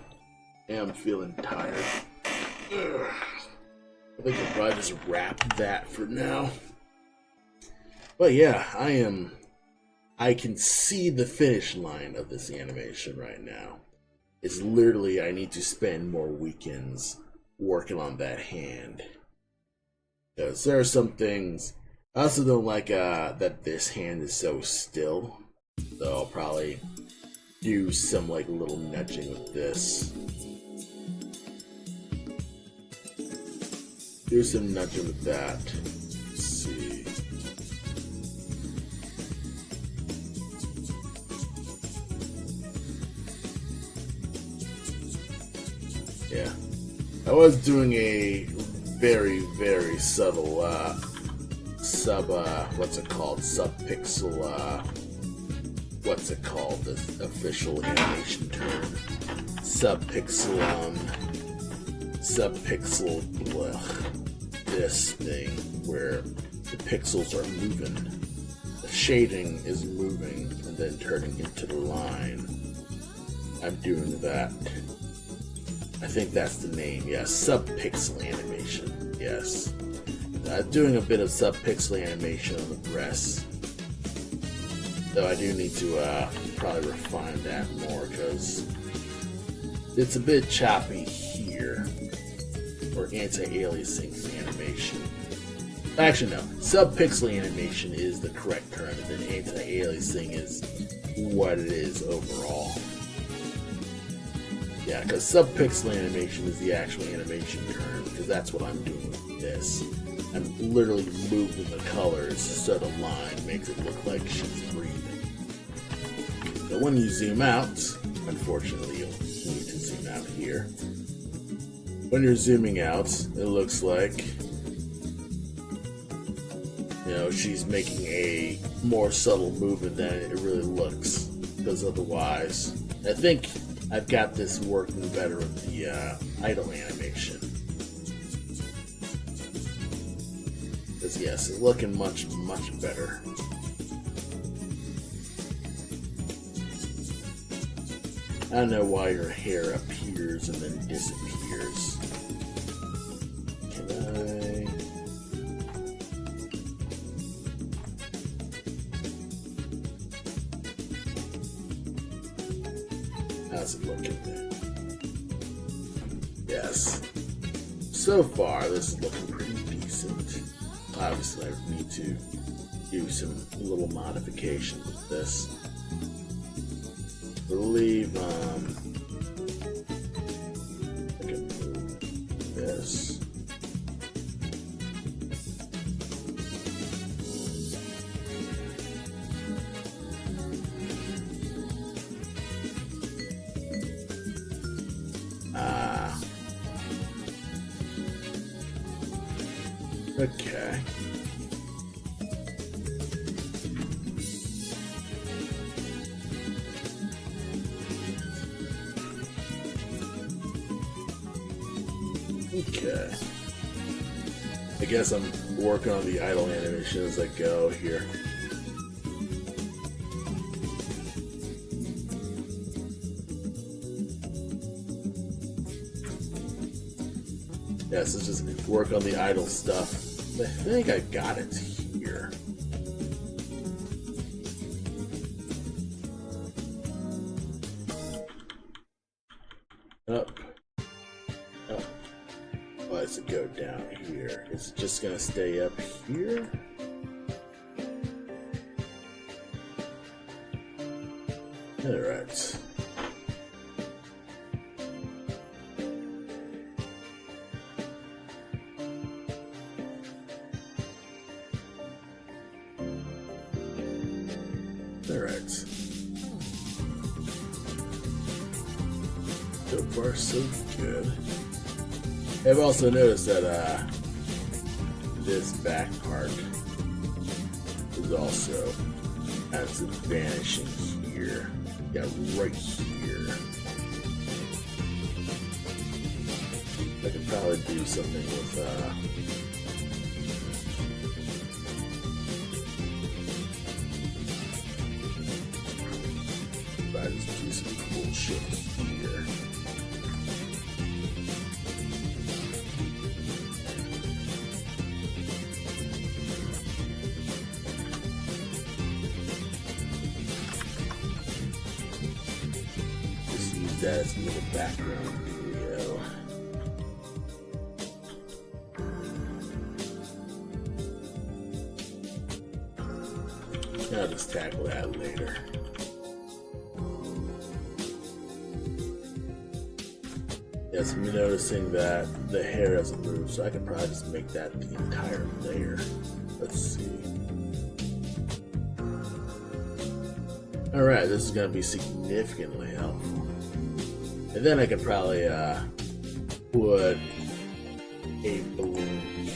And I'm feeling tired. Ugh. I think I'll probably just wrap that for now. But yeah, I can see the finish line of this animation right now. It's literally, I need to spend more weekends working on that hand. Because there are some things I also don't like that this hand is so still. So I'll probably do some like little nudging with this. Do some nudging with that. Let's see. Yeah. I was doing a very, very subtle what's it called? Subpixel what's it called? The official animation term. Subpixel blech. This thing where the pixels are moving. The shading is moving and then turning into the line. I'm doing that. I think that's the name, yes. Subpixel animation, yes. Doing a bit of subpixel animation on the breasts. Though I do need to probably refine that more because it's a bit choppy here. Or anti-aliasing animation. Actually, no. Subpixel animation is the correct term, and then anti-aliasing is what it is overall. Yeah, because subpixel animation is the actual animation term, because that's what I'm doing with this. I'm literally moving the colors so the line makes it look like she's breathing. So when you zoom out, unfortunately you'll need to zoom out here. When you're zooming out, it looks like, you know, she's making a more subtle movement than it really looks. Because otherwise, I think I've got this working better with the idle animation. Because yes, it's looking much, much better. I don't know why your hair appears and then disappears. Can I... How's it looking there? Yes. So far, this is looking pretty decent. Obviously, I need to do some little modifications with this. I believe, I can move this. Okay. Okay. I guess I'm working on the idle animation as I go here. Yes, let's just work on the idle stuff. I think I got it here. Up. Up. Why does it go down here? Is it just gonna stay up here? Alright. Alright. So far, so good. I've also noticed that this back part is also has it vanishing here. Yeah, right here. I could probably do something with I just do some cool shit here. Just use that as a little background video. just tackle that later. Yes, I'm noticing that the hair hasn't moved, so I can probably just make that the entire layer. Let's see. Alright, this is going to be significantly helpful. And then I can probably put a balloon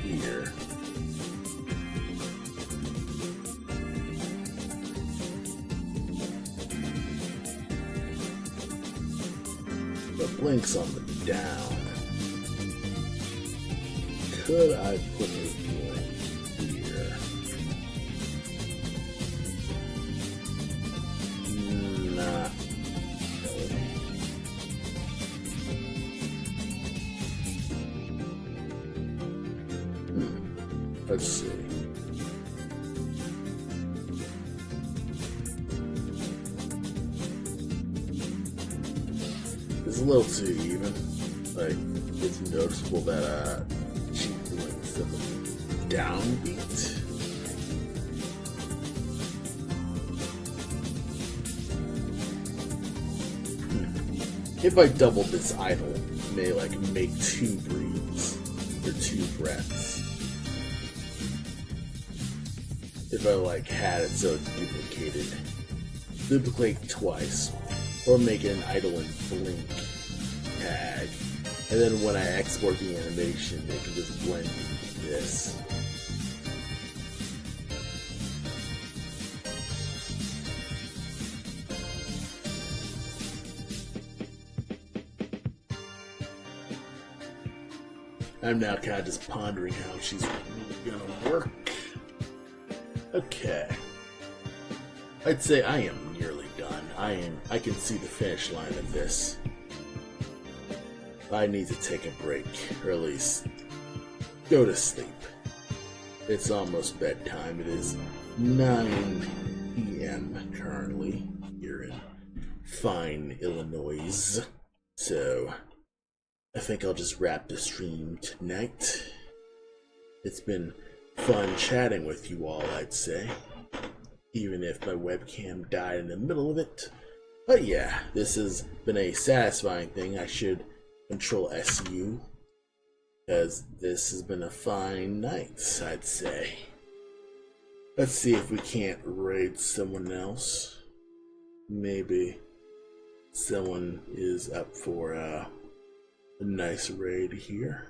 here. The blink's on the down. Could I put a blink here? Not really. Let's see. It's a little too even. Like, it's noticeable that she's doing some downbeat. If I doubled this idle, it may like make 2 breathes or 2 breaths. If I like had it so duplicated, duplicate twice, or make it an idle and blink tag, and then when I export the animation, they can just blend into this. I'm now kind of just pondering how she's really gonna work. Okay. I'd say I am nearly done. I can see the finish line of this. I need to take a break, or at least go to sleep. It's almost bedtime. It is 9 p.m. currently here in fine Illinois. So I think I'll just wrap the stream tonight. It's been fun chatting with you all, I'd say. Even if my webcam died in the middle of it. But yeah, this has been a satisfying thing. I should control SU, because this has been a fine night, I'd say. Let's see if we can't raid someone else. Maybe someone is up for a nice raid here.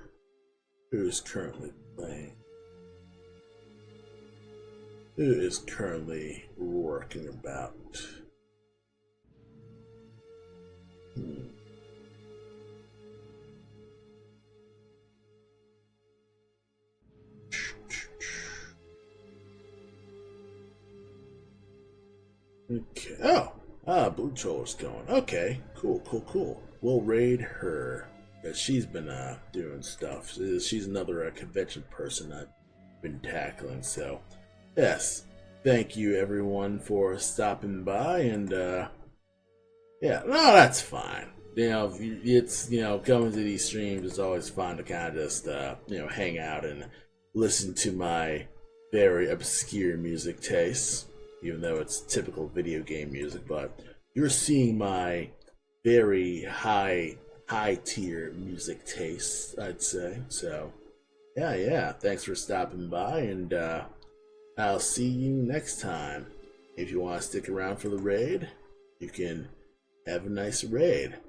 Who's currently playing? Who is currently working about? Okay. Blue Troller's going. Okay, cool. We'll raid her, because she's been doing stuff. She's another convention person I've been tackling. So, yes, thank you everyone for stopping by, and yeah, no, that's fine. It's coming to these streams is always fun to kind of just hang out and listen to my very obscure music tastes. Even though it's typical video game music, but you're seeing my very high tier music tastes, I'd say. So, yeah. Thanks for stopping by, and I'll see you next time. If you want to stick around for the raid, you can have a nice raid.